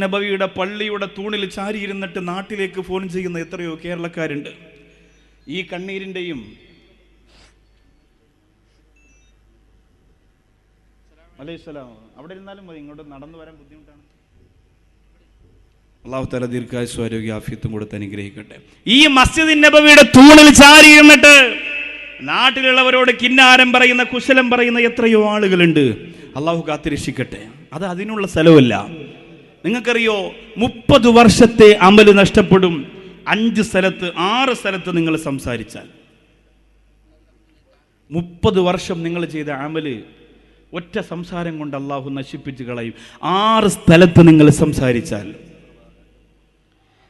നബവിയുടെ പള്ളിയുടെ തൂണിൽ ചാരിയിരുന്നിട്ട് നാട്ടിലേക്ക് ഫോൺ ചെയ്യുന്ന എത്രയോ കേരളക്കാരുണ്ട്. ഈ കണ്ണീരിൻ്റെയും അലൈഹിസ്സലാം അവിടെ ഇരുന്നാലും മതി, ഇങ്ങോട്ട് നടന്നു വരാൻ ബുദ്ധിമുട്ടാണ്. അല്ലാഹു തആല ദീർഘായുസ്സും ആരോഗ്യ ആഫിയത്തും കൊടുത്ത് അനുഗ്രഹിക്കട്ടെ. ഈ മസ്ജിദ് നബവിയുടെ തൂണിൽ ചാരിയിരുന്നിട്ട് നാട്ടിലുള്ളവരോട് കിന്നാരം പറയുന്ന, കുശലം പറയുന്ന എത്രയോ ആളുകളുണ്ട്. അള്ളാഹു കാത്തിരക്ഷിക്കട്ടെ. അത് അതിനുള്ള സ്ഥലമല്ല. നിങ്ങൾക്കറിയോ, 30 വർഷത്തെ അമല് നഷ്ടപ്പെടും 5 സ്ഥലത്ത് 6 സ്ഥലത്ത് നിങ്ങൾ സംസാരിച്ചാൽ. 30 വർഷം നിങ്ങൾ ചെയ്ത അമല് ഒറ്റ സംസാരം കൊണ്ട് അള്ളാഹു നശിപ്പിച്ച് കളയും. 6 സ്ഥലത്ത് നിങ്ങൾ സംസാരിച്ചാൽ.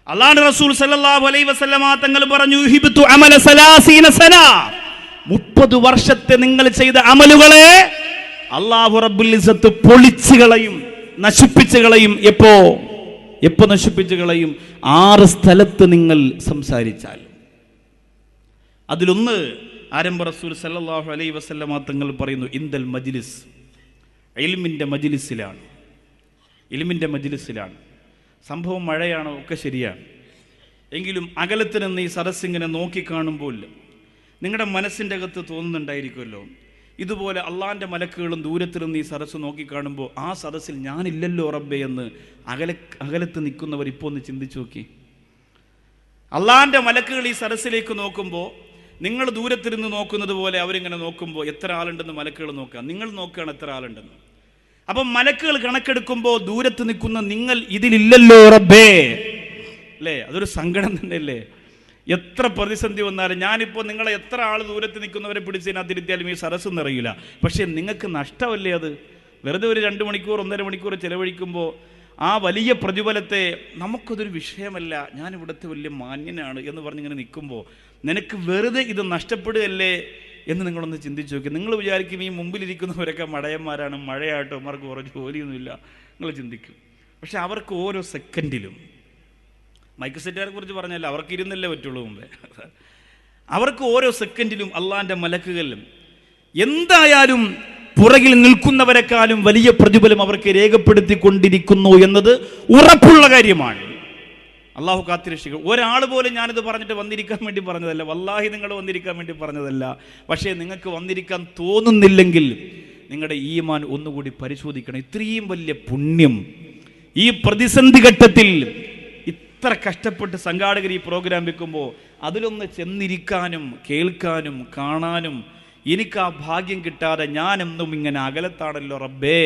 അല്ലാഹുവിന്റെ റസൂൽ സല്ലല്ലാഹു അലൈഹി വസല്ലമ തങ്ങൾ പറഞ്ഞു, ഹിബ്തു അമല 30 സന. 30 വർഷത്തെ നിങ്ങൾ ചെയ്ത അമലുകളെ അല്ലാഹു റബ്ബുൽ ഇസ്സത്ത് പൊളിച്ചു കളയും, നശിപ്പിച്ചു കളയും. എപ്പോ നശിപ്പിച്ചു കളയും? 6 സ്ഥലത്ത് നിങ്ങൾ സംസാരിച്ചാൽ. അതിലൊന്ന് ആരംഭ റസൂൽ സല്ലല്ലാഹു അലൈഹി വസല്ലമ തങ്ങൾ പറയുന്നു, ഇന്ദൽ മജ്ലിസ്, ഇൽമിൻ്റെ മജ്ലിസിലാണ്. ഇൽമിൻ്റെ മജ്ലിസിലാണ്. സംഭവം മഴയാണോ ഒക്കെ ശരിയാണ്. എങ്കിലും അകലത്ത് നിന്ന് ഈ സദസ്സിങ്ങനെ നോക്കിക്കാണുമ്പോൾ നിങ്ങളുടെ മനസ്സിൻ്റെ അകത്ത് തോന്നുന്നുണ്ടായിരിക്കുമല്ലോ, ഇതുപോലെ അള്ളാൻ്റെ മലക്കുകളും ദൂരത്തിൽ നിന്ന് ഈ സദസ്സ് നോക്കിക്കാണുമ്പോൾ ആ സദസ്സിൽ ഞാനില്ലല്ലോ റബ്ബേ എന്ന് അകലത്ത് നിൽക്കുന്നവർ ഇപ്പോൾ ഒന്ന് ചിന്തിച്ചു നോക്കി. അള്ളാൻ്റെ മലക്കുകൾ ഈ സദസ്സിലേക്ക് നോക്കുമ്പോൾ നിങ്ങൾ ദൂരത്തിരുന്ന് നോക്കുന്നത് പോലെ അവരിങ്ങനെ നോക്കുമ്പോൾ എത്ര ആളുണ്ടെന്ന് മലക്കുകൾ നോക്കുക. നിങ്ങൾ നോക്കുകയാണ് എത്ര ആളുണ്ടെന്ന്. അപ്പം മലക്കുകൾ കണക്കെടുക്കുമ്പോൾ ദൂരത്ത് നിൽക്കുന്ന നിങ്ങൾ ഇതിലില്ലല്ലോ റബ്ബേ, അല്ലേ? അതൊരു സങ്കടം തന്നെയല്ലേ? എത്ര പ്രതിസന്ധി വന്നാലും, ഞാനിപ്പോൾ നിങ്ങളെ എത്ര ആൾ ദൂരത്ത് നിൽക്കുന്നവരെ പിടിച്ചതിനകത്തിരുത്തിയാലും ഈ സരസ് നിറയില്ല. പക്ഷേ നിങ്ങൾക്ക് നഷ്ടമല്ലേ അത്? വെറുതെ ഒരു 2 മണിക്കൂർ 1.5 മണിക്കൂർ ചിലവഴിക്കുമ്പോൾ ആ വലിയ പ്രതിഫലത്തെ നമുക്കതൊരു വിഷയമല്ല, ഞാനിവിടുത്തെ വലിയ മാന്യനാണ് എന്ന് പറഞ്ഞിങ്ങനെ നിൽക്കുമ്പോൾ നിനക്ക് വെറുതെ ഇത് നഷ്ടപ്പെടുകയല്ലേ എന്ന് നിങ്ങളൊന്ന് ചിന്തിച്ച് നോക്കി. നിങ്ങൾ വിചാരിക്കും ഈ മുമ്പിലിരിക്കുന്നവരൊക്കെ മടയന്മാരാണ്, മഴയായിട്ടോ അവർക്ക് കുറച്ച് ജോലിയൊന്നുമില്ല, നിങ്ങൾ ചിന്തിക്കും. പക്ഷെ അവർക്ക് ഓരോ സെക്കൻഡിലും, മൈക്ക് സെറ്റുകാരെ കുറിച്ച് പറഞ്ഞല്ല, അവർക്ക് ഇരുന്നല്ലേ പറ്റുള്ളൂ മുമ്പേ, അവർക്ക് ഓരോ സെക്കൻഡിലും അള്ളാൻ്റെ മലക്കുകളിലും എന്തായാലും പുറകിൽ നിൽക്കുന്നവരെക്കാളും വലിയ പ്രതിഫലം അവർക്ക് രേഖപ്പെടുത്തിക്കൊണ്ടിരിക്കുന്നു എന്നത് ഉറപ്പുള്ള കാര്യമാണ്. അള്ളാഹു കാത്തിരക്ഷിക്കും. ഒരാൾ പോലും ഞാനിത് പറഞ്ഞിട്ട് വന്നിരിക്കാൻ വേണ്ടി പറഞ്ഞതല്ല, വല്ലാഹി നിങ്ങൾ വന്നിരിക്കാൻ വേണ്ടി പറഞ്ഞതല്ല. പക്ഷേ നിങ്ങൾക്ക് വന്നിരിക്കാൻ തോന്നുന്നില്ലെങ്കിൽ നിങ്ങളുടെ ഈമാൻ ഒന്നുകൂടി പരിശോധിക്കണം. ഇത്രയും വലിയ പുണ്യം ഈ പ്രതിസന്ധി ഘട്ടത്തിൽ ഇത്ര കഷ്ടപ്പെട്ട് സംഘാടകർ ഈ പ്രോഗ്രാം വെക്കുമ്പോൾ അതിലൊന്ന് ചെന്നിരിക്കാനും കേൾക്കാനും കാണാനും എനിക്ക് ആ ഭാഗ്യം കിട്ടാതെ ഞാനെന്നും ഇങ്ങനെ അകലത്താണല്ലോ റബ്ബേ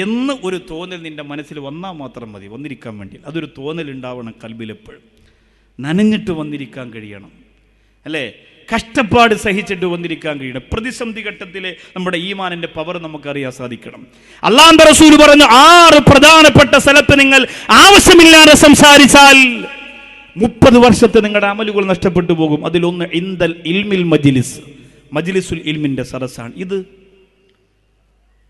എന്ന് ഒരു തോന്നൽ നിൻ്റെ മനസ്സിൽ വന്നാൽ മാത്രം മതി വന്നിരിക്കാൻ വേണ്ടി. അതൊരു തോന്നൽ ഉണ്ടാവണം കൽബിലെപ്പോഴും. നനഞ്ഞിട്ട് വന്നിരിക്കാൻ കഴിയണം, അല്ലേ? കഷ്ടപ്പാട് സഹിച്ചിട്ട് വന്നിരിക്കാൻ കഴിയണം. പ്രതിസന്ധി ഘട്ടത്തിലെ നമ്മുടെ ഈമാനിൻ്റെ പവർ നമുക്കറിയാൻ സാധിക്കണം. അല്ലാഹുവിന്റെ റസൂൽ പറഞ്ഞു, 6 പ്രധാനപ്പെട്ട സ്ഥലത്ത് നിങ്ങൾ ആവശ്യമില്ലാതെ സംസാരിച്ചാൽ 30 വർഷത്തെ നിങ്ങളുടെ അമലുകൾ നഷ്ടപ്പെട്ടു പോകും. അതിലൊന്ന് ഇന്ദൽ ഇൽമിൽ മജ്ലിസ്, മജ്ലിസുൽ ഇൽമിൻ്റെ സദസ്സാണ് ഇത്.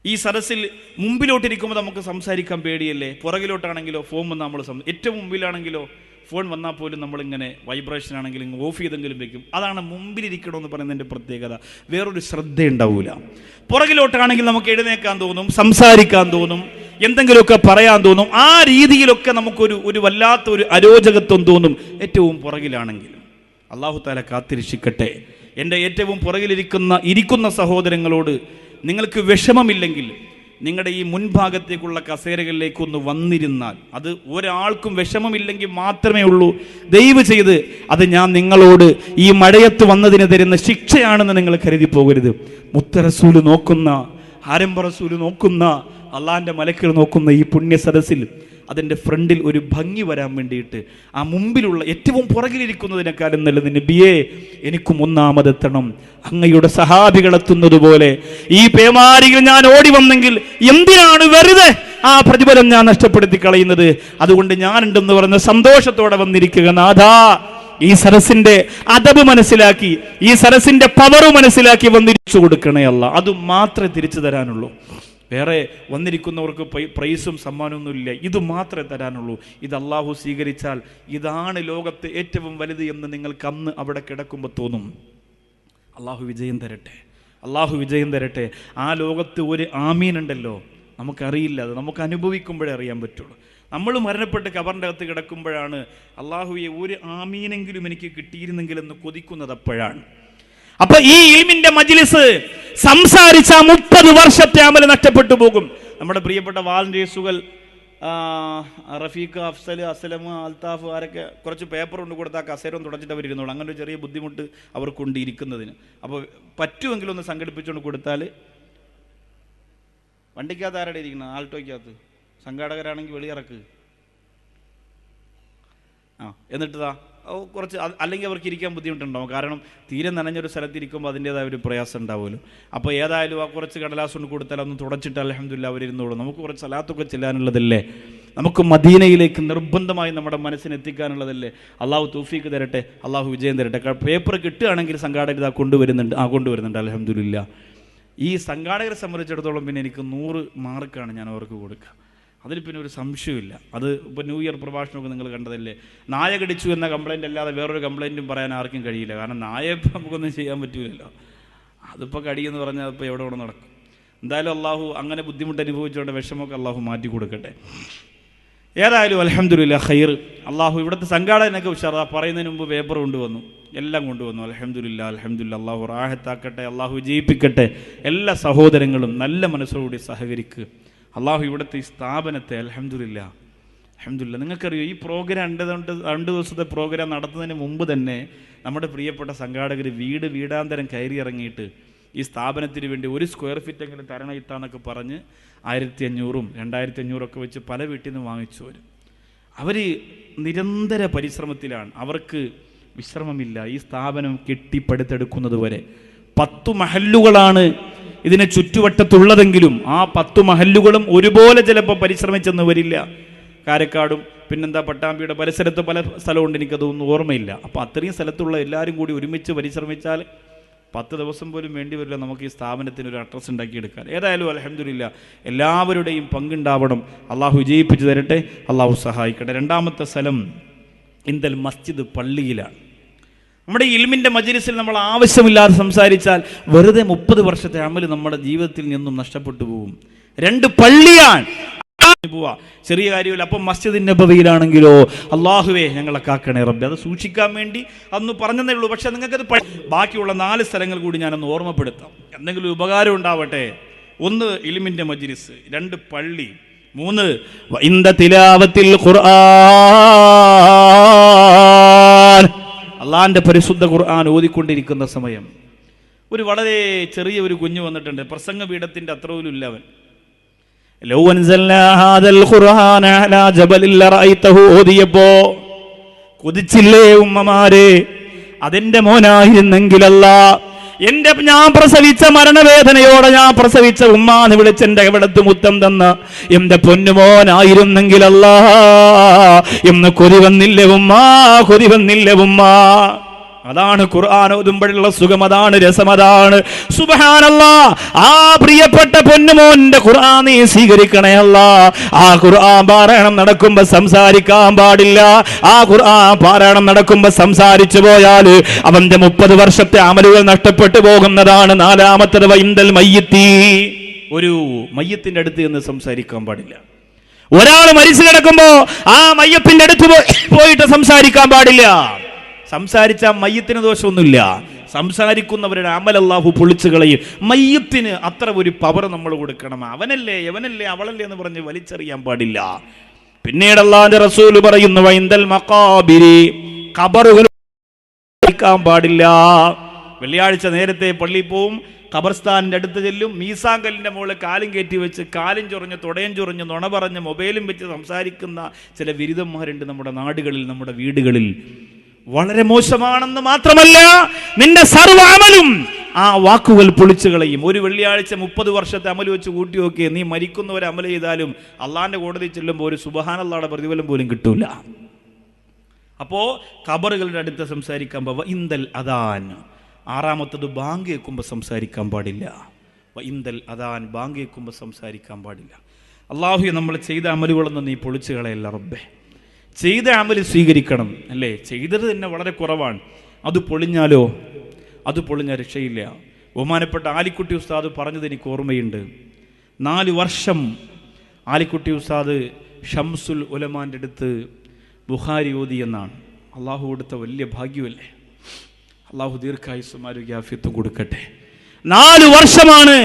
ഈ സദസ്സിൽ മുമ്പിലോട്ടിരിക്കുമ്പോൾ നമുക്ക് സംസാരിക്കാൻ പേടിയല്ലേ? പുറകിലോട്ടാണെങ്കിലോ ഫോൺ വന്ന് നമ്മൾ ഏറ്റവും മുമ്പിലാണെങ്കിലോ ഫോൺ വന്നാൽ പോലും നമ്മളിങ്ങനെ വൈബ്രേഷൻ ആണെങ്കിലും ഓഫ് ചെയ്തെങ്കിലും വെക്കും. അതാണ് മുമ്പിലിരിക്കണമെന്ന് പറയുന്നതിൻ്റെ പ്രത്യേകത. വേറൊരു ശ്രദ്ധയുണ്ടാവില്ല. പുറകിലോട്ടാണെങ്കിൽ നമുക്ക് എഴുന്നേക്കാൻ തോന്നും, സംസാരിക്കാൻ തോന്നും, എന്തെങ്കിലുമൊക്കെ പറയാൻ തോന്നും. ആ രീതിയിലൊക്കെ നമുക്കൊരു വല്ലാത്ത ഒരു അരോചകത്വം തോന്നും ഏറ്റവും പുറകിലാണെങ്കിൽ. അല്ലാഹു തആല കാത്തിരക്ഷിക്കട്ടെ. എൻ്റെ ഏറ്റവും പുറകിലിരിക്കുന്ന സഹോദരങ്ങളോട് നിങ്ങൾക്ക് വിഷമമില്ലെങ്കിൽ നിങ്ങളുടെ ഈ മുൻഭാഗത്തേക്കുള്ള കസേരകളിലേക്കൊന്ന് വന്നിരുന്നാൽ, അത് ഒരാൾക്കും വിഷമമില്ലെങ്കിൽ മാത്രമേ ഉള്ളൂ. ദയവ് ചെയ്ത് അത് ഞാൻ നിങ്ങളോട് ഈ മഴയത്ത് വന്നതിന് തരുന്ന ശിക്ഷയാണെന്ന് നിങ്ങൾ കരുതി പോകരുത്. മുത്തറസൂല് നോക്കുന്ന, ആരംഭ റസൂല് നോക്കുന്ന, അള്ളാൻ്റെ മലക്കുകൾ നോക്കുന്ന ഈ പുണ്യ സദസ്സിൽ അതിൻ്റെ ഫ്രണ്ടിൽ ഒരു ഭംഗി വരാൻ വേണ്ടിയിട്ട് ആ മുമ്പിലുള്ള ഏറ്റവും പുറകിലിരിക്കുന്നതിനേക്കാളും നല്ലത് നബിയേ എനിക്കും ഒന്നാമതെത്തണം, അങ്ങയുടെ സഹാബികളെത്തുന്നത് പോലെ ഈ പേമാരിയിൽ ഞാൻ ഓടി വന്നെങ്കിൽ എന്തിനാണ് വെറുതെ ആ പ്രതിഫലം ഞാൻ നഷ്ടപ്പെടുത്തി കളയുന്നത്? അതുകൊണ്ട് ഞാനുണ്ടെന്ന് പറഞ്ഞ സന്തോഷത്തോടെ വന്നിരിക്കുക നാഥാ. ഈ സരസിന്റെ അദബ് മനസ്സിലാക്കി, ഈ സരസിന്റെ പവർ മനസ്സിലാക്കി വന്നിരിച്ചു കൊടുക്കണേ അല്ലാ. അത് മാത്രമേ തിരിച്ചു തരാനുള്ളൂ. വേറെ വന്നിരിക്കുന്നവർക്ക് പ്രൈസും സമ്മാനമൊന്നുമില്ല. ഇത് മാത്രമേ തരാനുള്ളൂ. ഇത് അള്ളാഹു സ്വീകരിച്ചാൽ ഇതാണ് ലോകത്തെ ഏറ്റവും വലുത് എന്ന് നിങ്ങൾക്ക് അന്ന് അവിടെ കിടക്കുമ്പോൾ തോന്നും. അള്ളാഹു വിജയം തരട്ടെ, അള്ളാഹു വിജയം തരട്ടെ. ആ ലോകത്ത് ഒരു ആമീൻ ഉണ്ടല്ലോ, നമുക്കറിയില്ല, അത് നമുക്ക് അനുഭവിക്കുമ്പോഴേ അറിയാൻ പറ്റുള്ളൂ. നമ്മൾ മരണപ്പെട്ട് കബറിൻ്റെ അകത്ത് കിടക്കുമ്പോഴാണ് അള്ളാഹുവെ ഒരു ആമീനെങ്കിലും എനിക്ക് കിട്ടിയിരുന്നെങ്കിലെന്ന് കൊതിക്കുന്നത് അപ്പോഴാണ്. അപ്പൊ ഈ ഇൽമിന്റെ മജ്ലിസ് സംസാരിച്ച 30 വർഷത്തെ അമൽ നഷ്ടപ്പെട്ടു പോകും. നമ്മുടെ പ്രിയപ്പെട്ട വാളണ്ടിയേഴ്സുകൾ റഫീഖ്, അഫ്സൽ, അസ്ലം, അൽത്താഫ് ആരൊക്കെ കുറച്ച് പേപ്പർ കൊണ്ട് കൊടുത്താൽ കസേരം തുടച്ചിട്ട് അവരിരുന്നോളൂ. അങ്ങനെ ഒരു ചെറിയ ബുദ്ധിമുട്ട് അവർക്കുണ്ട് ഇരിക്കുന്നതിന്. അപ്പോൾ പറ്റുമെങ്കിലും ഒന്ന് സംഘടിപ്പിച്ചുകൊണ്ട് കൊടുത്താൽ. വണ്ടിക്കകത്ത് ആരുടെ ഇരിക്കണം? ആൾട്ടോയ്ക്കകത്ത്. സംഘാടകരാണെങ്കിൽ വെളിയിറക്ക്. എന്നിട്ട് കുറച്ച്, അല്ലെങ്കിൽ അവർക്ക് ഇരിക്കാൻ ബുദ്ധിമുട്ടുണ്ടാവും. കാരണം തീരെ നനഞ്ഞൊരു സ്ഥലത്തിരിക്കുമ്പോൾ അതിൻ്റേതായ ഒരു പ്രയാസം ഉണ്ടാവുമല്ലോ. അപ്പോൾ ഏതായാലും കുറച്ച് കടലാസ് കൊണ്ട് കൊടുത്താൽ ഒന്ന് തുടച്ചിട്ട് അൽഹംദുലില്ലാ അവരിരുന്നോളൂ. നമുക്ക് കുറച്ച് സലാത്തൊക്കെ ചെല്ലാനുള്ളതല്ലേ, നമുക്ക് മദീനയിലേക്ക് നിർബന്ധമായി നമ്മുടെ മനസ്സിന് എത്തിക്കാനുള്ളതല്ലേ. അള്ളാഹു തൗഫീക്ക് തരട്ടെ, അള്ളാഹു വിജയം തരട്ടെ. പേപ്പർ കിട്ടുകയാണെങ്കിൽ സംഘാടകർ കൊണ്ടുവരുന്നുണ്ട് അൽഹംദുലില്ലാ. ഈ സംഘാടകരെ സംബന്ധിച്ചിടത്തോളം പിന്നെ എനിക്ക് 100 മാർക്കാണ് ഞാൻ അവർക്ക് കൊടുക്കുക. അതിൽ പിന്നെ ഒരു സംശയമില്ല. അത് ഇപ്പോൾ ന്യൂ ഇയർ പ്രഭാഷണമൊക്കെ നിങ്ങൾ കണ്ടതല്ലേ. നായ കടിച്ചു എന്ന കംപ്ലയിൻ്റ് അല്ലാതെ വേറൊരു കംപ്ലയിൻറ്റും പറയാൻ ആർക്കും കഴിയില്ല. കാരണം നായയെ നമുക്കൊന്നും ചെയ്യാൻ പറ്റില്ലല്ലോ. അതിപ്പോൾ കടിയെന്ന് പറഞ്ഞാൽ ഇപ്പോൾ എവിടെ കൊണ്ട് നടക്കും. എന്തായാലും അള്ളാഹു അങ്ങനെ ബുദ്ധിമുട്ട് അനുഭവിച്ചുകൊണ്ട് വിഷമമൊക്കെ അള്ളാഹു മാറ്റി കൊടുക്കട്ടെ. ഏതായാലും അൽഹംദുലില്ലാ ഖൈർ. അള്ളാഹു ഇവിടുത്തെ സംഘാടകനൊക്കെ ഉഷാറാ. പറയുന്നതിന് മുമ്പ് പേപ്പർ കൊണ്ടുവന്നു, എല്ലാം കൊണ്ടുവന്നു. അൽഹംദുലില്ലാ അൽഹംദുലില്ലാ. അള്ളാഹു റാഹത്താക്കട്ടെ, അള്ളാഹു വിജയിപ്പിക്കട്ടെ. എല്ലാ സഹോദരങ്ങളും നല്ല മനസ്സോടുകൂടി സഹകരിക്കുക. അള്ളാഹു ഇവിടുത്തെ ഈ സ്ഥാപനത്തെ അൽഹംദുലില്ലാ നിങ്ങൾക്കറിയോ, ഈ പ്രോഗ്രാം 2 ദിവസത്തെ പ്രോഗ്രാം നടത്തുന്നതിന് മുമ്പ് തന്നെ നമ്മുടെ പ്രിയപ്പെട്ട സംഘാടകർ വീടാന്തരം കയറിയിറങ്ങിയിട്ട് ഈ സ്ഥാപനത്തിന് വേണ്ടി 1 സ്ക്വയർ ഫീറ്റ് എങ്കിലും തരണയിത്താന്നൊക്കെ പറഞ്ഞ് 1500ഉം 2500 വെച്ച് പല വീട്ടിൽ നിന്ന് വാങ്ങിച്ചു വരും. അവർ നിരന്തര പരിശ്രമത്തിലാണ്. അവർക്ക് വിശ്രമമില്ല. ഈ സ്ഥാപനം കെട്ടിപ്പടുത്തെടുക്കുന്നത് വരെ 10 മഹല്ലുകളാണ് ഇതിനെ ചുറ്റുവട്ടത്തുള്ളതെങ്കിലും ആ 10 മഹല്ലുകളും ഒരുപോലെ ചിലപ്പോൾ പരിശ്രമിച്ചെന്ന് വരില്ല. കാരക്കാടും പിന്നെന്താ പട്ടാമ്പിയുടെ പരിസരത്ത് പല സ്ഥലമുണ്ട്, എനിക്കതൊന്നും ഓർമ്മയില്ല. അപ്പോൾ അത്രയും സ്ഥലത്തുള്ള എല്ലാവരും കൂടി ഒരുമിച്ച് പരിശ്രമിച്ചാൽ 10 ദിവസം പോലും വേണ്ടി വരില്ല നമുക്ക് ഈ സ്ഥാപനത്തിന് ഒരു അഡ്രസ്സ് ഉണ്ടാക്കിയെടുക്കാൻ. ഏതായാലും അൽഹംദുലില്ലാ എല്ലാവരുടെയും പങ്കുണ്ടാവണം. അള്ളാഹു വിജയിപ്പിച്ചു തരട്ടെ, അള്ളാഹു സഹായിക്കട്ടെ. 2ാമത്തെ സ്ഥലം ഇന്ദൽ മസ്ജിദ്, പള്ളിയിലാണ്. നമ്മുടെ ഇൽമിൻ്റെ മജ്ലിസിൽ നമ്മൾ ആവശ്യമില്ലാതെ സംസാരിച്ചാൽ വെറുതെ 30 വർഷത്തെ അമൽ നമ്മുടെ ജീവിതത്തിൽ നിന്നും നഷ്ടപ്പെട്ടു പോകും. 2 പള്ളിയാണ് പോവാ, ചെറിയ കാര്യമില്ല. അപ്പം മസ്ജിദ് നബവിയിലാണെങ്കിലോ അള്ളാഹുവേ ഞങ്ങളെ കാക്കണേ റബ്ബേ. അത് സൂക്ഷിക്കാൻ വേണ്ടി അന്ന് പറഞ്ഞതേ ഉള്ളൂ. പക്ഷെ നിങ്ങൾക്കത് ബാക്കിയുള്ള 4 സ്ഥലങ്ങൾ കൂടി ഞാനൊന്ന് ഓർമ്മപ്പെടുത്താം, എന്തെങ്കിലും ഉപകാരം ഉണ്ടാവട്ടെ. 1 ഇൽമിൻ്റെ മജ്ലിസ്, 2 പള്ളി, 3 ഇന്ദ തിലാവത്തിൽ ഖുർആൻ, അള്ളാന്റെ പരിശുദ്ധ ഖുർആൻ ഓതിക്കൊണ്ടിരിക്കുന്ന സമയം. ഒരു വളരെ ചെറിയ ഒരു കുഞ്ഞു വന്നിട്ടുണ്ട്, പ്രസംഗപീഠത്തിൻ്റെ അത്ര പോലും ഇല്ല അവൻ. ലൗ അൻസൽനാ ഹാദൽ ഖുർആന അലാ ജബലിൽ ലറഅയ്തഹു ഓതിയപ്പോ കൊതിച്ചില്ലേ ഉമ്മമാരെ, അതെന്റെ മോനായിരുന്നെങ്കിലല്ല, ഞാൻ പ്രസവിച്ച മരണവേദനയോടെ ഞാൻ പ്രസവിച്ച ഉമ്മാന്ന് വിളിച്ചെന്റെ എവിടത്ത് മുത്തം തന്ന എന്റെ പൊന്നുമോനായിരുന്നെങ്കിലല്ല എന്ന് കൊതി വന്നില്ലേ ഉമ്മാ, കൊതി വന്നില്ലേ ഉമ്മാ. അതാണ് ഖുർആൻ ഓതുമ്പോഴുള്ള സുഖം, അതാണ് രസം, അതാണ്. സുബ്ഹാനല്ലാഹ്, ആ പ്രിയപ്പെട്ട പൊന്നുമോന്റെ ഖുർആൻ നീ സ്വീകരിക്കണേ അല്ലാ. ആ ഖുർആൻ പാരായണം നടക്കുമ്പോ സംസാരിക്കാൻ പാടില്ല. ആ ഖുർആൻ പാരായണം നടക്കുമ്പോ സംസാരിച്ചു പോയാൽ അവന്റെ 30 വർഷത്തെ അമലുകൾ നഷ്ടപ്പെട്ടു പോകുന്നതാണ്. 4ാമത്തേത് വഇൻദൽ മയ്യിത്തി, ഒരു മയ്യത്തിന്റെ അടുത്ത് നിന്ന് സംസാരിക്കാൻ പാടില്ല. ഒരാൾ മരിച്ചു കിടക്കുമ്പോ ആ മയ്യത്തിന്റെ അടുത്ത് പോയിട്ട് സംസാരിക്കാൻ പാടില്ല. സംസാരിച്ച മയ്യത്തിന് ദോഷമൊന്നുമില്ല, സംസാരിക്കുന്നവരുടെ അമൽ അല്ലാഹു പൊളിച്ചു കളയും. മയ്യത്തിന് അത്ര ഒരു പവർ നമ്മൾ കൊടുക്കണം. അവനല്ലേ യവനല്ലേ അവളല്ലേ എന്ന് പറഞ്ഞ് വലിച്ചെറിയാൻ പാടില്ല. പിന്നീട് അല്ലാഹുവിന്റെ റസൂൽ പറയുന്നു വഇൻദൽ മഖാബിരി, ഖബറുകൾ പാടില്ല. വെള്ളിയാഴ്ച നേരത്തെ പള്ളിയിൽ പോവും, ഖബർസ്ഥാനിന്റെ അടുത്ത് ചെല്ലും, മീസാങ്കലിന്റെ മുകളിൽ കാലും കയറ്റി വെച്ച് കാലും ചൊറിഞ്ഞ് തുടയും ചൊറിഞ്ഞ് നുണ പറഞ്ഞ് മൊബൈലും വെച്ച് സംസാരിക്കുന്ന ചില ബിരുദന്മാരുണ്ട് നമ്മുടെ നാടുകളിൽ, നമ്മുടെ വീടുകളിൽ. വളരെ മോശമാണെന്ന് മാത്രമല്ല, നിന്റെ സർവ്വ അമലും ആ വാക്കുകൾ പൊളിച്ചു കളയും. ഒരു വെള്ളിയാഴ്ച 30 വർഷത്തെ അമൽ വെച്ച് കൂട്ടി നോക്കിയേ, നീ മരിക്കുന്നവരെ അമൽ ചെയ്താലും അള്ളാന്റെ കോടതി ചെല്ലുമ്പോൾ ഒരു സുബ്ഹാനല്ലാഹുടെ പ്രതിഫലം പോലും കിട്ടൂല. അപ്പോ ഖബറുകളുടെ അടുത്ത് സംസാരിക്കാൻ ഇന്ദൽ അദാൻ. 6ാമത്തത് ബാങ്ക് കേൾക്കുമ്പോൾ സംസാരിക്കാൻ പാടില്ല. ഇന്ദൽ അദാൻ, ബാങ്ക് കേൾക്കുമ്പോൾ സംസാരിക്കാൻ പാടില്ല. അള്ളാഹു നമ്മൾ ചെയ്ത അമലുകളൊന്നും നീ പൊളിച്ചു കളയല്ല റബ്ബേ. ചെയ്ത അമൽ സ്വീകരിക്കണം അല്ലേ. ചെയ്തത് തന്നെ വളരെ കുറവാണ്, അത് പൊളിഞ്ഞാലോ, അത് പൊളിഞ്ഞ രക്ഷയില്ല. ബഹുമാനപ്പെട്ട ആലിക്കുട്ടി ഉസ്താദ് പറഞ്ഞത് എനിക്ക് ഓർമ്മയുണ്ട്. 4 വർഷം ആലിക്കുട്ടി ഉസ്താദ് ഷംസുൽ ഉലമാൻ്റെ അടുത്ത് ബുഖാരി ഓതി എന്നാണ്. അള്ളാഹു കൊടുത്ത വലിയ ഭാഗ്യമല്ലേ. അള്ളാഹു ദീർഘായുസ്സും ആരോഗ്യാഫിയത്തും കൊടുക്കട്ടെ. 4 വർഷമാണ്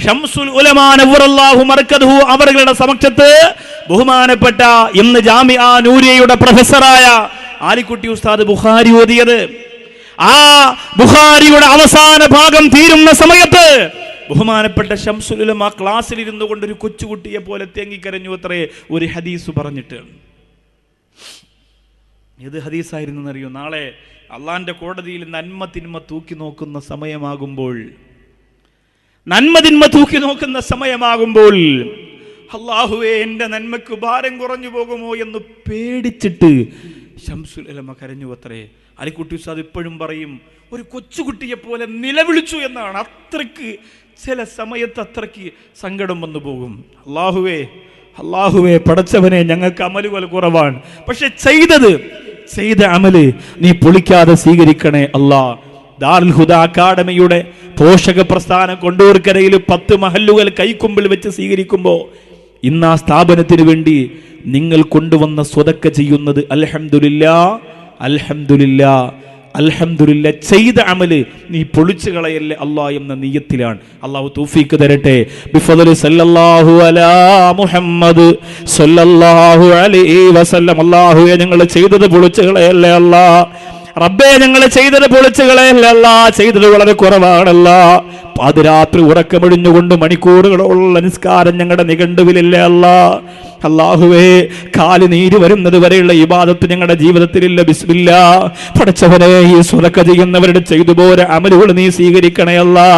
ഷംസുൽ ഉലമാ നവ്വറല്ലാഹു മർകദഹു അവരുടെ സമക്ഷത്ത് ബഹുമാനപ്പെട്ട ഇന്ന് ജാമിഅ നൂരിയയുടെ പ്രൊഫസറായ ആലിക്കുട്ടി ഉസ്താദ് ബുഖാരി ഓതിയത്. ആ ബുഖാരിയുടെ അവസാന ഭാഗം തീരുന്ന സമയത്ത് ബഹുമാനപ്പെട്ട ഷംസുൽ ഉലമ ക്ലാസ്സിൽ ഇരുന്നു കൊണ്ട് ഒരു കൊച്ചുകുട്ടിയെ പോലെ തേങ്ങിക്കരഞ്ഞു അത്രേ ഒരു ഹദീസ് പറഞ്ഞിട്ട്. ഏത് ഹദീസായിരുന്നു എന്നറിയോ? നാളെ അള്ളാന്റെ കോടതിയിൽ നന്മ തിന്മ തൂക്കി നോക്കുന്ന സമയമാകുമ്പോൾ, അള്ളാഹുവേ എൻ്റെ നന്മക്ക് ഭാരം കുറഞ്ഞു പോകുമോ എന്ന് പേടിച്ചിട്ട് ഷംസുൽ ഉലമ കരഞ്ഞു അത്രേ. അലിക്കുട്ടി ഉസ്താദ് ഇപ്പോഴും പറയും ഒരു കൊച്ചുകുട്ടിയെ പോലെ നിലവിളിച്ചു എന്നാണ്. അത്രയ്ക്ക് ചില സമയത്ത് അത്രയ്ക്ക് സങ്കടം വന്നു പോകും. അള്ളാഹുവേ പടച്ചവനെ, ഞങ്ങൾക്ക് അമലുകൾ കുറവാണ്, പക്ഷെ ചെയ്ത അമല് നീ പൊളിക്കാതെ സ്വീകരിക്കണേ അല്ലാ. ദാറുൽ ഹുദ അക്കാഡമിയുടെ പോഷക പ്രസ്ഥാനം കൊണ്ടൂർക്കരയിൽ 10 മഹല്ലുകൾ കൈക്കുമ്പിൽ വെച്ച് സ്വീകരിക്കുമ്പോൾ ഇന്ന് ആ സ്ഥാപനത്തിന് വേണ്ടി നിങ്ങൾ കൊണ്ടുവന്ന സ്വതക്ക ചെയ്യുന്നത് അൽഹംദുലില്ലാ ചെയ്ത അമല് നീ പൊളിച്ചു കളയല്ലേ അല്ലാ എന്ന നിയ്യത്തിലാണ്. അള്ളാഹു തൗഫീഖ് തരട്ടെ. ബിഫദ്ലി സല്ലല്ലാഹു അലാ മുഹമ്മദ് സല്ലല്ലാഹു അലൈഹി വസല്ലം. അല്ലാഹുവേ ഞങ്ങൾ ചെയ്തത് പൊളിച്ചു കളയല്ലേ അല്ലാ. റബ്ബേ ഞങ്ങൾ ചെയ്തത് പൊളിച്ചു കളയല്ലേ അല്ലാ. ചെയ്തത് വളരെ കുറവാണല്ലാ. പാതിരാത്രി ഉറക്കമൊഴിഞ്ഞുകൊണ്ട് മണിക്കൂറുകളുള്ള നിസ്കാരം ഞങ്ങളുടെ നിഘണ്ടുവിലില്ലേ അല്ലാ. അല്ലാഹുവേ കാല് നീര് വരുന്നത് വരെയുള്ള ഇബാദത്ത് ഞങ്ങളുടെ ജീവിതത്തിലില്ല. ബിസ്മില്ലാ. പടച്ചവനെ, ഈ സ്വതക്ക ചെയ്യുന്നവരുടെ ചെയ്തുപോലെ അമലുകൾ നീ സ്വീകരിക്കണേ അല്ലാ.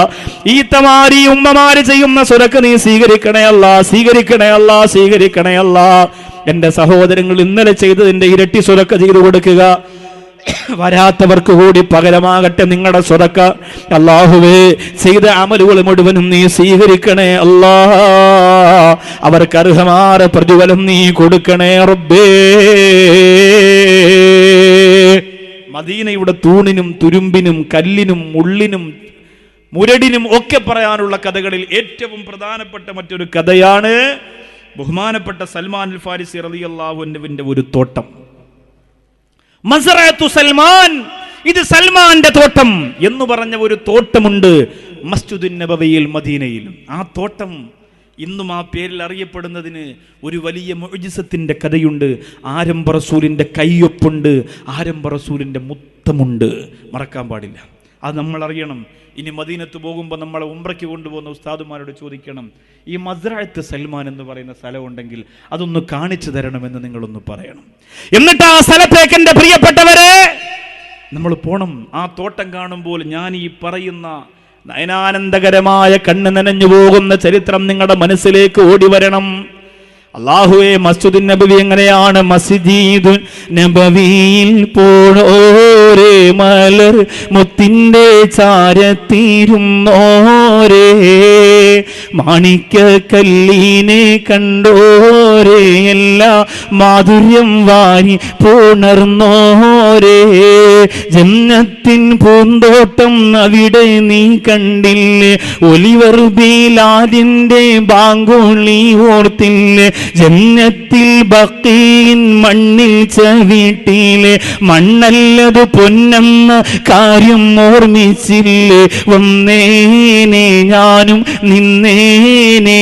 ഈ തമാരി ഉമ്മമാര് ചെയ്യുന്ന സ്വതക്ക നീ സ്വീകരിക്കണേ അല്ലാ. എന്റെ സഹോദരങ്ങൾ ഇന്നലെ ചെയ്തതിന്റെ ഇരട്ടി സ്വതക്ക ചെയ്തു കൊടുക്കുക. വരാത്തവർക്ക് കൂടി പകരമാകട്ടെ നിങ്ങളുടെ സ്വതക്ക. അല്ലാഹുവേ ചെയ്ത അമലുകൾ മുഴുവനും നീ സ്വീകരിക്കണേ അല്ലാ. അവർക്ക് അർഹമായ പ്രതിഫലം നീ കൊടുക്കണേ റബ്ബേ. മദീനയുടെ തൂണിനും തുരുമ്പിനും കല്ലിനും മുള്ളിനും മുരടിനും ഒക്കെ പറയാനുള്ള കഥകളിൽ ഏറ്റവും പ്രധാനപ്പെട്ട മറ്റൊരു കഥയാണ് ബഹുമാനപ്പെട്ട സൽമാൻ അൽ ഫാരിസി റളിയല്ലാഹു അൻഹുവിന്റെ ഒരു തോട്ടം. മസ്റഅത്തു സൽമാൻ, ഇത് സൽമാന്റെ തോട്ടം എന്ന് പറഞ്ഞ ഒരു തോട്ടമുണ്ട് മസ്ജിദുൻ നബവിയിൽ മദീനയിൽ. ആ തോട്ടം ഇന്നും ആ പേരിൽ അറിയപ്പെടുന്നതിന് ഒരു വലിയ മുഅ്ജിസത്തിന്റെ കഥയുണ്ട്. ആരംഭ റസൂലിന്റെ കയ്യൊപ്പുണ്ട്, ആരംഭ റസൂലിന്റെ മുത്തമുണ്ട്. മറക്കാൻ പാടില്ല, അത് നമ്മൾ അറിയണം. ഇനി മദീനത്ത് പോകുമ്പോൾ നമ്മളെ ഉംറയ്ക്ക് കൊണ്ടുപോകുന്ന ഉസ്താദുമാരോട് ചോദിക്കണം, ഈ മസ്റഅത്ത് സൽമാൻ എന്ന് പറയുന്ന സ്ഥലം ഉണ്ടെങ്കിൽ അതൊന്ന് കാണിച്ചു തരണമെന്ന് നിങ്ങളൊന്ന് പറയണം. എന്നിട്ട് ആ സ്ഥലത്തേക്ക് എൻ്റെ പ്രിയപ്പെട്ടവരെ നമ്മൾ പോണം. ആ തോട്ടം കാണുമ്പോൾ ഞാൻ ഈ പറയുന്ന നയനാനന്ദകരമായ കണ്ണ് നനഞ്ഞു പോകുന്ന ചരിത്രം നിങ്ങളുടെ മനസ്സിലേക്ക് ഓടി വരണം. അല്ലാഹുവേ, മസ്ജിദുൻ നബവി എങ്ങനെയാണ്? മസ്ജിദുൻ നബവിയിൽ പോണോരേ മലർ മുത്തിന്റെ ചാരത്തിരുന്നോരേ, മാണിക്യ കല്ലിനെ കണ്ടോരേ, എല്ലാ മാധുര്യം വാരി പുണർന്നോരേ, ജന്നത്തിൻ പൂന്തോട്ടം അവിടെ നീ കണ്ടില്ലേ, ഒലിവർ ബിലാലിന്റെ ബാങ്കുളി ഓർത്തില്ലേ, ജന്നത്തിൽ ബഖീൻ മണ്ണിൽ ചവിട്ടിയിലെ മണ്ണല്ലത് പൊന്നെന്ന കാര്യം ഓർമ്മിച്ചില്ലേ, വന്നേനെ ഞാനും നിന്നേനെ,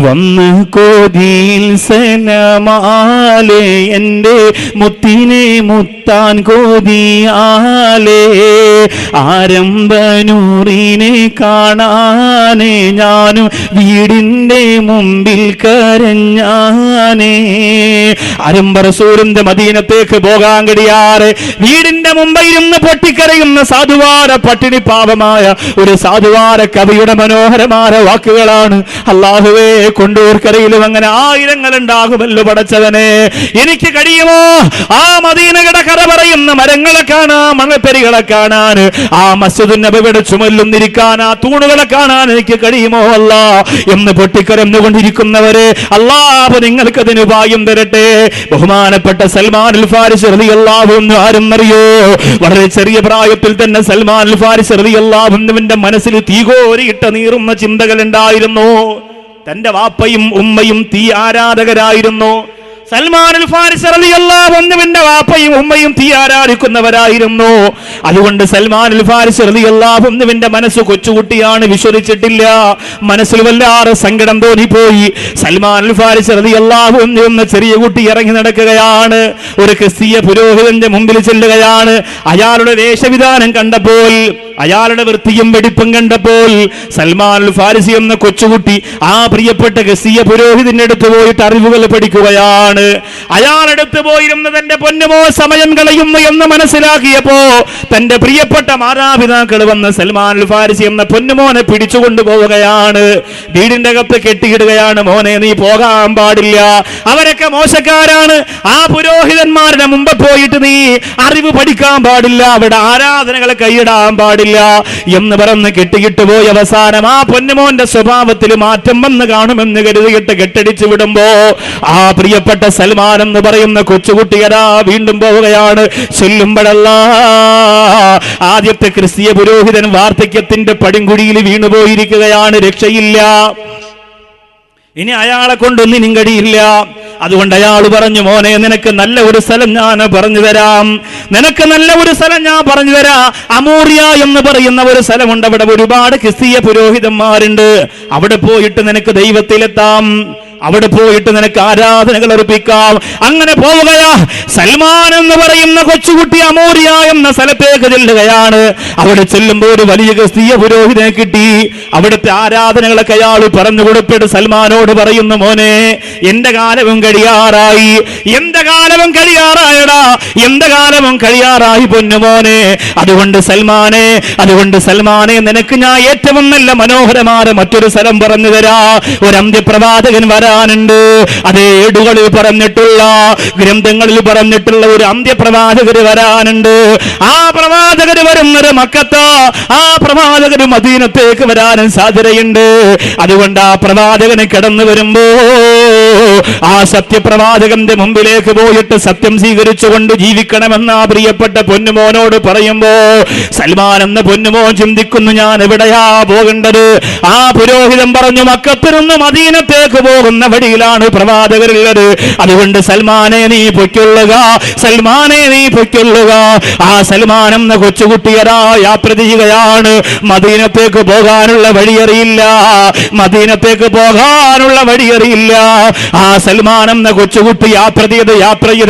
വന്ന് കോതിയിൽ സനമാലേ, എൻ്റെ മുത്തിനെ മുത്താൻ കോതിയാലേ, ആരംഭനൂറിനെ കാണാനേ ഞാനും വീടിൻ്റെ മുമ്പിൽ കരഞ്ഞാനേ. ആരംഭ റസൂലിന്റെ മദീനത്തേക്ക് പോകാൻ കഴിയാറ് വീടിന്റെ മുമ്പിൽ ഇരുന്ന് പൊട്ടിക്കരയുന്ന സാധുവാര പട്ടിണി പാവമായ ഒരു സാധുവാര കവിയുടെ മനോഹരമായ വാക്കുകളാണ്. അല്ലാഹുവേ, കൊണ്ടൂർക്കരയിലും അങ്ങനെ ആയിരങ്ങൾ ഉണ്ടാകുമല്ലോ പടച്ചവനെ. എനിക്ക് കഴിയുമോ ആ മദീനയുടെ കഥ പറയുന്ന മരങ്ങളെ കാണാൻ, മണപ്പെരികളെ കാണാൻ, ആ മസ്ജിദുൻ നബവിയുടെ ചുമലിലൊന്നിരിക്കാൻ, ആ തൂണുകളെ കാണാൻ എനിക്ക് കഴിയുമോ അല്ലാ എന്ന് പൊട്ടിക്കരഞ്ഞുകൊണ്ടിരിക്കുന്നവരെ അല്ലാഹു നിങ്ങൾക്കതിന് ഭാഗ്യം തരട്ടെ. ബഹുമാനപ്പെട്ട സൽമാൻ അൽ ഫാരിസി റളിയല്ലാഹു അൻഹു ആരെന്നറിയോ? വളരെ ചെറിയ പ്രായത്തിൽ തന്നെ സൽമാൻ അൽ ഫാരിസി റളിയല്ലാഹു അൻഹുവിന്റെ മനസ്സിൽ തീകോരിയിട്ട് നീറുന്ന ചിന്തകൾ ഉണ്ടായിരുന്നു. തന്റെ വാപ്പയും ഉമ്മയും തീ ആരാധകരായിരുന്നു. സൽമാൻ അൽ ഫാരിസി റളിയല്ലാഹു അൻഹുവിന്റെ വാപ്പയും ഉമ്മയും തീ ആരാധിക്കുന്നവരായിരുന്നു. അതുകൊണ്ട് സൽമാൻ അൽ ഫാരിസി റളിയല്ലാഹു അൻഹുവിന്റെ മനസ്സ് കൊച്ചുകുട്ടിയാണ്, വിശ്വസിച്ചിട്ടില്ല. മനസ്സിൽ വല്ലാതെ സങ്കടം തോന്നിപ്പോയി. സൽമാൻ അൽ ഫാരിസി റളിയല്ലാഹു അൻഹു എന്ന ചെറിയ കുട്ടി ഇറങ്ങി നടക്കുകയാണ്. ഒരു ക്രിസ്തീയ പുരോഹിതന്റെ മുമ്പിൽ ചെല്ലുകയാണ്. അയാളുടെ വേഷവിധാനം കണ്ടപ്പോൾ, അയാളുടെ വൃത്തിയും വെടിപ്പും കണ്ടപ്പോൾ സൽമാൻ അൽ ഫാരിസി എന്ന കൊച്ചുകുട്ടി ആ പ്രിയപ്പെട്ട ക്രിസ്തീയ പുരോഹിതന്റെ അടുത്ത് പോയിട്ട് അറിവുകൾ പഠിക്കുകയാണ്. അയാളെടുത്ത് പോയിരുന്ന തന്റെ പൊന്നുമോ സമയം കളയുന്നു എന്ന് മനസ്സിലാക്കിയപ്പോ തന്റെ പ്രിയപ്പെട്ട മാതാപിതാക്കൾ വന്ന് സൽമാൻ അൽ ഫാരിസി എന്ന പൊന്നുമോനെ പിടിച്ചുകൊണ്ടു പോവുകയാണ്. വീടിന്റെ അകത്ത് കെട്ടിയിടുകയാണ്. മോനെ, നീ പോകാൻ പാടില്ല, അവരൊക്കെ മോശക്കാരാണ്. ആ പുരോഹിതന്മാരുടെ മുമ്പ് പോയിട്ട് നീ അറിവ് പഠിക്കാൻ പാടില്ല, അവിടെ ആരാധനകളെ കൈയിടാൻ പാടില്ല എന്ന് പറഞ്ഞ് കെട്ടിയിട്ട് പോയി. അവസാനം ആ പൊന്നുമോന്റെ സ്വഭാവത്തിൽ മാറ്റം വന്ന് കാണുമെന്ന് കരുതിയിട്ട് കെട്ടടിച്ചു വിടുമ്പോ ആ പ്രിയപ്പെട്ട സൽമാൻ എന്ന് പറയുന്ന കൊച്ചുകുട്ടിയരാ വീണ്ടും പോവുകയാണ്. ചൊല്ലുമ്പോഴല്ല ആദ്യത്തെ ക്രിസ്തീയ പുരോഹിതൻ വാർദ്ധക്യത്തിന്റെ പടിങ്കുടിയിൽ വീണുപോയിരിക്കുകയാണ്. രക്ഷയില്ല. ഇനി അയാളെ കൊണ്ടൊന്നിനും കഴിയില്ല. അതുകൊണ്ട് അയാൾ പറഞ്ഞു, മോനെ, നിനക്ക് നല്ല ഒരു സ്ഥലം ഞാൻ പറഞ്ഞു തരാം, നിനക്ക് നല്ല ഒരു സ്ഥലം ഞാൻ പറഞ്ഞു തരാം. അമൂറിയ എന്ന് പറയുന്ന ഒരു സ്ഥലമുണ്ട്. അവിടെ ഒരുപാട് ക്രിസ്തീയ പുരോഹിതന്മാരുണ്ട്. അവിടെ പോയിട്ട് നിനക്ക് ദൈവത്തിലെത്താം, അവിടെ പോയിട്ട് നിനക്ക് ആരാധനകൾ അർപ്പിക്കാം. അങ്ങനെ പോവുകയാ. സൽമാൻ എന്ന് പറയുന്ന കൊച്ചുകുട്ടി അമൂറിയ എന്ന സ്ഥലത്തേക്ക് ചെല്ലുകയാണ്. അവിടെ ചെല്ലുമ്പോൾ ഒരു വലിയ ക്രിസ്തീയ പുരോഹിതനെ കിട്ടി. അവിടുത്തെ ആരാധനകളൊക്കെ അയാൾ പറഞ്ഞു കൊടുത്തിട്ട് സൽമാനോട് പറയുന്നു, മോനെ, എന്റെ കാലവും കഴിയാറായി, എന്റെ കാലവും കഴിയാറായടാ, എന്റെ കാലവും കഴിയാറായി പൊന്നുമോനെ. അതുകൊണ്ട് സൽമാനെ നിനക്ക് ഞാൻ ഏറ്റവും നല്ല മനോഹരമായ മറ്റൊരു സ്ഥലം പറഞ്ഞു തരാ. ഒരു അന്ത്യപ്രവാചകൻ വരാനുണ്ട്. അതേ ഏടുകളിൽ പറഞ്ഞിട്ടുള്ള, ഗ്രന്ഥങ്ങളിൽ പറഞ്ഞിട്ടുള്ള ഒരു അന്ത്യപ്രവാചകർ വരാനുണ്ട്. ആ പ്രവാചകർ വരുന്നത് മക്കത്താ, ആ പ്രവാചകർ മദീനത്തേക്ക് വരാനും സാധ്യതയുണ്ട്. അതുകൊണ്ട് ആ പ്രവാചകന് കടന്നു വരുമ്പോ ആ സത്യപ്രവാചകന്റെ മുമ്പിലേക്ക് പോയിട്ട് സത്യം സ്വീകരിച്ചുകൊണ്ട് ജീവിക്കണമെന്ന് ആ പ്രിയപ്പെട്ട പൊന്നുമോനോട് പറയുമ്പോ സൽമാൻ എന്ന പൊന്നുമോൻ ചിന്തിക്കുന്നു, ഞാൻ എവിടെയാ പോകേണ്ടത്? ആ പുരോഹിതൻ പറഞ്ഞു, മക്കത്തിൽ നിന്ന് മദീനത്തേക്ക് പോകുന്ന വഴിയിലാണ് പ്രവാചകരുള്ളത്. അതുകൊണ്ട് സൽമാനെ നീ പൊയ്ക്കൊള്ളുക, സൽമാനെ നീ പൊയ്ക്കൊള്ളുക. ആ സൽമാൻ എന്ന കൊച്ചുകുട്ടിയരാ യാത്ര ചെയ്യുകയാണ്. മദീനത്തേക്ക് പോകാനുള്ള വഴിയറിയില്ല, മദീനത്തേക്ക് പോകാനുള്ള വഴിയറിയില്ല. ആ സൽമാൻ എന്ന കൊച്ചുകുട്ടി യാത്ര ചെയ്ത്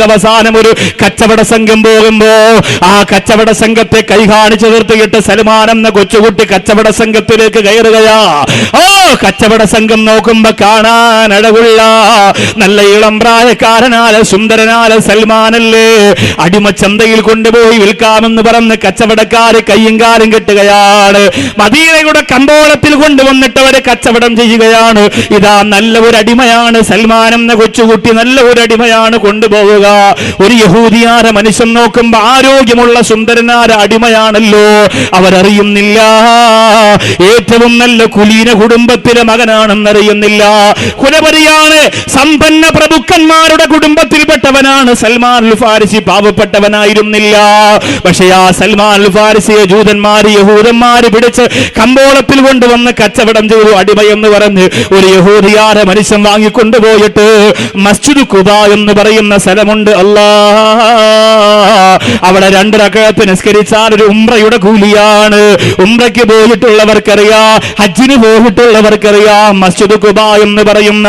അവസാനം ഒരു കച്ചവട സംഘം പോകുമ്പോ ആ കച്ചവട സംഘത്തെ കൈ കാണിച്ചു നിർത്തിയിട്ട് സൽമാൻ എന്ന കൊച്ചുകുട്ടി കച്ചവട സംഘത്തിലേക്ക് കയറുകയാ. ഓ, കച്ചവട സംഘം നോക്കുമ്പോ കാണാൻ അഴകുള്ള നല്ല ഇളം പ്രായക്കാരനായ സുന്ദരനായ സൽമാനല്ലേ. അടിമച്ചന്തയിൽ കൊണ്ടുപോയി വിൽക്കാമെന്ന് പറഞ്ഞ് കച്ചവടക്കാര് കയ്യും കാലും കെട്ടുകയാണ്. മദീനയുടെ കമ്പോളത്തിൽ കൊണ്ടുവന്നിട്ട് അവര് കച്ചവടം ചെയ്യുകയാണ്. ഇതാ നല്ല ഒരു അടിമയാണ് സൽമാൻ എന്ന കൊച്ചുകുട്ടി, നല്ല ഒരു അടിമയാണ് കൊണ്ടുപോവുക. ഒരു യഹൂദിയാര മനുഷ്യൻ നോക്കുമ്പോ ആരോഗ്യമുള്ള സുന്ദരനാര അടിമയാണല്ലോ. അവരറിയുന്നില്ല ഏറ്റവും നല്ല കുലീന കുടുംബത്തിലെ മകനാണെന്നറിയുന്നില്ല. കുലപരിയാണ്, സമ്പന്ന പ്രഭുക്കന്മാരുടെ കുടുംബത്തിൽപ്പെട്ടവനാണ് സൽമാൻ അൽ ഫാരിസി. പാവപ്പെട്ടവനായിരുന്നില്ല. പക്ഷേ ആ സൽമാൻ അൽ ഫാരിസിയെ ജൂതന്മാര് യഹൂദന്മാര് പിടിച്ച് കമ്പോളത്തിൽ കൊണ്ടുവന്ന് കച്ചവടം ചെയ്തു. അടിമയെന്ന് പറഞ്ഞ് ഒരു യഹൂദിയാര മനുഷ്യൻ വാങ്ങിക്കൊണ്ടുപോയിട്ട് മസ്ജിദ് ഖുബ എന്ന് പറയുന്ന സ്ഥലമുണ്ട്. അവിടെ 2 റക്അത്ത് നിസ്കരിച്ചാൽ ഒരു ഉംറയുടെ കൂലിയാണ്. ഉംറയ്ക്ക് പോയിട്ടുള്ളവർക്കറിയാം, ഹജ്ജിന് പോയിട്ടുള്ളവർക്കറിയാം. മസ്ജിദ് ഖുബ എന്ന് പറയുന്ന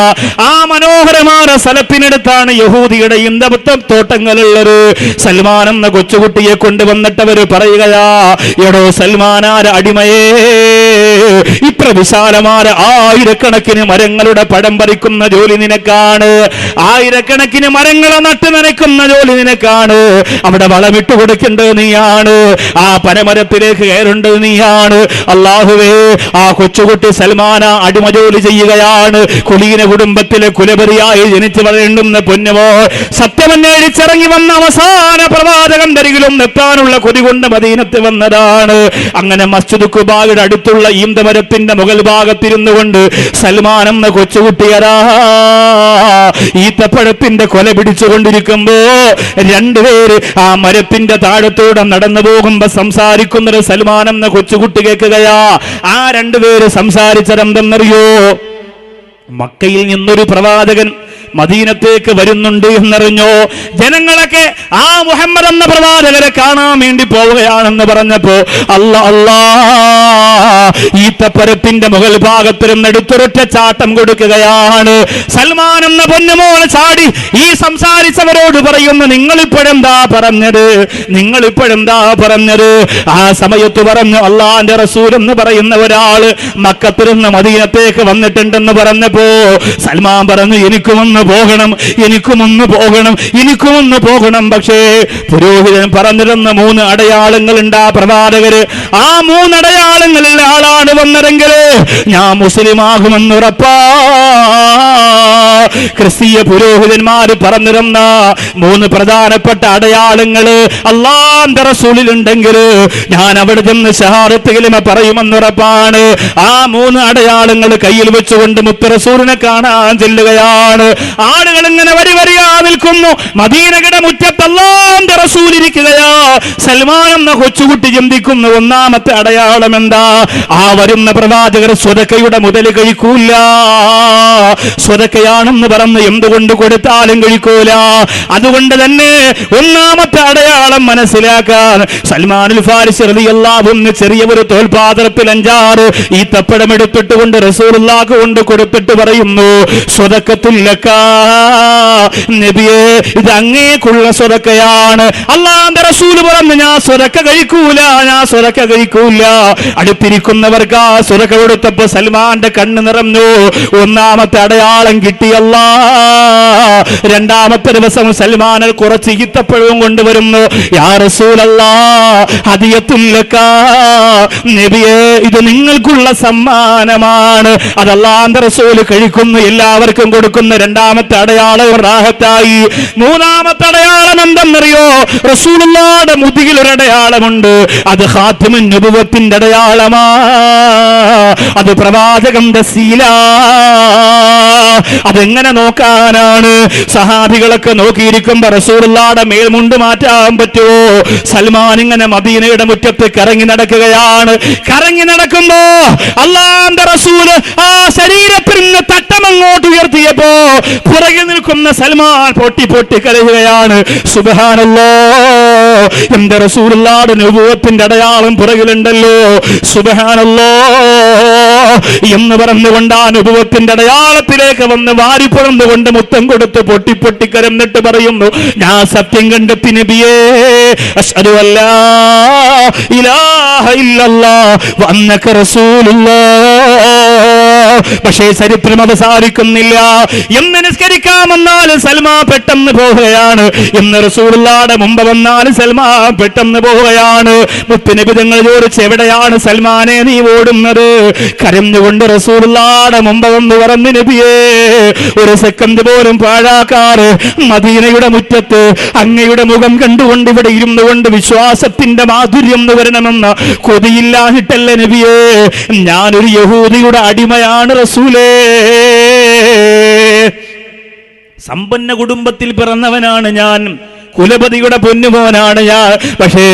ആ മനോഹരമായ സ്ഥലത്തിനടുത്താണ് യഹൂദിയുടെ ഇന്തപത്തം തോട്ടങ്ങളുള്ളത്. സൽമാൻ എന്ന കൊച്ചുകുട്ടിയെ കൊണ്ടുവന്നിട്ടവര് പറയുകയാ, എടോ സൽമാനാര അടിമയേ, ഇത്ര വിശാലമായ ആയിരക്കണക്കിന് മരങ്ങളുടെ പടം പറിക്കുന്ന ജോലി നിനക്കാണ്, ആയിരക്കണക്കിന് മരങ്ങളെ നട്ടു നനയ്ക്കുന്ന ജോലി നിനക്കാണ്. അവിടെ വളമിട്ട് കൊടുക്കേണ്ടത് നീയാണ്, ആ പനമരത്തിലേക്ക് കയറേണ്ടത് നീയാണ്. അല്ലാഹുവേ, ആ കൊച്ചുകുട്ടി സൽമാന അടിമ ജോലി ചെയ്യുകയാണ്. കുലീന കുടുംബത്തിലെ കുലപതിയായി ജനിച്ചു വളരേണ്ടുന്ന പൊന്നുമോ സത്യമന്വേഷിച്ചിറങ്ങി വന്ന അവസാന പ്രവാചകൻ തരികിലും എത്താനുള്ള കൊതി കൊണ്ട് മദീനത്ത് വന്നതാണ്. അങ്ങനെ മസ്ജിദ് ഖുബായുടെ അടുത്തുള്ള ഈന്തമരത്തിന്റെ മുകൾ ഭാഗത്തിരുന്നു കൊണ്ട് സൽമാൻ എന്ന കൊച്ചുകുട്ടിയരാ ഈത്തപ്പഴത്തിന്റെ കൊല പിടിച്ചുകൊണ്ടിരിക്കുമ്പോ 2 പേര് ആ മരത്തിന്റെ താഴത്തൂടെ നടന്നു പോകുമ്പോ സംസാരിക്കുന്നത് സൽമാൻ എന്ന കൊച്ചുകുട്ടി കേൾക്കുകയാ. ആ 2 പേര് സംസാരിച്ചതെന്തെന്നറിയോ? മക്കയിൽ നിന്നൊരു പ്രവാചകൻ മദീനത്തേക്ക് വരുന്നുണ്ട് എന്നറിഞ്ഞോ. ജനങ്ങളൊക്കെ ആ മുഹമ്മദ് എന്ന പ്രവാചകരെ കാണാൻ വേണ്ടി പോവുകയാണെന്ന് പറഞ്ഞപ്പോ അല്ലാ ഈത്തപ്പരപ്പിന്റെ മുകൾ ഭാഗത്തിരുന്ന് എടുത്തൊരൊറ്റ ചാട്ടം കൊടുക്കുകയാണ്. സൽമാൻ എന്ന പൊന്നുമോൾ ചാടി ഈ സംസാരിച്ചവരോട് പറയുന്നു, നിങ്ങളിപ്പോഴെന്താ പറഞ്ഞത്? ആ സമയത്ത് പറഞ്ഞു, അള്ളാന്റെ റസൂൽ എന്ന് പറയുന്ന ഒരാള് മക്കത്തിരുന്ന് മദീനത്തേക്ക് വന്നിട്ടുണ്ടെന്ന് പറഞ്ഞപ്പോ സൽമാൻ പറഞ്ഞു, എനിക്കുമൊന്ന് പോകണം. പക്ഷേ പുരോഹിതൻ പറഞ്ഞിരുന്ന 3 അടയാളങ്ങളുണ്ട് ആ പ്രവാചകര്. ആ 3 അടയാളങ്ങളിൽ ആളാണ് വന്നതെങ്കിൽ ഞാൻ മുസ്ലിമാകുമെന്ന് ഉറപ്പാ. ക്രിസ്തീയ പുരോഹിതന്മാര് പറഞ്ഞിരുന്ന 3 പ്രധാനപ്പെട്ട അടയാളങ്ങള് അല്ലാഹുവിന്റെ റസൂലിലുണ്ടെങ്കിൽ ഞാൻ അവിടെ ചെന്ന് ശഹാദത്ത് കലിമ പറയുമെന്നുറപ്പാണ്. ആ 3 അടയാളങ്ങൾ കയ്യിൽ വെച്ചുകൊണ്ട് മുത്ത് റസൂലിനെ കാണാൻ ചെല്ലുകയാണ്. ആളുകൾ ഇങ്ങനെ വരിവരിയാ നിൽക്കുന്നു. മദീനയുടെ മുറ്റത്ത് അല്ലാഹുവിന്റെ റസൂൽ ഇരിക്കുകയാ. സൽമാൻ എന്ന കൊച്ചുകുട്ടി ചിന്തിക്കുന്നു, ഒന്നാമത്തെ അടയാളം എന്താ? ആ വരുന്ന പ്രവാചകർ സ്വതക്കയുടെ മുതൽ കഴിക്കൂല. സ്വതക്കയാണെന്ന് പറഞ്ഞ് എന്തുകൊണ്ട് കൊടുത്താലും കഴിക്കൂല. അതുകൊണ്ട് തന്നെ ഒന്നാമത്തെ അടയാളം മനസ്സിലാക്കാൻ സൽമാനുൽ ഫാരിസി റളിയല്ലാഹു അൻഹു ചെറിയ ഒരു തോൽപാത്രത്തിൽ 5-6 ഈ തപ്പടം എടുത്തിട്ട് കൊണ്ട് റസൂലുള്ളാഹിക്ക് കൊണ്ട് കൊടുത്തിട്ട് പറയുന്നു, സ്വതക്കത്തുല്ലക നബിയേ, ഇത് അങ്ങേക്കുള്ള സ്വതക്കയാണ്. അല്ലാഹുവിന്റെ റസൂൽ പറഞ്ഞു, ഞാൻ സ്വതക്ക കഴിക്കൂല. അടുത്തിരിക്കുന്നവർക്ക് ആ സ്വതക്ക കൊടുത്തപ്പോ സൽമാന്റെ കണ്ണ് നിറഞ്ഞു. ഒന്നാമത്തെ അടയാളം കിട്ടിയല്ല. രണ്ടാമത്തെ ദിവസം സൽമാൻ കുറച്ച് ഈത്തപ്പഴവും കൊണ്ടുവരുന്നു. യാ റസൂലല്ലാഹ്, ഹദിയത്തുല്ലക നബിയേ, ഇത് നിങ്ങൾക്കുള്ള സമ്മാനമാണ്. അത് അല്ലാഹുവിന്റെ റസൂൽ കഴിക്കുന്നു, എല്ലാവർക്കും കൊടുക്കുന്ന രണ്ടാമത്തെ അടയാളം റാഹത്തായി. മൂന്നാമത്തെ അടയാളം എന്തെന്നറിയോ? റസൂലുള്ളാഹിയുടെ മുതുകിൽ ഒരു അടയാളമുണ്ട്. അത് ഖാതിമുൻ നബുവത്തിന്റെ അടയാളമാ. അത് പ്രവാചകന്റെ സീല. അതെങ്ങനെ നോക്കാനാണ്? സഹാബികളൊക്കെ നോക്കിയിരിക്കുമ്പോ റസൂലുള്ളാഹിയുടെ മേൽമുണ്ട് മാറ്റാൻ പറ്റുമോ? സൽമാൻ ഇങ്ങനെ മദീനയുടെ മുറ്റത്ത് കറങ്ങി നടക്കുകയാണ്. കറങ്ങി നടക്കുമ്പോ അല്ലാഹുവിന്റെ റസൂൽ ആ ശരീരത്തിൽ നിന്ന് തട്ടമങ്ങോട്ട് ഉയർത്തിയപ്പോ പുറകിൽ നിൽക്കുന്ന സൽമാൻ പൊട്ടി കരയുകയാണ്. സുബ്ഹാനല്ലാഹ്, എന്റെ റസൂലുള്ളാഹിയുടെ നബുവത്തിന്റെ അടയാളം പുറകിലുണ്ടല്ലോ. സുബ്ഹാനല്ലാഹ് എന്ന് പറഞ്ഞുകൊണ്ട് ആ നബുവത്തിന്റെ അടയാളത്തിലേക്ക് വന്ന് വാരിപ്പുറന്നുകൊണ്ട് മുത്തം കൊടുത്ത് പൊട്ടി കരന്നിട്ട് പറയുന്നു, ഞാൻ സത്യം കണ്ടെത്തി നബിയേ, അശ്ഹദു അല്ലാ ഇലാഹ ഇല്ലല്ലാഹ് വ അന്നക റസൂലുള്ളാഹ്. പക്ഷേ ചരിത്രം അവസാനിക്കുന്നില്ല. എന്ന് നിസ്കരിക്കാമെന്നാൽ സൽമാൻ പെട്ടെന്ന് പോവുകയാണ്. എന്ന് റസൂലുള്ളാഹിയുടെ മുമ്പ് വന്നാൽ സൽമാൻ പെട്ടെന്ന് പോവുകയാണ്. മുത്തുനബി തങ്ങൾ ചോദിച്ചു, എവിടെയാണ് സൽമാനെ നീ ഓടുന്നത്? കരഞ്ഞുകൊണ്ട് റസൂലുള്ളാഹിയുടെ മുമ്പ് വന്ന് പറഞ്ഞു, നബിയേ, ഒരു സെക്കൻഡ് പോലും പാഴാക്കാറ് മദീനയുടെ മുറ്റത്ത് അങ്ങയുടെ മുഖം കണ്ടുകൊണ്ട് ഇവിടെ ഇരുന്നു കൊണ്ട് വിശ്വാസത്തിന്റെ മാധുര്യം വരണമെന്ന കൊതിയില്ലാഞ്ഞിട്ടല്ല നബിയേ, ഞാനൊരു യഹൂദിയുടെ അടിമയാണ് റസൂലേ. സമ്പന്ന കുടുംബത്തിൽ പിറന്നവനാണ് ഞാൻ, കുലപതിയുടെ പൊന്നുമോനാണ് ഞാൻ. പക്ഷേ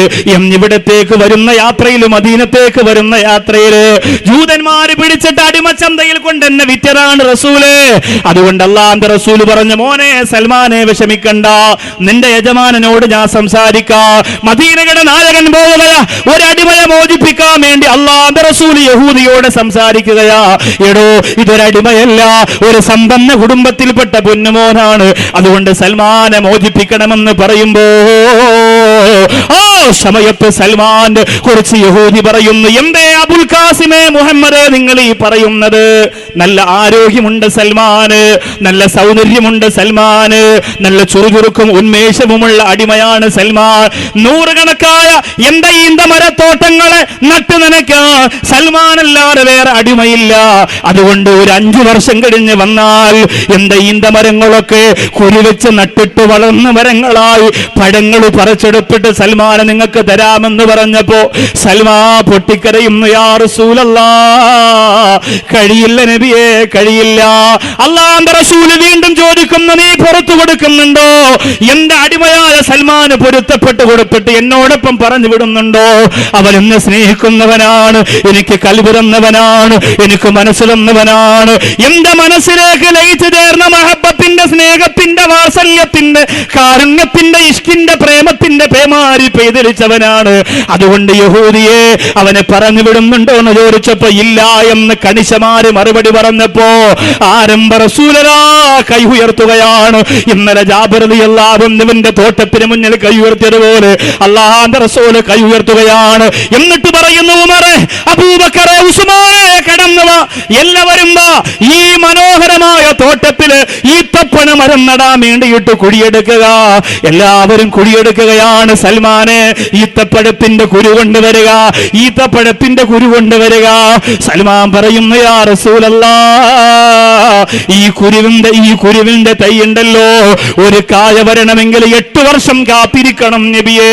ഇവിടത്തേക്ക് വരുന്ന യാത്രയിൽ, മദീനത്തേക്ക് വരുന്ന യാത്രയിൽ ജൂതന്മാര് പിടിച്ചിട്ട് അടിമച്ചന്തയിൽ കൊണ്ട് എന്നെ വിറ്റതാണ് റസൂലേ. അതുകൊണ്ട് അല്ലാഹുവിന്റെ റസൂൽ പറഞ്ഞു, മോനെ സൽമാനെ വിഷമിക്കണ്ട, നിന്റെ യജമാനനോട് ഞാൻ സംസാരിക്കാം. മദീനയുടെ നായകൻ പോവുകയാ, ഒരു അടിമയെ മോചിപ്പിക്കാൻ വേണ്ടി അല്ലാഹുവിന്റെ റസൂൽ യഹൂദിയോട് സംസാരിക്കുകയാ. എടോ, ഇതൊരടിമയല്ല, ഒരു സമ്പന്ന കുടുംബത്തിൽപ്പെട്ട പൊന്നുമോനാണ്. അതുകൊണ്ട് സൽമാനെ മോചിപ്പിക്കണമെന്ന് പറയുമ്പോ ആ സമയത്ത് സൽമാന്റെ കുറിച്ച് യഹൂദി പറയുന്നു, എന്തേ അബുൽ ഖാസിമേ, മുഹമ്മദേ, നിങ്ങൾ ഈ പറയുന്നത്? നല്ല ആരോഗ്യമുണ്ട് സൽമാന്, നല്ല സൗന്ദര്യമുണ്ട് സൽമാന്, നല്ല ചുറുചുറുക്കും ഉന്മേഷവുമുള്ള അടിമയാണ് സൽമാൻ. 100 കണക്കായ എന്റെ ഈന്തമരത്തോട്ടങ്ങളെ നട്ടു നനയ്ക്കാൻ സൽമാനല്ലാതെ വേറെ അടിമയില്ല. അതുകൊണ്ട് ഒരു 5 വർഷം കഴിഞ്ഞ് വന്നാൽ എന്റെ ഈന്തമരങ്ങളൊക്കെ കുരുവെച്ച് നട്ടിട്ട് വളർന്ന മരങ്ങളായി പഴങ്ങൾ പറിച്ചെടുത്തിട്ട് സൽമാനെ നിങ്ങൾക്ക് തരാമെന്ന് പറഞ്ഞപ്പോ സൽമാ പൊട്ടിക്കരയുന്നു, യാ റസൂലല്ലാഹ്, കഴിയില്ല നബിയേ, കഴിയില്ല. അല്ലാഹുവിന്റെ റസൂൽ വീണ്ടും ചോദിക്കുന്നു, നീ പുറത്തു കൊടുക്കുന്നുണ്ടോ? എന്റെ അടിമയായ സൽമാന് പൊരുത്തപ്പെട്ട് കൊടുത്തിട്ട് എന്നോടൊപ്പം പറഞ്ഞു വിടുന്നുണ്ടോ, അവൻ എന്നെ സ്നേഹിക്കുന്നവനാണ്, എനിക്ക് കൽബ് തന്നവനാണ്, എനിക്ക് മനസ്സ് തന്നവനാണ്. എന്റെ മനസ്സിലേക്ക് ലയിച്ചു ചേർന്ന മഹബത്തിന്റെ, സ്നേഹത്തിന്റെ, വാത്സല്യത്തിന്റെ, കാരുണ്യത്തിന്റെ, ഇഷ്കിന്റെ, പ്രേമത്തിന്റെ പേമാരി പെയ്തിരിച്ചവനാണ്. അതുകൊണ്ട് യഹൂദിയെ അവനെ പറഞ്ഞു വിടുന്നുണ്ടോ എന്ന് ചോദിച്ചപ്പോ ഇല്ല എന്ന് കണിശമാര് മറുപടി പറഞ്ഞപ്പോ ആരംഭ റസൂലരാ കൈ ഉയർത്തുകയാണ്. ഇന്നലെ ജാബിർ റളിയല്ലാഹു അൻഹുവിന്റെ തോട്ടത്തിന് മുന്നിൽ കൈ ഉയർത്തിയതുപോലെ അല്ലാഹുവിന്റെ റസൂൽ കൈ ഉയർത്തുകയാണ്. എന്നിട്ട് പറയുന്നു, ഉമറേ, അബൂബക്കറെ, ഉസ്മാനെ, കടന്നു വാ, എല്ലാവരും വാ, ഈ മനോഹരമായ തോട്ടത്തില് ഈത്തപ്പന മരം നടാൻ വേണ്ടിയിട്ട് കുഴിയെടുക്കുക. എല്ലാവരും കുഴിയെടുക്കുകയാണ്. സൽമാനെ, ഈത്തപ്പഴത്തിന്റെ കുരു കൊണ്ടുവരിക, ഈത്തപ്പഴത്തിന്റെ കുരു കൊണ്ടുവരിക. സൽമാൻ പറയുന്നു, യാ റസൂലല്ലാഹ്, ഈ കുരുവിന്റെ തൈ ഉണ്ടല്ലോ, ഒരു കായ വരണമെങ്കിൽ 8 വർഷം കാത്തിരിക്കണം നബിയെ.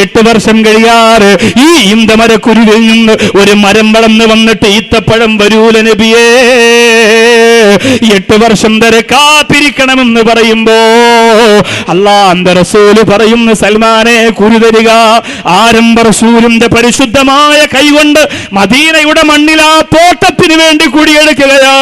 8 വർഷം കഴിയാറ് ഈ ഈന്തമരക്കുരുവിൽ നിന്ന് ഒരു മരം വളർന്ന് വന്നിട്ട് ഈത്തപ്പഴം വരൂല നബിയേ. 8 വർഷം വരെ കാത്തിരിക്കണമെന്ന് പറയുമ്പോ അല്ലാഹുവിന്റെ റസൂല് പറയുന്നു, സൽമാനെ, കുരു തരിക. ആരംഭ റസൂലിന്റെ പരിശുദ്ധമായ കൈകൊണ്ട് മദീനയുടെ മണ്ണിൽ ആ തോട്ടത്തിന് വേണ്ടി കുടിയെടുക്കുകയാ,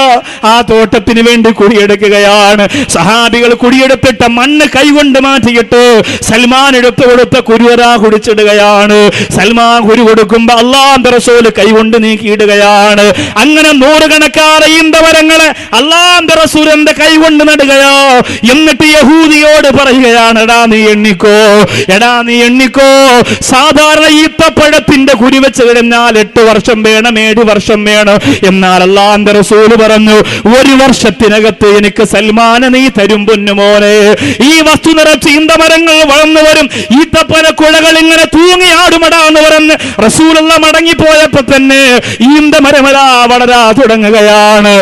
ആ തോട്ടത്തിന് വേണ്ടി കുടിയെടുക്കുകയാണ്. സഹാബികൾ കുടിയെടുത്തിട്ട മണ്ണ് കൈകൊണ്ട് മാറ്റിയിട്ട് സൽമാൻ എടുത്തു കൊടുത്ത കുരുവരാ കുടിച്ചിടുകയാണ്. സൽമാൻ കുരു കൊടുക്കുമ്പോ അല്ലാഹുവിന്റെ റസൂല് കൈകൊണ്ട് നീക്കിയിടുകയാണ്. അങ്ങനെ 100 കണക്കാറ് ഈന്തമരങ്ങളെ അല്ലാഹുവിന്റെ റസൂൽ എന്റെ കൈകൊണ്ട് നടുകയോ. എന്നിട്ട് യഹൂദിയോട് പറയുകയാണ്, എടാ നീ എണ്ണിക്കോ, സാധാരണ ഈത്തപ്പഴത്തിന്റെ കുരു വെച്ച് കഴിഞ്ഞാൽ 8 വർഷം വേണം, 7 വർഷം വേണം. എന്നാൽ അല്ലാഹുവിന്റെ റസൂൽ പറഞ്ഞു, 1 വർഷത്തിനകത്ത് എനിക്ക് സൽമാനെ നീ തരും പൊന്നുമോനെ. ഈ വസ്തു നിറച്ച് ഈന്തമരങ്ങൾ വളർന്നു വരും, ഈത്തപ്പഴ കുഴകൾ ഇങ്ങനെ തൂങ്ങിയാടുമടാന്ന് പറഞ്ഞ് റസൂലുള്ള മടങ്ങിപ്പോയപ്പോ തന്നെ ഈന്തമരമരാ വളരാ തുടങ്ങുകയാണ്.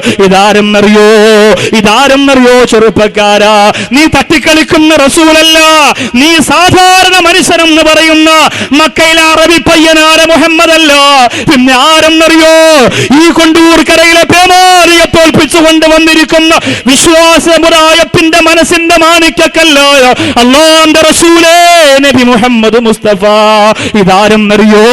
ഇതാരെന്നറിയോ ചെറുപ്പക്കാരാ, നീ തട്ടിക്കളിക്കുന്ന റസൂലല്ല, നീ സാധാരണ മനുഷ്യനെന്ന് പറയുന്ന മക്കയിലെ അറബി പയ്യനാര മുഹമ്മദല്ല. പിന്നെ ആരെന്നറിയോ, ഈ കൊണ്ടൂർ കരയിലെ പേമാരിയെ തോൽപ്പിച്ചു കൊണ്ടുവന്നിരിക്കുന്ന വിശ്വാസമുറായത്തിന്റെ മനസ്സിന്റെ മാണിക്കക്കല്ലായ അല്ലാഹുവിന്റെ റസൂലേ നബി മുഹമ്മദ് മുസ്തഫ. ഇതാരെന്നറിയോ,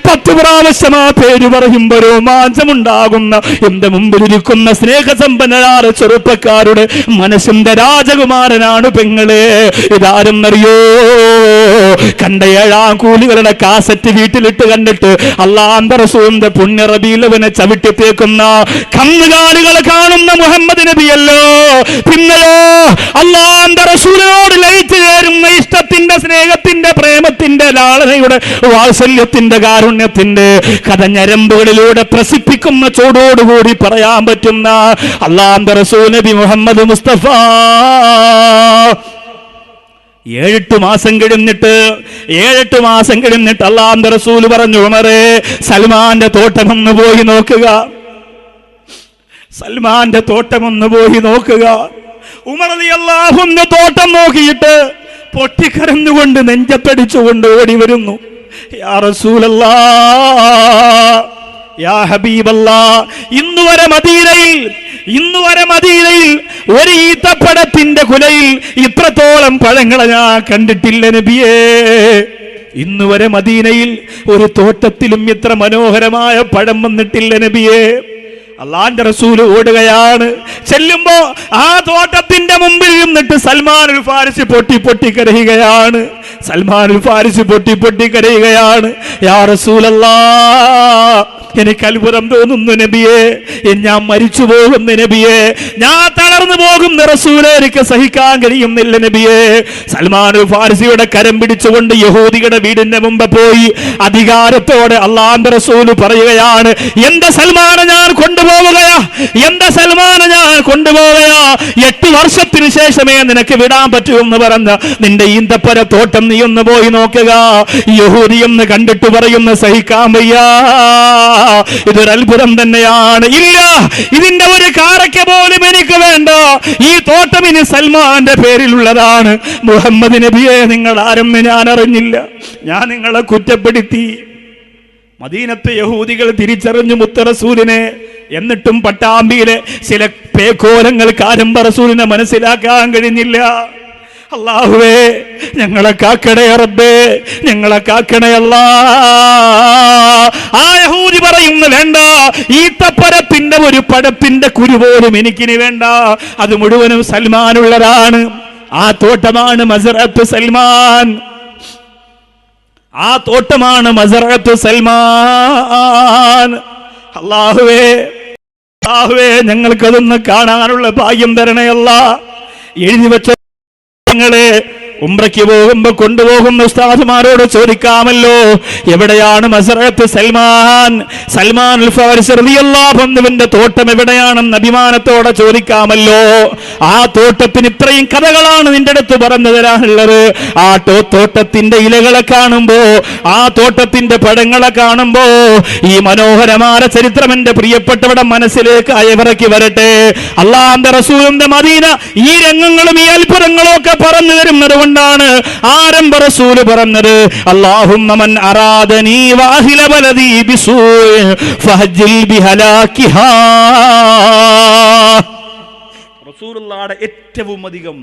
10 പ്രാവശ്യം ആ പേര് പറയുമ്പോ രോമാഞ്ചമുണ്ടാകുന്ന എന്റെ മുമ്പിലിരിക്കുന്ന സ്നേഹസമ്പന്നരായ ചെറുപ്പക്കാരുടെ മനസ്സിന്റെ രാജകുമാരനാണ് പെങ്ങളെ. ഇതാരെന്നറിയോ, കണ്ട 7 കൂലികളുടെ കാസറ്റ് വീട്ടിലിട്ട് കണ്ടിട്ട് അല്ലാഹുവിന്റെ റസൂലിന്റെ പുണ്യ റബീഉൽ ചവിട്ടി തേക്കുന്ന കന്നുകാലികൾ കാണുന്ന മുഹമ്മദ് നബിയല്ലോ. പിന്നെയോ അല്ലാഹുവിന്റെ റസൂലിനോട് ലയിച്ചു ചേരുന്ന ഇഷ്ടത്തിന്റെ, സ്നേഹത്തിന്റെ, പ്രേമത്തിന്റെ, ലാളനയുടെ, വാത്സല്യത്തിന്റെ, കാരുണ്യത്തിന്റെ കഥ ഞരമ്പുകളിലൂടെ പ്രസിപ്പിക്കുന്ന ചോടോടുകൂടി പറയാൻ പറ്റുന്ന അല്ലാഹുവിന്റെ റസൂൽ നബി മുഹമ്മദ് മുസ്തഫ. 7-8 മാസം കഴിഞ്ഞിട്ട് അല്ലാഹുവിന്റെ റസൂൽ പറഞ്ഞു, ഉമറേ, സൽമാന്റെ തോട്ടമൊന്ന് പോയി നോക്കുക. സൽമാന്റെ തോട്ടമൊന്ന് പോയി നോക്കുക. ഉമർ റളിയല്ലാഹു അൻഹു തോട്ടം നോക്കിയിട്ട് പൊട്ടിക്കരഞ്ഞുകൊണ്ട് നെഞ്ചത്തടിച്ചുകൊണ്ട് ഓടി വരുന്നു. യാ റസൂലല്ലാഹ്, യാ ഹബീബല്ലാഹ്, ഇന്നുവരെ മദീനയിൽ ഒരു ഈത്തപ്പഴത്തിന്റെ കുലയിൽ ഇത്രത്തോളം പഴങ്ങളെ ഞാൻ കണ്ടിട്ടില്ല നബിയേ. ഇന്നുവരെ മദീനയിൽ ഒരു തോട്ടത്തിലും ഇത്ര മനോഹരമായ പഴം വന്നിട്ടില്ല നബിയേ. അല്ലാഹുവിന്റെ റസൂൽ ഓടുകയാണ്. ചെല്ലുമ്പോ ആ തോട്ടത്തിന്റെ മുമ്പിൽ നിന്നിട്ട് സൽമാനുൽ ഫാരിസി പൊട്ടി കരയുകയാണ്. യാ റസൂലല്ലാഹ്, എനിക്ക് അത്ഭുതം തോന്നുന്നു നബിയെ, ഞാൻ മരിച്ചു പോകുന്ന നബിയെ, ഞാൻ തളർന്നു പോകുന്ന റസൂലെ, എനിക്ക് സഹിക്കാൻ കഴിയുന്നില്ല നബിയെ. സൽമാനുൽ ഫാരിസിയുടെ കരം പിടിച്ചുകൊണ്ട് യഹൂദിയുടെ വീടിന്റെ മുമ്പ് പോയി അധികാരത്തോടെ അല്ലാഹുവിന്റെ റസൂൽ പറയുകയാണ്, എന്റെ സൽമാനെ ഞാൻ കൊണ്ടുപോവുകയാ. 8 വർഷത്തിന് ശേഷമേ നിനക്ക് വിടാൻ പറ്റൂ എന്ന് പറഞ്ഞ നിന്റെ ഈന്തപ്പന തോട്ടം നീ ഒന്ന് പോയി നോക്കുക. യഹൂദി എന്ന് കണ്ടിട്ട് പറയുന്ന, സഹിക്കാൻ വയ്യാ, ഇതൊരു അത്ഭുതം തന്നെയാണ്. ഇല്ല, ഇതിന്റെ ഒരു കാരക്ക പോലും എനിക്ക് വേണ്ട. ഈ തോട്ടം ഇനി സൽമാന്റെ പേരിലുള്ളതാണ്. മുഹമ്മദ് നബിയെ, നിങ്ങൾ ആരെന്ന് ഞാൻ അറിഞ്ഞില്ല, ഞാൻ നിങ്ങളെ കുറ്റപ്പെടുത്തി. മദീനത്തെ യഹൂദികൾ തിരിച്ചറിഞ്ഞു മുത്ത റസൂലിനെ. എന്നിട്ടും പട്ടാമ്പിയിലെ ചില പേക്കോലങ്ങൾക്ക് ആരംഭ റസൂലിനെ മനസ്സിലാക്കാൻ കഴിഞ്ഞില്ല. അല്ലാഹുവേ ഞങ്ങളെ കാക്കണേ റബ്ബേ, ഞങ്ങളെ കാക്കണേ അല്ലാ. ആ യഹൂദി പറയുന്നു, വേണ്ട, ഈത്തപ്പഴത്തിന്റെ ഒരു പഴത്തിന്റെ കുരു പോലും എനിക്കിനി വേണ്ട, അത് മുഴുവനും സൽമാനുള്ളതാണ്. ആ തോട്ടമാണ് മസ്റഅത്തു സൽമാൻ, ആ തോട്ടമാണ് മസ്റഅത്തു സൽമാൻ. അല്ലാഹുവേ അല്ലാഹുവേ ഞങ്ങൾക്കതൊന്ന് കാണാനുള്ള ഭാഗ്യം തരണേ അല്ലാ. എഴുതി വെച്ച ഞങ്ങളെ ഉംറയ്ക്ക് പോകുമ്പോ കൊണ്ടുപോകുന്ന ഉസ്താദുമാരോട് ചോദിക്കാമല്ലോ, എവിടെയാണ് മസ്റഅത്തു സൽമാൻ, സൽമാൻ അൽ ഫാരിസി റളിയല്ലാഹു അൻഹുവിന്റെ തോട്ടം എവിടെയാണെന്ന് അഭിമാനത്തോടെ ചോദിക്കാമല്ലോ. ആ തോട്ടത്തിന് ഇത്രയും കഥകളാണ് നിന്റെ അടുത്ത് പറഞ്ഞു തരാനുള്ളത്. ആ തോട്ടത്തിന്റെ ഇലകളെ കാണുമ്പോ, ആ തോട്ടത്തിന്റെ പഴങ്ങളെ കാണുമ്പോ ഈ മനോഹരമായ ചരിത്രം എന്റെ പ്രിയപ്പെട്ടവരുടെ മനസ്സിലേക്ക് അയവിറക്കി വരട്ടെ. അല്ലാഹുവിന്റെ റസൂലിന്റെ മദീന ഈ രംഗങ്ങളും ഈ അത്ഭുതങ്ങളും ഒക്കെ പറഞ്ഞു തരുന്നത് ാണ് ആരംഭ റസൂല് പറഞ്ഞത്, അല്ലാഹുമ്മ മൻ അറാദനി വഅഹ്ല ബലദി ബിസൂഇ ഫഹജിൽ ബിഹലാകിഹാ. റസൂലുള്ളാഹിയുടെ ഏറ്റവും അധികം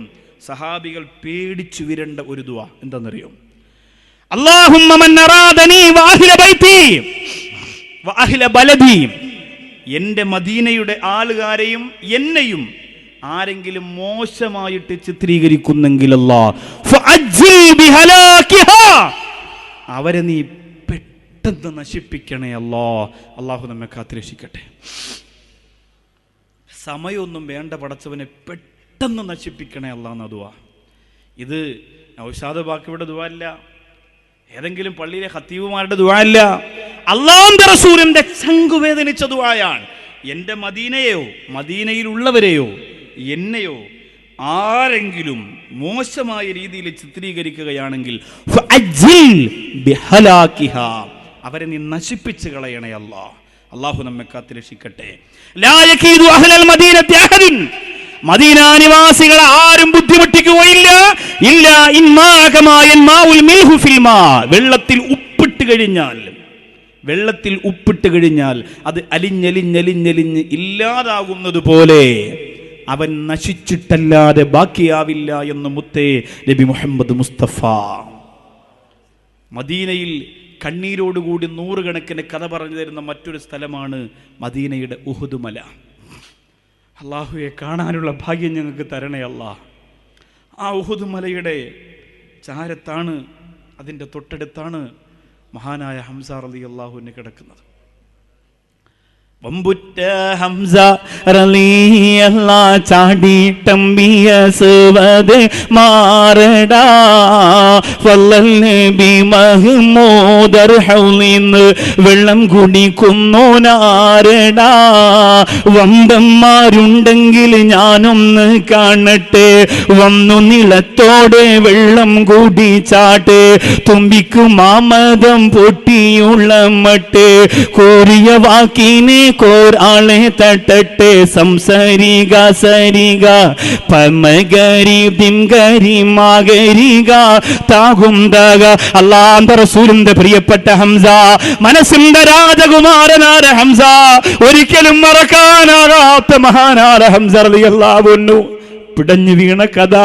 സഹാബികൾ പേടിച്ചു വിരണ്ട ഒരു ദുആ എന്താണെന്നറിയോ? അല്ലാഹുമ്മ മൻ അറാദനി വഅഹ്ല ബൈതി വഅഹ്ല ബലദി, എൻ്റെ മദീനയുടെ ആളുകാരെയും എന്നെയും ആരെങ്കിലും മോശമായിട്ട് ചിത്രീകരിക്കുന്നെങ്കിൽ അവരെ നീ പെട്ടെന്ന് നശിപ്പിക്കണേ അല്ലാ. അള്ളാഹു നമ്മെ കാത്തുരക്ഷിക്കട്ടെ. സമയമൊന്നും വേണ്ട പടച്ചവനെ, പെട്ടെന്ന് നശിപ്പിക്കണേ അല്ലാ എന്ന ദുആ. ഇത് നൗഷാദ് ബാക്കിയുടെ ദുആ അല്ല, ഏതെങ്കിലും പള്ളിയിലെ ഖത്തീബുമാരുടെ ദുആ അല്ല, അല്ലാഹുവിന്റെ റസൂലിന്റെ ചങ്കുവേദനിച്ച ദുആയാണ്. എൻ്റെ മദീനയെയോ മദീനയിലുള്ളവരെയോ എന്നെയോ ആരെങ്കിലും മോശമായ രീതിയിൽ ചിത്രീകരിക്കുകയാണെങ്കിൽ അവരെ നീ നശിപ്പിച്ചു കളയണേ അല്ലാ. അല്ലാഹു നമ്മെ കാത്തുരക്ഷിക്കട്ടെ. മദീന നിവാസികളെ ആരും ബുദ്ധിമുട്ടിക്കുകയില്ല. വെള്ളത്തിൽ ഉപ്പിട്ട് കഴിഞ്ഞാൽ അത് അലിഞ്ഞലിഞ്ഞലിഞ്ഞലിഞ്ഞ് ഇല്ലാതാകുന്നത് പോലെ അവൻ നശിച്ചിട്ടല്ലാതെ ബാക്കിയാവില്ല എന്ന് മുത്തേ നബി മുഹമ്മദ് മുസ്തഫ. മദീനയിൽ കണ്ണീരോടുകൂടി 100 കണക്കിന് കഥ പറഞ്ഞു തരുന്ന മറ്റൊരു സ്ഥലമാണ് മദീനയുടെ ഉഹുദ് മല. അല്ലാഹുവെ കാണാനുള്ള ഭാഗ്യം ഞങ്ങൾക്ക് തരണേ അല്ലാ. ആ ഉഹുദ് മലയുടെ ചാരത്താണ്, അതിൻ്റെ തൊട്ടടുത്താണ് മഹാനായ ഹംസ റളിയല്ലാഹു അൻഹു കിടക്കുന്നത്. വമ്പുറ്റ ഹംസ റളിയല്ലാഹു ചാടിട്ടമ്പിയ സുവദ് മാറടാ വല്ലൽ നബി മഹ്മൂദർ ഹൗലിന്ന് വെള്ളം കുടിക്കുന്നോനാരടാ. വമ്പന്മാരുണ്ടെങ്കിൽ ഞാനൊന്ന് കാണട്ടെ, വന്നു നിലത്തോടെ വെള്ളം കുടിച്ചാട്ടെ. തുമ്പിക്കു മാമദം പൊട്ടിയുള്ള മട്ട് കോരിയ വാക്കിനെ കോരാളെ തട്ടട്ടെ. സംസരിക സരിക പമഗരി ദിംഗരി മാഗരിക താകുംദക. അല്ലാഹുവിന്റെ റസൂലിന്റെ പ്രിയപ്പെട്ട ഹംസ, മനസ്സിന്റെ രാജകുമാരനായ ഹംസ, ഒരിക്കലും മറക്കാനാകാത്ത മഹാനായ ഹംസ റളിയല്ലാഹു അൻഹു പിടഞ്ഞു വീണ കഥ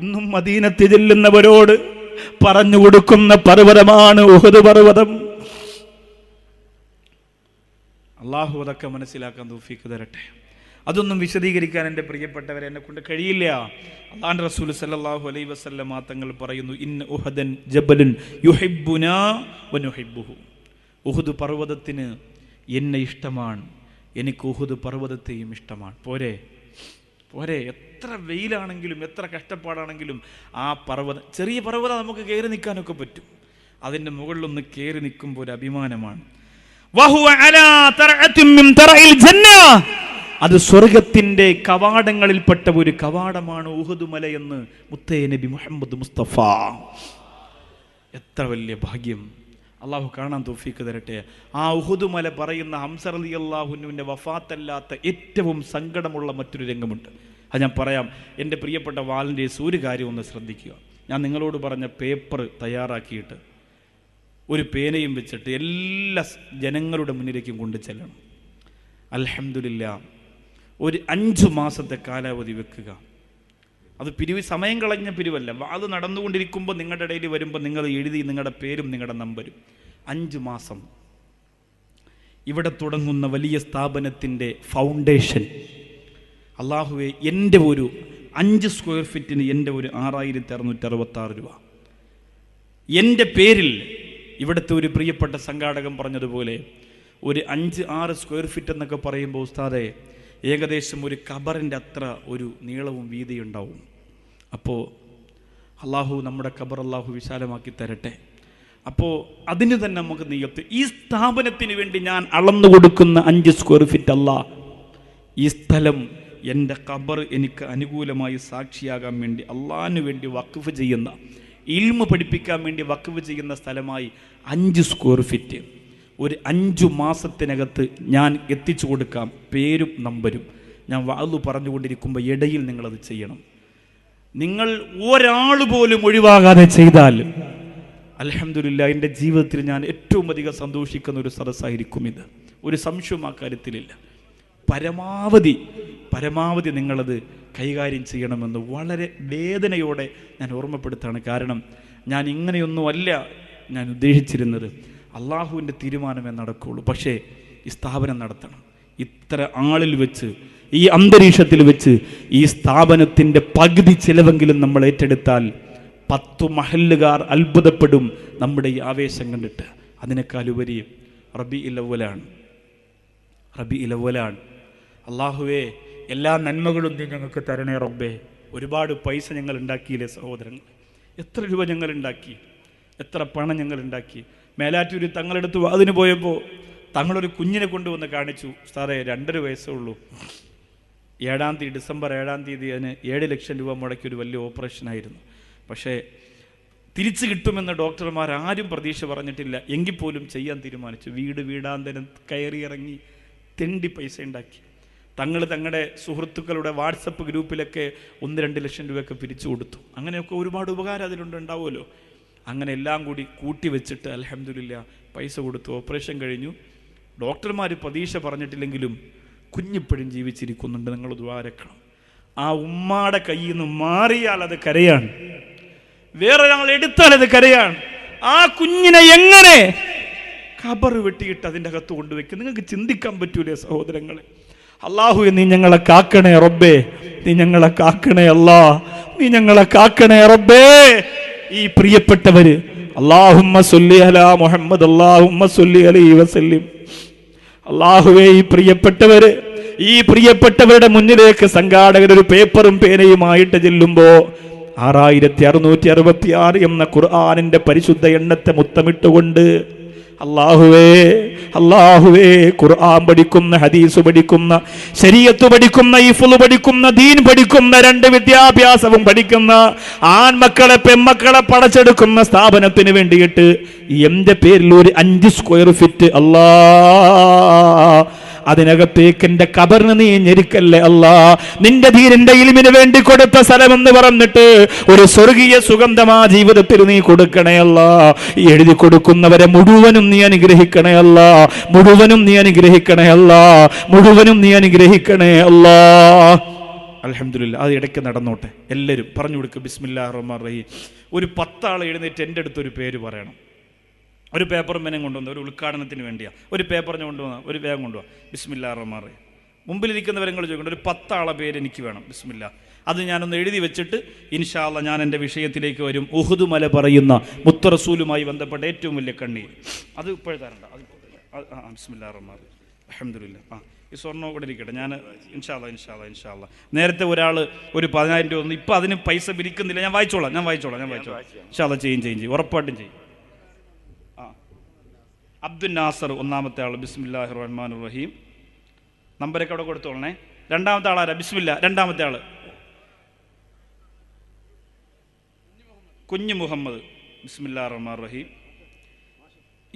ഇന്നും മദീനത്ത് ചെല്ലുന്നവരോട് പറഞ്ഞു കൊടുക്കുന്ന പർവ്വതമാണ് ഉഹുദ് പർവ്വതം. അള്ളാഹു അതൊക്കെ മനസ്സിലാക്കാൻ തൗഫീഖ് തരട്ടെ. അതൊന്നും വിശദീകരിക്കാൻ എൻ്റെ പ്രിയപ്പെട്ടവരെ എന്നെ കൊണ്ട് കഴിയില്ല. അല്ലാഹുവിൻ്റെ റസൂൽ സല്ലല്ലാഹു അലൈഹി വസല്ലം തങ്ങൾ പറയുന്നു, ഇന്ന ഉഹദൻ ജബലുൻ യുഹിബ്ബുനാ വനുഹിബ്ബുഹു. ഉഹുദ് പർവ്വതത്തിന് എന്നെ ഇഷ്ടമാണ്, എനിക്ക് ഉഹുദ് പർവ്വതത്തെയും ഇഷ്ടമാണ്. പോരെ പോരെ, എത്ര വെയിലാണെങ്കിലും എത്ര കഷ്ടപ്പാടാണെങ്കിലും ആ പർവ്വതം, ചെറിയ പർവ്വതം നമുക്ക് കയറി നിൽക്കാനൊക്കെ പറ്റും. അതിൻ്റെ മുകളിലൊന്ന് കയറി നിൽക്കുമ്പോൾ ഒരു അഭിമാനമാണ്. അത് സ്വർഗത്തിന്റെ കവാടങ്ങളിൽപ്പെട്ട ഒരു കവാടമാണ് ഉഹുദ് മല എന്ന് മുത്തേ നബി മുഹമ്മദ് മുസ്തഫ. എത്ര വലിയ ഭാഗ്യം! അള്ളാഹു കാണാൻ തൗഫീഖ് തരട്ടെ. ആ ഉഹുദ് മല പറയുന്ന ഹംസ റളിയല്ലാഹു അൻഹുവിൻ്റെ വഫാത്തല്ലാത്ത ഏറ്റവും സങ്കടമുള്ള മറ്റൊരു രംഗമുണ്ട്. അത് ഞാൻ പറയാം. എൻ്റെ പ്രിയപ്പെട്ട വാലന്റീൻസ്, ഒരു കാര്യം ഒന്ന് ശ്രദ്ധിക്കുക. ഞാൻ നിങ്ങളോട് പറഞ്ഞ പേപ്പർ തയ്യാറാക്കിയിട്ട് ഒരു പേനയും വെച്ചിട്ട് എല്ലാ ജനങ്ങളുടെ മുന്നിലേക്കും കൊണ്ടു ചെല്ലണം. അൽഹംദുലില്ലാ, ഒരു 5 മാസത്തെ കാലാവധി വെക്കുക. അത് പിരിവ് സമയം കളഞ്ഞ പിരിവല്ല. അത് നടന്നുകൊണ്ടിരിക്കുമ്പോൾ നിങ്ങളുടെ ഇടയിൽ വരുമ്പോൾ നിങ്ങൾ എഴുതി നിങ്ങളുടെ പേരും നിങ്ങളുടെ നമ്പരും. 5 മാസം ഇവിടെ തുടങ്ങുന്ന വലിയ സ്ഥാപനത്തിൻ്റെ ഫൗണ്ടേഷൻ. അള്ളാഹുവേ, എൻ്റെ ഒരു 5 സ്ക്വയർ ഫീറ്റിന് എൻ്റെ ഒരു 6666 രൂപ എൻ്റെ പേരിൽ. ഇവിടുത്തെ ഒരു പ്രിയപ്പെട്ട സംഘാടകൻ പറഞ്ഞതുപോലെ ഒരു 5-6 സ്ക്വയർ ഫീറ്റ് എന്നൊക്കെ പറയുമ്പോൾ ഉസ്താദെ ഏകദേശം ഒരു ഖബറിൻ്റെ അത്ര ഒരു നീളവും വീതിയുണ്ടാവും. അപ്പോൾ അള്ളാഹു നമ്മുടെ ഖബർ അള്ളാഹു വിശാലമാക്കി തരട്ടെ. അപ്പോൾ അതിന് തന്നെ നമുക്ക് നീയത്ത്. ഈ സ്ഥാപനത്തിന് വേണ്ടി ഞാൻ അളന്നു കൊടുക്കുന്ന 5 സ്ക്വയർ ഫീറ്റ് അല്ല, ഈ സ്ഥലം എൻ്റെ ഖബർ എനിക്ക് അനുകൂലമായി സാക്ഷിയാകാൻ വേണ്ടി അള്ളാഹിന് വേണ്ടി വഖഫ് ചെയ്യുന്ന, ഇൽമ് പഠിപ്പിക്കാൻ വേണ്ടി വഖഫ് ചെയ്യുന്ന സ്ഥലമായി 5 സ്ക്വയർ ഫീറ്റ് ഒരു 5 മാസത്തിനകത്ത് ഞാൻ എത്തിച്ചു കൊടുക്കാം, പേരും നമ്പരും. ഞാൻ വാളു പറഞ്ഞുകൊണ്ടിരിക്കുമ്പോൾ ഇടയിൽ നിങ്ങളത് ചെയ്യണം. നിങ്ങൾ ഒരാൾ പോലും ഒഴിവാകാതെ ചെയ്താൽ അൽഹംദുലില്ലാ എൻ്റെ ജീവിതത്തിൽ ഞാൻ ഏറ്റവും അധികം സന്തോഷിക്കുന്ന ഒരു സദസ്സായിരിക്കും ഇത്. ഒരു സംശയവും ആ കാര്യത്തിലില്ല. പരമാവധി നിങ്ങളത് കൈകാര്യം ചെയ്യണമെന്ന് വളരെ വേദനയോടെ ഞാൻ ഓർമ്മപ്പെടുത്താണ്. കാരണം ഞാൻ ഇങ്ങനെയൊന്നുമല്ല ഞാൻ ഉദ്ദേശിച്ചിരുന്നത്. അള്ളാഹുവിൻ്റെ തീരുമാനമേ നടക്കുകയുള്ളൂ. പക്ഷേ ഈ സ്ഥാപനം നടത്തണം. ഇത്ര ആളിൽ വെച്ച്, ഈ അന്തരീക്ഷത്തിൽ വെച്ച് ഈ സ്ഥാപനത്തിൻ്റെ പകുതി ചിലവെങ്കിലും നമ്മൾ ഏറ്റെടുത്താൽ 10 മഹല്ലുകാർ അത്ഭുതപ്പെടും നമ്മുടെ ഈ ആവേശം കണ്ടിട്ട്. അതിനേക്കാൾ ഉപരി റബീഉൽ അവ്വലാണ്. അള്ളാഹുവേ, എല്ലാ നന്മകളും നീ ഞങ്ങൾക്ക് തരണേ റബ്ബേ. ഒരുപാട് പൈസ ഞങ്ങൾ ഉണ്ടാക്കിയില്ലേ സഹോദരങ്ങൾ? എത്ര രൂപ ഞങ്ങൾ ഉണ്ടാക്കി, എത്ര പണം ഞങ്ങൾ ഉണ്ടാക്കി. മേലാറ്റൂർ തങ്ങളെടുത്ത് അതിന് പോയപ്പോൾ തങ്ങളൊരു കുഞ്ഞിനെ കൊണ്ടുവന്ന് കാണിച്ചു. സാറേ 2.5 വയസ്സേ ഉള്ളൂ. ഡിസംബർ 7-ാം തീയതി അതിന് 7 ലക്ഷം രൂപ മുടക്കി ഒരു വലിയ ഓപ്പറേഷനായിരുന്നു. പക്ഷേ തിരിച്ചു കിട്ടുമെന്ന് ഡോക്ടർമാർ ആരും പ്രതീക്ഷ പറഞ്ഞിട്ടില്ല. എങ്കിൽ പോലും ചെയ്യാൻ തീരുമാനിച്ചു. വീടാന്തരം കയറിയിറങ്ങി തെണ്ടി പൈസ ഉണ്ടാക്കി. തങ്ങളുടെ സുഹൃത്തുക്കളുടെ വാട്സപ്പ് ഗ്രൂപ്പിലൊക്കെ 1-2 ലക്ഷം രൂപയൊക്കെ പിരിച്ചു കൊടുത്തു. അങ്ങനെയൊക്കെ ഒരുപാട് ഉപകാരം അതിലുണ്ടാവുമല്ലോ. അങ്ങനെ എല്ലാം കൂടി കൂട്ടി വെച്ചിട്ട് അൽഹംദുലില്ലാ പൈസ കൊടുത്തു. ഓപ്പറേഷൻ കഴിഞ്ഞു. ഡോക്ടർമാർ പ്രതീക്ഷ പറഞ്ഞിട്ടില്ലെങ്കിലും കുഞ്ഞിപ്പോഴും ജീവിച്ചിരിക്കുന്നുണ്ട്. നിങ്ങൾ ദ്വാരക്കണം. ആ ഉമ്മാടെ കയ്യിൽ നിന്ന് മാറിയാൽ അത് കരയാണ്, വേറൊരാൾ എടുത്താൽ അത് കരയാണ്. ആ കുഞ്ഞിനെ എങ്ങനെ ഖബർ വെട്ടിയിട്ട് അതിൻ്റെ അകത്ത് കൊണ്ടുവയ്ക്കും? നിങ്ങൾക്ക് ചിന്തിക്കാൻ പറ്റൂലേ സഹോദരങ്ങളെ? അള്ളാഹുവേ, നീ ഞങ്ങളെ കാക്കണേ റബ്ബേ, നീ ഞങ്ങളെ കാക്കണേ അല്ലാ, നീ ഞങ്ങളെ കാക്കണേ റബ്ബേ. ഈ പ്രിയപ്പെട്ടവര് അല്ലാഹുമ്മ സ്വല്ലി അലാ മുഹമ്മദ്, അല്ലാഹുമ്മ സ്വല്ലി അലൈഹി വസല്ലം. അല്ലാഹുവേ, ഈ പ്രിയപ്പെട്ടവരുടെ മുന്നിലേക്ക് സംഘാടകർ ഒരു പേപ്പറും പേനയുമായിട്ട് ചെല്ലുമ്പോ 6666 എന്ന ഖുർആനിന്റെ പരിശുദ്ധ എണ്ണത്തെ മുത്തമിട്ടുകൊണ്ട് അല്ലാഹുവേ, ഖുർആൻ പഠിക്കുന്ന, ഹദീസ് പഠിക്കുന്ന, ശരീഅത്ത് പഠിക്കുന്ന, ഹിഫ്ള് പഠിക്കുന്ന, ദീൻ പഠിക്കുന്ന, 2 വിദ്യാഭ്യാസവും പഠിക്കുന്ന ആൺമക്കളെ പെൺമക്കളെ പടച്ചെടുക്കുന്ന സ്ഥാപനത്തിന് വേണ്ടിയിട്ട് എന്റെ പേരിൽ ഒരു 5 സ്ക്വയർ ഫീറ്റ് അല്ലാ, അതിനകത്തേക്ക് എന്റെ ഖബറിന് നീ ഞെരുക്കല്ലേ അല്ലാ. നിന്റെ ദീനിന്റെ ഇൽമിന് വേണ്ടി കൊടുത്ത സ്ഥലമെന്ന് പറഞ്ഞിട്ട് ഒരു സ്വർഗീയ സുഗന്ധമാ ജീവിതത്തിൽ നീ കൊടുക്കണേ അല്ലാ. എഴുതി കൊടുക്കുന്നവരെ മുഴുവനും നീ അനുഗ്രഹിക്കണേ അല്ലാ, മുഴുവനും നീ അനുഗ്രഹിക്കണേ അല്ലാ, മുഴുവനും നീ അനുഗ്രഹിക്കണേ അല്ലാ. അൽഹംദുലില്ലാ. അത് ഇടയ്ക്ക് നടന്നോട്ടെ. എല്ലാവരും പറഞ്ഞു കൊടുക്കുക ബിസ്മില്ലാഹിർ റഹ്മാനിർ റഹീം. ഒരു 10 ആൾ എഴുന്നേറ്റ് എൻ്റെ അടുത്തൊരു പേര് പറയണം. ഒരു പേപ്പർ മെനം കൊണ്ടുവന്ന ഒരു ഉദ്ഘാടനത്തിന് വേണ്ടിയാണ്. ഒരു പേപ്പറിന് കൊണ്ടുവന്ന ഒരു വേഗം കൊണ്ടുപോകാം. ബിസ്മില്ലാഹിർ റഹ്മാനിർ റഹീം. മുമ്പിലിരിക്കുന്നവരെ നിങ്ങൾ ചോദിക്കേണ്ട ഒരു 10 ആളെ പേര് എനിക്ക് വേണം. ബിസ്മില്ലാ. അത് ഞാനൊന്ന് എഴുതി വെച്ചിട്ട് ഇൻഷാ അല്ലാഹ് ഞാൻ എൻ്റെ വിഷയത്തിലേക്ക് വരും. ഉഹുദ് മല പറയുന്ന മുത്ത് റസൂലുമായി ബന്ധപ്പെട്ട ഏറ്റവും വലിയ കണ്ണീർ അത് ഇപ്പോഴും തരണ്ട. അത് ബിസ്മില്ലാഹിർ റഹ്മാനിർ റഹീം. അൽഹംദുലില്ലാ. ഈ സ്വർണ്ണം കൂടെ ഇരിക്കട്ടെ. ഞാൻ ഇൻഷാ അല്ലാഹ് നേരത്തെ ഒരാൾ ഒരു 10,000 രൂപ ഒന്നും ഇപ്പം അതിന് പൈസ പിരിക്കുന്നില്ല. ഞാൻ വായിച്ചോളാം. ഇൻഷാ അല്ലാഹ് ചെയ്യും, ഉറപ്പായിട്ടും ചെയ്യും. അബ്ദുൽ നാസർ ഒന്നാമത്തെ ആൾ. ബിസ്മില്ലാഹിർ റഹ്മാനിർ റഹീം. നമ്പരൊക്കെ അവിടെ കൊടുത്തോളണേ. രണ്ടാമത്തെ ആളാരാ? ബിസ്മില്ലാ. രണ്ടാമത്തെ ആള് കുഞ്ഞു മുഹമ്മദ്. ബിസ്മില്ലാഹിർ റഹ്മാനിർ റഹീം.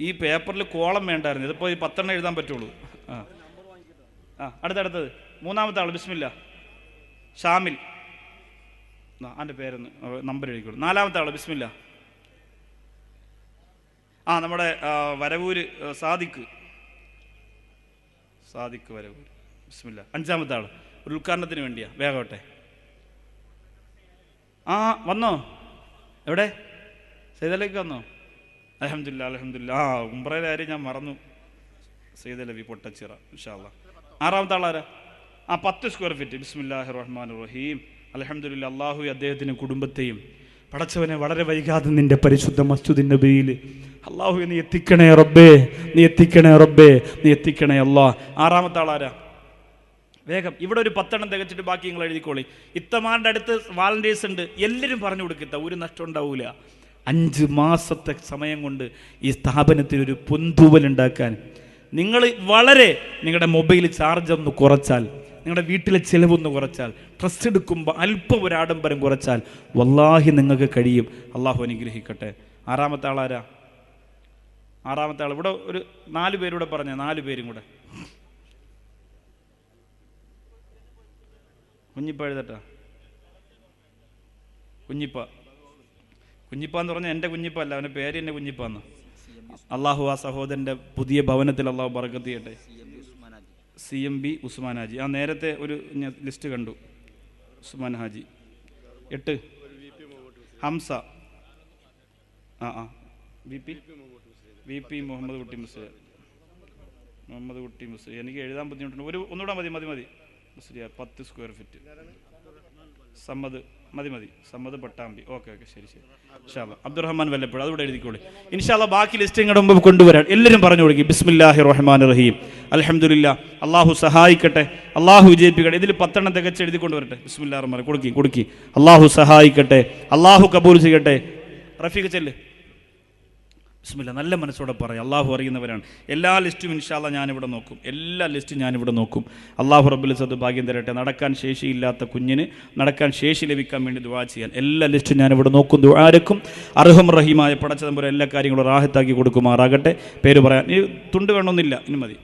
ഈ പേപ്പറിൽ കോളം വേണ്ടായിരുന്നു, ഇതിപ്പോൾ 10 എഴുതാൻ പറ്റുള്ളൂ. അടുത്തത് മൂന്നാമത്തെ ആൾ. ബിസ്മില്ലാ. ഷാമിൽ. എൻ്റെ പേരൊന്ന് നമ്പർ എഴുതിക്കോളൂ. നാലാമത്തെ ആൾ. ബിസ്മില്ലാ. നമ്മുടെ വരവൂര് സാദിഖ് വരവൂർ. ബിസ്മില്ലാ. അഞ്ചാമത്തെ ആൾ ഒരു ഉദ്ഘാടനത്തിന് വേണ്ടിയാ. വേഗോട്ടെ. ആ വന്നോ? എവിടെ? സൈദലേക്ക് വന്നോ? അൽഹംദുലില്ലാ അൽഹംദുലില്ലാ. ആ ഉംറയുടെ കാര്യം ഞാൻ മറന്നു. സൈദലവി പൊട്ടച്ചിറ ഇൻഷാ അല്ലാഹ്. ആറാമത്തെ ആളാരാ? 10 സ്ക്വയർ ഫീറ്റ്. ബിസ്മില്ലാഹിർ റഹ്മാനിർ റഹീം. അൽഹംദുലില്ലാ. അല്ലാഹു അദ്ദേഹത്തിനും കുടുംബത്തെയും പടച്ചവനെ വളരെ വൈകാതെ നിന്റെ പരിശുദ്ധ മസ്ജിദുൻ നബിയിൽ അല്ലാഹു നീ എത്തിക്കണേ റബ്ബേ, നീ എത്തിക്കണേ റബ്ബേ, നീ എത്തിക്കണേ അല്ലാഹ്. ആറാമത്തെ ആളാരാ? വേഗം. ഇവിടെ ഒരു 10 എണ്ണം തികച്ചിട്ട് ബാക്കി നിങ്ങൾ എഴുതിക്കോളി. ഇത്തമാരുടെ അടുത്ത് വാളണ്ടിയേഴ്സ് ഉണ്ട്, എല്ലാവരും പറഞ്ഞു കൊടുക്കത്ത, ഒരു നഷ്ടം ഉണ്ടാവൂല. 5 മാസത്തെ സമയം കൊണ്ട് ഈ സ്ഥാപനത്തിൽ ഒരു പൊന്തൂവൽ ഉണ്ടാക്കാൻ നിങ്ങൾ വളരെ നിങ്ങളുടെ മൊബൈൽ ചാർജ് ഒന്ന് കുറച്ചാൽ, നിങ്ങളുടെ വീട്ടിലെ ചിലവൊന്ന് കുറച്ചാൽ, ഡ്രസ്സ് എടുക്കുമ്പോൾ അല്പം ഒരു ആഡംബരം കുറച്ചാൽ വല്ലാഹി നിങ്ങൾക്ക് കഴിയും. അള്ളാഹു അനുഗ്രഹിക്കട്ടെ. ആറാമത്തെ ആളാരാ? ആറാമത്തെ ആൾ ഇവിടെ ഒരു 4 പേരൂടെ പറഞ്ഞ 4 പേരും കൂടെ. കുഞ്ഞിപ്പ എഴുതട്ടാ. കുഞ്ഞിപ്പ എന്ന് പറഞ്ഞാൽ എൻ്റെ കുഞ്ഞിപ്പ അല്ല, അവൻ്റെ പേര് തന്നെ കുഞ്ഞിപ്പാന്ന്. അള്ളാഹു ആ സഹോദരൻ്റെ പുതിയ ഭവനത്തിൽ അള്ളാഹു ബറക്കത്ത് ചെയ്യട്ടെ. CMB ഉസ്മാൻ ഹാജി. ആ നേരത്തെ ഒരു ലിസ്റ്റ് കണ്ടു. ഉസ്മാൻ ഹാജി 8. ഹംസ. VP മുഹമ്മദ് കുട്ടി മുസ്ലിയാർ. എനിക്ക് എഴുതാൻ ബുദ്ധിമുട്ടുണ്ട്. ഒന്നുകൂടെ മതി. Musliyar 10 square feet. സമ്മദ് മതി. സമ്മദ് പട്ടാമ്പി. ഓക്കെ ശരി. ഇൻഷാ അല്ലാഹ്. അബ്ദുറഹ്മാൻ വല്ലപ്പോഴും അതുകൂടെ എഴുതിക്കോളി. ഇൻഷാ അല്ലാഹ് ബാക്കി ലിസ്റ്റ് ഇങ്ങോട്ട് മുമ്പ് കൊണ്ടുവരാൻ എല്ലാവരും പറഞ്ഞു കൊടുക്കി. ബിസ്മില്ലാഹിർ റഹ്മാനിർ റഹീം. അൽഹംദുലില്ലാ. അള്ളാഹു സഹായിക്കട്ടെ, അള്ളാഹു വിജയിപ്പിക്കട്ടെ. ഇതിൽ 10 എണ്ണം തികച്ച് എഴുതി കൊണ്ടുവരട്ടെ. ബിസ്മില്ലാഹിർ റഹ്മാൻ കൊടുക്കി. അള്ളാഹു സഹായിക്കട്ടെ, അള്ളാഹു കബൂൽ ചെയ്യട്ടെ. റഫീഖ് ചെല്ല്. ബിസ്മില്ലാ. നല്ല മനസ്സോടെ പറയാം. അള്ളാഹു അറിയുന്നവരാണ്. എല്ലാ ലിസ്റ്റും ഇൻഷാ അല്ലാഹ് ഞാനിവിടെ നോക്കും. അള്ളാഹു റബ്ബുൽ ഇസ്സത്ത് ഭാഗ്യം തരട്ടെ. നടക്കാൻ ശേഷിയില്ലാത്ത കുഞ്ഞിന് നടക്കാൻ ശേഷി ലഭിക്കാൻ വേണ്ടി ദുആ ചെയ്യാൻ എല്ലാ ലിസ്റ്റും ഞാനിവിടെ നോക്കും. ദുആരക്കും അർഹം റഹീമായ പടച്ചതമ്പുരാൻ എല്ലാ കാര്യങ്ങളും റാഹത്താക്കി കൊടുക്കുമാറാകട്ടെ. പേര് പറയാൻ ഈ തുണ്ട് വേണമെന്നില്ല, ഇനി മതി.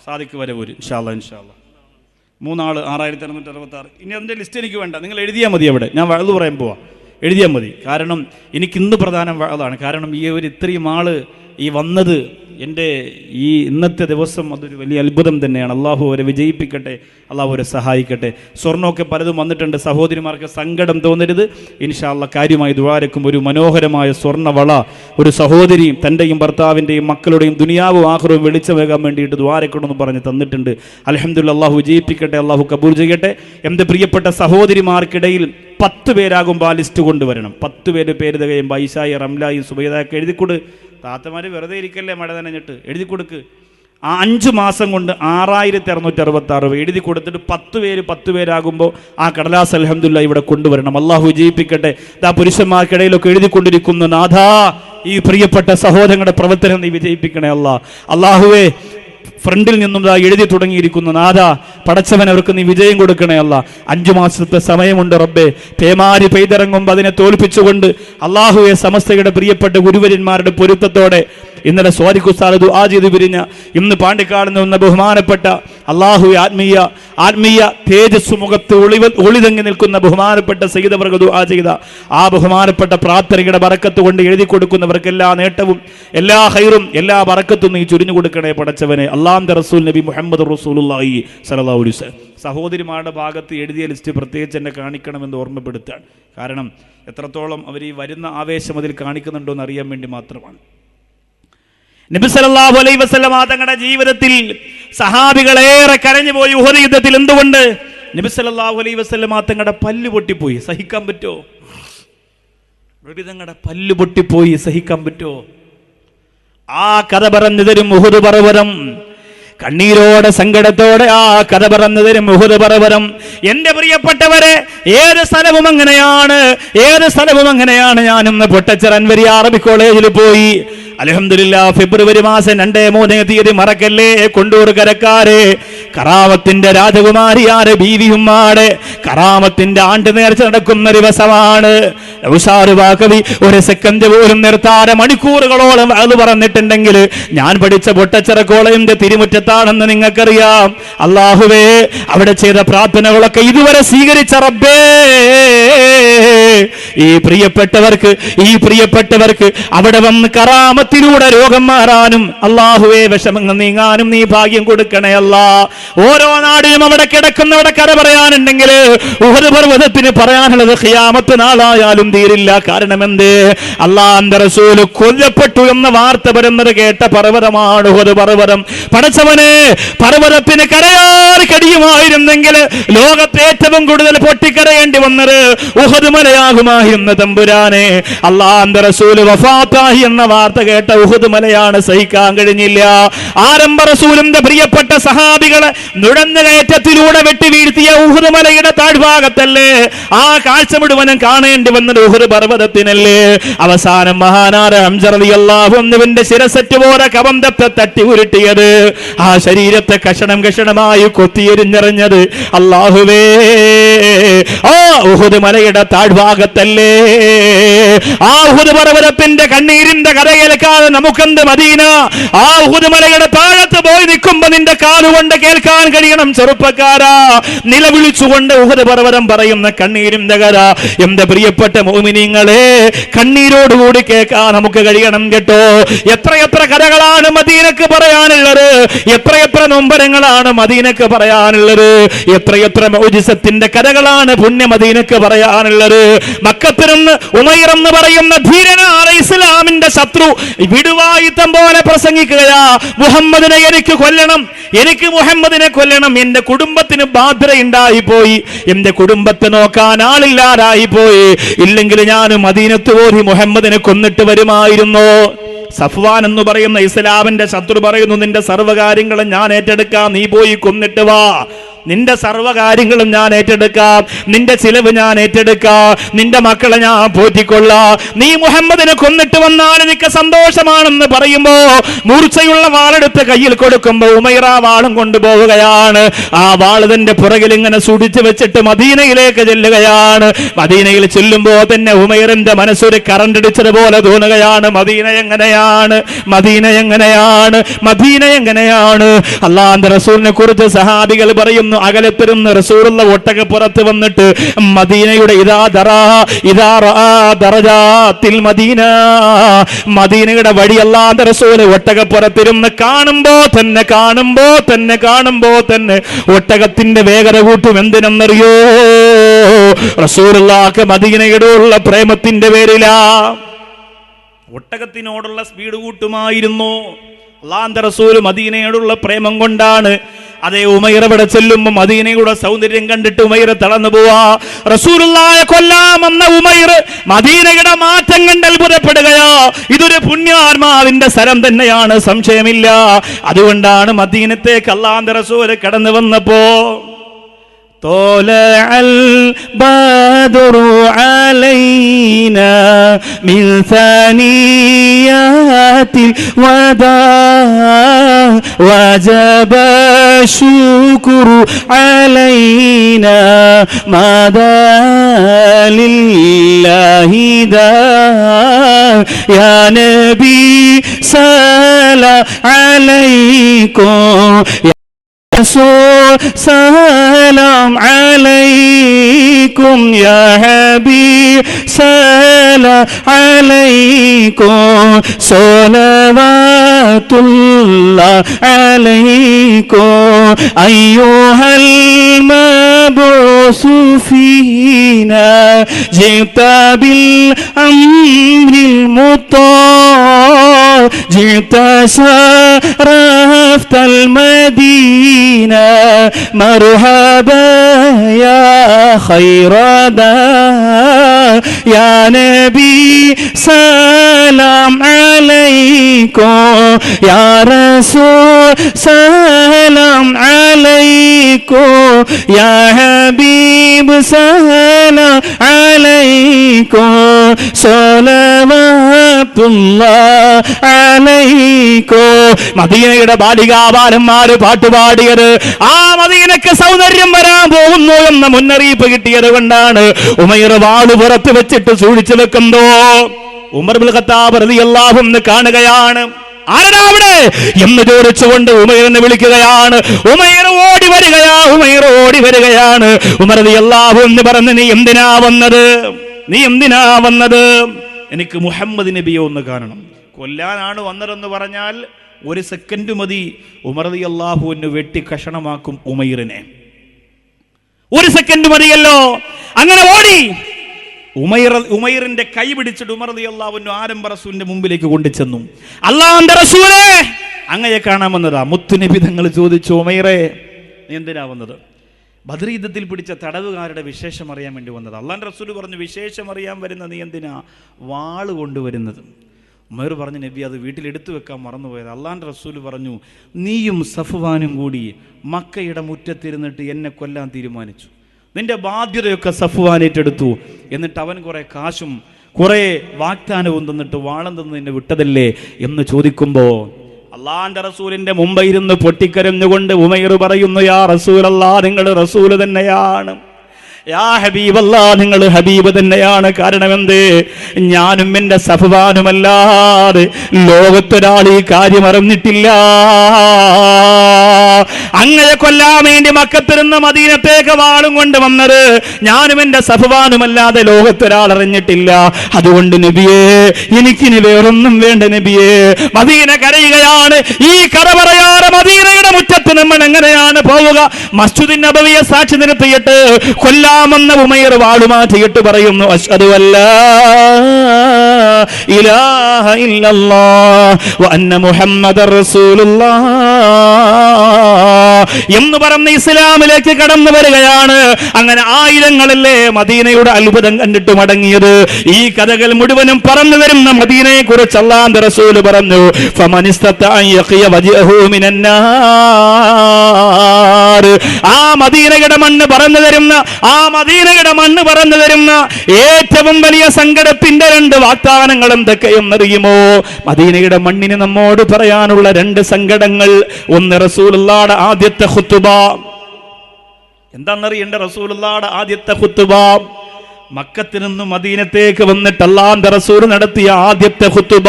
സാദിഖ് വരവൂര്. ഇൻഷാ അല്ലാഹ് 3 ആൾ 6666. ഇനി അതിൻ്റെ ലിസ്റ്റ് എനിക്ക് വേണ്ട, നിങ്ങൾ എഴുതിയാൽ മതി. അവിടെ ഞാൻ വഅദ് പറയാൻ പോവാം, എഴുതിയാൽ മതി. കാരണം എനിക്കിന്ന് പ്രധാനം അതാണ്. കാരണം ഈ ഒരു ഇത്രയും ആൾ ഈ വന്നത് എൻ്റെ ഈ ഇന്നത്തെ ദിവസം അതൊരു വലിയ അത്ഭുതം തന്നെയാണ്. അള്ളാഹു അവരെ വിജയിപ്പിക്കട്ടെ, അള്ളാഹു അവരെ സഹായിക്കട്ടെ. സ്വർണ്ണമൊക്കെ പലതും വന്നിട്ടുണ്ട്. സഹോദരിമാർക്ക് സങ്കടം തോന്നരുത്. ഇൻഷാ അല്ലാഹ് കാര്യമായി ദുആരക്കും ഒരു മനോഹരമായ സ്വർണ്ണവള ഒരു സഹോദരിയും തൻ്റെയും ഭർത്താവിൻ്റെയും മക്കളുടെയും ദുനിയാവും ആഖിറവും വെളിച്ചമേകാൻ വേണ്ടിയിട്ട് ദുആരക്കണമെന്ന് പറഞ്ഞ് തന്നിട്ടുണ്ട്. അൽഹംദുലില്ലാഹ്. അള്ളാഹു വിജയിപ്പിക്കട്ടെ, അള്ളാഹു കബൂൽ ചെയ്യട്ടെ. എൻ്റെ പ്രിയപ്പെട്ട സഹോദരിമാർക്കിടയിൽ 10 പേരാകുമ്പോൾ ആ ലിസ്റ്റ് കൊണ്ടുവരണം. 10 പേര് തികയുമ്പോൾ ഐഷായി, റംലായി, സുബൈദയൊക്കെ എഴുതിക്കൊടു. താത്തമാർ വെറുതെ ഇരിക്കല്ലേ മഴ നനഞ്ഞിട്ട്, എഴുതി കൊടുക്ക്. ആ 5 മാസം കൊണ്ട് 6666 എഴുതി കൊടുത്തിട്ട് 10 പേരാകുമ്പോൾ ആ കടലാസ് അൽഹംദുലില്ലാഹ് ഇവിടെ കൊണ്ടുവരണം. അള്ളാഹു വിജയിപ്പിക്കട്ടെ. ആ പുരുഷന്മാർക്കിടയിലൊക്കെ എഴുതിക്കൊണ്ടിരിക്കുന്ന നാഥാ, ഈ പ്രിയപ്പെട്ട സഹോദരങ്ങളുടെ പ്രവർത്തനം നീ വിജയിപ്പിക്കണേ അള്ളാഹുവേ. ഫ്രണ്ടിൽ നിന്നും എഴുതി തുടങ്ങിയിരിക്കുന്നു നാഥാ, പടച്ചവൻ അവർക്ക് നീ വിജയം കൊടുക്കണേ അല്ലാ. 5 മാസത്തെ സമയമുണ്ട് റബ്ബേ. പേമാരി പെയ്തിറങ്ങുമ്പോൾ അതിനെ തോൽപ്പിച്ചുകൊണ്ട് അള്ളാഹുവെ സമസ്തയുടെ പ്രിയപ്പെട്ട ഗുരുവര്യന്മാരുടെ പൊരുത്തത്തോടെ ഇന്നലെ സ്വാദിഖ് ഉസ്താദ് ദുആ ചെയ്ത് പിരിഞ്ഞ ഇന്ന് പാണ്ടിക്കാട് നിന്ന് ബഹുമാനപ്പെട്ട അള്ളാഹു ആത്മീയ തേജസ് മുഖത്ത് ഒളിതങ്ങി നിൽക്കുന്ന ബഹുമാനപ്പെട്ട സയ്യിദ് അവർക്ക് ദുആ ചെയ്ത ആ ബഹുമാനപ്പെട്ട പ്രാർത്ഥനയുടെ ബറക്കത്ത് കൊണ്ട് എഴുതി കൊടുക്കുന്നവർക്ക് എല്ലാ നേട്ടവും എല്ലാ ഖൈറും എല്ലാ ബറക്കത്തും നീ ചുരിഞ്ഞു കൊടുക്കണേ പടച്ചവനെ. അല്ലാഹുവിന്റെ റസൂൽ നബി മുഹമ്മദ് റസൂലുള്ളാഹി സ്വല്ലല്ലാഹു അലൈഹി വസല്ലം. സഹോദരിമാരുടെ ഭാഗത്ത് എഴുതിയ ലിസ്റ്റ് പ്രത്യേകിച്ച് എന്നെ കാണിക്കണമെന്ന് ഓർമ്മപ്പെടുത്താൻ കാരണം എത്രത്തോളം അവർ ഈ വരുന്ന ആവേശം അതിൽ കാണിക്കുന്നുണ്ടോ എന്ന് അറിയാൻ വേണ്ടി മാത്രമാണ്. നബി സല്ലല്ലാഹു അലൈഹി വസല്ലം തങ്ങളുടെ ജീവിതത്തിൽ സഹാബികളേറെ കരഞ്ഞുപോയി ഉഹദ് യുദ്ധത്തിൽ. എന്തുകൊണ്ട്? നബി സല്ലല്ലാഹു അലൈഹി വസല്ലം തങ്ങളുടെ പല്ല് പൊട്ടിപ്പോയി. സഹിക്കാൻ പറ്റുമോ? നബി തങ്ങളുടെ പല്ല് പൊട്ടിപ്പോയി, സഹിക്കാൻ പറ്റുമോ? ആ കഥ പറഞ്ഞു തരും ഉഹദ് പർവ്വതം. കണ്ണീരോടെ സങ്കടത്തോടെ ആ കഥ പറഞ്ഞു തരും ഉഹദ് പർവ്വതം. എന്റെ പ്രിയപ്പെട്ടവരെ, ഏത് സ്ഥലവും അങ്ങനെയാണ്. ഞാനിന്ന് പൊട്ടച്ചിറ അൻവരി അറബിക് കോളേജിൽ പോയി. അൽഹംദുലില്ലാഹ് ഫെബ്രുവരി മാസം 2-3 തീയതി മറക്കല്ലേ. കൊണ്ടൂർ കരക്കാരെ കറാമത്തിന്റെ രാജകുമാരിയാരെ ബീവിയുമ്മാടെ കറാമത്തിന്റെ ആണ്ട് നേർച്ച നടക്കുന്ന ദിവസമാണ്. കവി ഒരു സെക്കൻഡ് പോലും നിർത്താതെ മണിക്കൂറുകളോളം അത് പറഞ്ഞിട്ടുണ്ടെങ്കിൽ ഞാൻ പഠിച്ച പൊട്ടച്ചിറ കോളേജിന്റെ തിരുമുറ്റത്താണെന്ന് നിങ്ങൾക്കറിയാം. അല്ലാഹുവേ, അവിടെ ചെയ്ത പ്രാർത്ഥനകളൊക്കെ ഇതുവരെ സ്വീകരിച്ച റബ്ബേ, ഈ പ്രിയപ്പെട്ടവർക്ക് അവിടെ വന്ന് കറാമത്ത് ദഅവത്തിലൂടെ രോഗം മാറാനും അല്ലാഹുവേ വിഷമങ്ങൾ നീങ്ങാനും നീ ഭാഗ്യം കൊടുക്കണേ അല്ലാ. ഓരോ നാടിനും അവിടെ കിടക്കുന്നവിടെ കര പറയാനുണ്ടെങ്കിൽ ഉഹദ് പർവ്വതത്തിന് പറയാനുള്ളത് ഖിയാമത്ത് നാളായാലും തീരില്ല. കാരണം എന്ത്? അല്ലാഹുവിന്റെ റസൂൽ കൊല്ലപ്പെട്ടു എന്ന വാർത്ത വരുന്നത് കേട്ട പർവ്വതമാണ് ഉഹദ് പർവ്വതം. പടച്ചവനെ, പർവ്വതത്തിന് കരയാൻ കഴിയുമായിരുന്നെങ്കിൽ ലോകത്തെ ഏറ്റവും കൂടുതൽ പൊട്ടിക്കരയേണ്ടി വന്നത് ഉഹദ് മലയാകുമായിരുന്നു. തമ്പുരാനെ, അല്ലാഹുവിന്റെ റസൂൽ വഫാത്തായി എന്ന വാർത്ത കേട്ട ഉഹദ് മലയാണ് സഹിക്കാൻ കഴിഞ്ഞില്ല. ആരംഭ റസൂലിന്റെ പ്രിയപ്പെട്ട സഹാബികളെ നുഴഞ്ഞ കയറ്റത്തിലൂടെ വെട്ടി വീഴ്ത്തിയ ഉഹദ് മലയുടെ താഴ്ഭാഗത്തല്ലേ ആ കാഴ്ച മുഴുവനും കാണേണ്ടി വന്നത് ഉഹദ് പർവ്വതത്തിനല്ലേ. അവസാനം മഹാനായ ഹംസ റളിയല്ലാഹു അൻഹുവിന്റെ ശിരസറ്റ് പോലെ കബന്ധത്തെ തട്ടി ഉരുട്ടിയത്, ആ ശരീരത്തെ കഷണം കഷണമായി കൊത്തിയെരിഞ്ഞെറിഞ്ഞത് അല്ലാഹുവേ ആ ഉഹദ് മലയുടെ താഴ്ഭാഗത്തല്ലേ. ആ ഉഹദ് പർവ്വതത്തിന്റെ കണ്ണീരിന്റെ കരകേൽക്കാതെ നമുക്കെന്ത് മദീന? ആ ഉഹദ് മലയുടെ താഴത്ത് പോയി നിൽക്കുമ്പോ നിന്റെ കാലുകൊണ്ട് കേൾക്കാൻ കഴിയണം ചെറുപ്പക്കാരാ. നിലവിളിച്ചുകൊണ്ട് ഉഹദ് പർവ്വതം പറയുന്ന കണ്ണീരിന്റെ കര. എന്റെ പ്രിയപ്പെട്ട മുഅ്മിനീങ്ങളെ, കണ്ണീരോടുകൂടി കേൾക്കാൻ നമുക്ക് കഴിയണം കേട്ടോ. എത്രയെത്ര കഥകളാണ് മദീനക്ക് പറയാനുള്ളത്, എത്രയെത്ര നൊമ്പരങ്ങളാണ് മദീനക്ക് പറയാനുള്ളത്, എത്രയെത്ര മൗജിസത്തിന്റെ കഥകളാണ് പുണ്യ മദീനക്ക് പറയാനുള്ളത്. മക്കത്തിൽ നിന്ന് ഉമൈർ എന്ന് പറയുന്ന ധീരനായ ഇസ്ലാമിന്റെ ശത്രു വിടുവായുത്തം പോലെ പ്രസംഗിക്കുകയാ, മുഹമ്മദിനെ എനിക്ക് കൊല്ലണം, എനിക്ക് മുഹമ്മദിനെ കൊല്ലണം, എന്റെ കുടുംബത്തിന് ബാധ്യതയുണ്ടായി പോയി, എന്റെ കുടുംബത്തെ നോക്കാൻ ആളില്ലാതായി പോയി, ഇല്ലെങ്കിൽ ഞാൻ മദീനത്ത് പോയി മുഹമ്മദിനെ കൊന്നിട്ട് വരുമായിരുന്നു. സഫ്വാൻ എന്ന് പറയുന്ന ഇസ്ലാമിന്റെ ശത്രു പറയുന്നു, നിന്റെ സർവ്വകാര്യങ്ങളും ഞാൻ ഏറ്റെടുക്കാം, നീ പോയി കൊന്നിട്ട് വാ, നിന്റെ സർവ്വകാര്യങ്ങളും ഞാൻ ഏറ്റെടുക്കാം, നിന്റെ ചിലവ് ഞാൻ ഏറ്റെടുക്കാം, നിന്റെ മക്കളെ ഞാൻ പോറ്റിക്കൊള്ളാം, നീ മുഹമ്മദിനെ കൊന്നിട്ട് വന്നാൽ എനിക്ക് സന്തോഷമാണെന്ന് പറയുമ്പോ മൂർച്ചയുള്ള വാളെടുത്ത് കയ്യിൽ കൊടുക്കുമ്പോ ഉമൈർ ആ വാളും കൊണ്ടുപോവുകയാണ്. ആ വാള് തന്റെ പുറകിൽ ഇങ്ങനെ സൂക്ഷിച്ചു വെച്ചിട്ട് മദീനയിലേക്ക് ചെല്ലുകയാണ്. മദീനയിൽ ചെല്ലുമ്പോ തന്നെ ഉമൈറിന്റെ മനസ്സൊരു കറണ്ട് അടിച്ചതുപോലെ തോന്നുകയാണ്. മദീന എങ്ങനെയാണ്, മദീന എങ്ങനെയാണ്, മദീന എങ്ങനെയാണ്? അല്ലാഹുവിന്റെ റസൂലിനെ കുറിച്ച് സഹാബികൾ പറയുന്നു, അകലത്തിരുന്ന് റസൂലുള്ള ഒട്ടകപ്പുറത്ത് വന്നിട്ട് മദീനയുടെ മദീനയുടെ വഴി അല്ലാഹുവിന്റെ റസൂൽ ഒട്ടകപ്പുറത്തിരുന്ന് കാണുമ്പോ തന്നെ ഒട്ടകത്തിന്റെ വേഗത കൂട്ടും. എന്തിനെന്നറിയോ? റസൂലുള്ളാഹിക്ക് മദീനയോടുള്ള പ്രേമത്തിന്റെ പേരിലാ. ഒട്ടകത്തിനോടുള്ള സ്പീഡ് കൂട്ടുമായിരുന്നു. അല്ലാഹുവിന്റെ റസൂൽ മദീനയോടുള്ള പ്രേമം കൊണ്ടാണ്. അതേ ഉമൈർ അവിടെ ചെല്ലുമ്പോൾ മദീനയുടെ സൗന്ദര്യം കണ്ടിട്ട് ഉമൈർ തളർന്നു പോവാ. റസൂലുള്ളാഹിയെ കൊല്ലാമെന്ന ഉമൈർ മദീനയുടെ മാറ്റം കണ്ട് അത്ഭുതപ്പെടുകയാ. ഇതൊരു പുണ്യാത്മാവിന്റെ സ്ഥലം തന്നെയാണ്, സംശയമില്ല. അതുകൊണ്ടാണ് മദീനത്തേക്ക് അല്ലാഹുവിന്റെ റസൂൽ കടന്നു വന്നപ്പോ طلع البدر علينا من ثنيات الوداع وجب الشكر علينا ماذا لله ذا يا نبي سلام عليكم سلام عليكم يا حبيب سلام عليكم صلوات الله عليكم أيها المبعوث فينا جئت بالأمر المطاع جئت شرفت المدينة مرحبا يا خير دار يا نبي سلام عليكم يا رسول سلام عليكم يا حبيب سلام عليكم صلوات الله عليكم മദീനയുടെ ബാലികാബാലന്മാര് പാട്ടുപാടിയത് ആ മദീനക്ക് സൗന്ദര്യം വരാൻ പോകുന്നു എന്ന മുന്നറിയിപ്പ് കിട്ടിയത് കൊണ്ടാണ് ഉമൈർ വാള് പുറത്ത് വെച്ചിട്ട് സൂക്ഷിച്ചു വെക്കുന്നോ. ഉമർ ഇബ്നുൽ ഖത്താബ് റളിയല്ലാഹു അൻഹു കാണുകയാണ്. ആരാ അവിടെ എന്ന് ചോദിച്ചുകൊണ്ട് ഉമൈറിനെ വിളിക്കുകയാണ്. ഉമൈർ ഓടി വരികയാണ്. ഉമർ റളിയല്ലാഹു അൻഹു പറഞ്ഞു, നീ എന്തിനാ വന്നത്? എനിക്ക് മുഹമ്മദ് നബിയെ ഒന്ന് കാണണം. കൊല്ലാനാണ് വന്നതെന്ന് പറഞ്ഞാൽ 1 സെക്കൻഡ് മതി, ഉമർ റളിയല്ലാഹു അൻഹു വെട്ടി കഷണമാക്കും ഉമൈറിനെ. 1 സെക്കൻഡ് മതിയല്ലോ. അങ്ങനെ ഓടി ഉമൈറിന്റെ കൈ പിടിച്ചിട്ട് ഉമർ റളിയല്ലാഹു അൻഹു ആരംഭ റസൂലിന്റെ മുമ്പിലേക്ക് കൊണ്ടുചെന്നു. അല്ലാഹുവിന്റെ റസൂലേ, അങ്ങയെ കാണാൻ വന്നതാ. മുത്തുനബി തങ്ങൾ ചോദിച്ചു, ഉമൈറേ നീ എന്തിനാ വന്നത്? ബദർ യുദ്ധത്തിൽ പിടിച്ച തടവുകാരുടെ വിശേഷം അറിയാൻ വേണ്ടി വന്നത്. അള്ളാന്റെ റസൂൽ പറഞ്ഞു, വിശേഷം അറിയാൻ വരുന്ന നീ എന്തിനാ വാള് കൊണ്ടുവരുന്നത്? ഉമൈർ പറഞ്ഞു, നബി അത് വീട്ടിലെടുത്തു വെക്കാൻ മറന്നുപോയത്. അള്ളാന്റെ റസൂൽ പറഞ്ഞു, നീയും സഫ്വാനും കൂടി മക്കയുടെ മുറ്റത്തിരുന്നിട്ട് എന്നെ കൊല്ലാൻ തീരുമാനിച്ചു. നിന്റെ ബാധ്യതയൊക്കെ സഫ്വാൻ ഏറ്റെടുത്തു. എന്നിട്ട് അവൻ കുറെ കാശും കുറെ വാഗ്ദാനവും തന്നിട്ട് വാളം തന്ന് നിന്നെ വിട്ടതല്ലേ എന്ന് ചോദിക്കുമ്പോൾ അള്ളാന്റെ റസൂലിന്റെ മുമ്പ് ഇരുന്ന് പൊട്ടിക്കരഞ്ഞുകൊണ്ട് ഉമൈർ പറയുന്നു, യാ റസൂലല്ലാ, നിങ്ങൾ റസൂല് തന്നെയാണ്. യാ ഹബീബല്ലാ, നിങ്ങൾ ഹബീബ് തന്നെയാണ്. കാരണം എന്ത്? ഞാനും എൻ്റെ സഫ്വാനുമല്ലാതെ ലോകത്തൊരാൾ ഈ കാര്യം അറിഞ്ഞിട്ടില്ല. അങ്ങയെ കൊല്ലാൻ വേണ്ടി മക്കത്തിരുന്ന് മദീനത്തേക്ക് വാളും കൊണ്ട് വന്നത് ഞാനും എൻ്റെ സഫ്വാനുമല്ലാതെ ലോകത്തൊരാൾ അറിഞ്ഞിട്ടില്ല. അതുകൊണ്ട് നബിയേ, എനിക്കിനി വേറൊന്നും വേണ്ട നബിയേ. മദീന കരയുകയാണ്. ഈ കഥ പറയാതെ മദീനയുടെ മുറ്റത്ത് നമ്മൾ എങ്ങനെയാണ് പോവുക? മസ്ജിദുൻ നബവിയെ സാക്ഷി നിർത്തിയിട്ട് കൊല്ലാമെന്ന ഉമൈർ വാളുമാറ്റിയിട്ട് പറയുന്നു, അശ്ഹദു അല്ലാ ഇലാഹ ഇല്ലല്ലാഹ് വ അന്ന മുഹമ്മദർ റസൂലുള്ളാഹ് എന്ന് പറഞ്ഞ് ഇസ്ലാമിലേക്ക് കടന്നു വരികയാണ്. അങ്ങനെ ആയിരങ്ങളല്ലേ മദീനയുടെ അത്ഭുതം കണ്ടിട്ട് മടങ്ങിയത്. ഈ കഥകൾ മുഴുവനും പറഞ്ഞു തരുന്ന മദീനയെ കുറിച്ച് അല്ലാഹുവിന്റെ റസൂൽ പറഞ്ഞു, ഫമനിസ്തതഅ യഖിയ വജ്ഹഹു മിനന്നാർ. ആ മദീനയുടെ മണ്ണ് പറഞ്ഞു തരുന്ന ഏറ്റവും വലിയ സങ്കടത്തിന്റെ 2 വാഗ്ദാനങ്ങൾ എന്തൊക്കെയെന്നറിയുമോ? മദീനയുടെ മണ്ണിന് നമ്മോട് പറയാനുള്ള 2 സങ്കടങ്ങൾ. ഒന്ന്, റസൂലുള്ളാഹിയുടെ ആദ്യത്തെ ഖുതുബ. എന്താണെന്നറിയണ്ട? റസൂലുള്ളാഹിയുടെ ആദ്യത്തെ ഖുതുബ, മക്കത്തിൽ നിന്ന് മദീനത്തേക്ക് വന്നിട്ട് അല്ലാഹുവിന്റെ റസൂൽ നടത്തിയ ആദ്യത്തെ ഖുതുബ.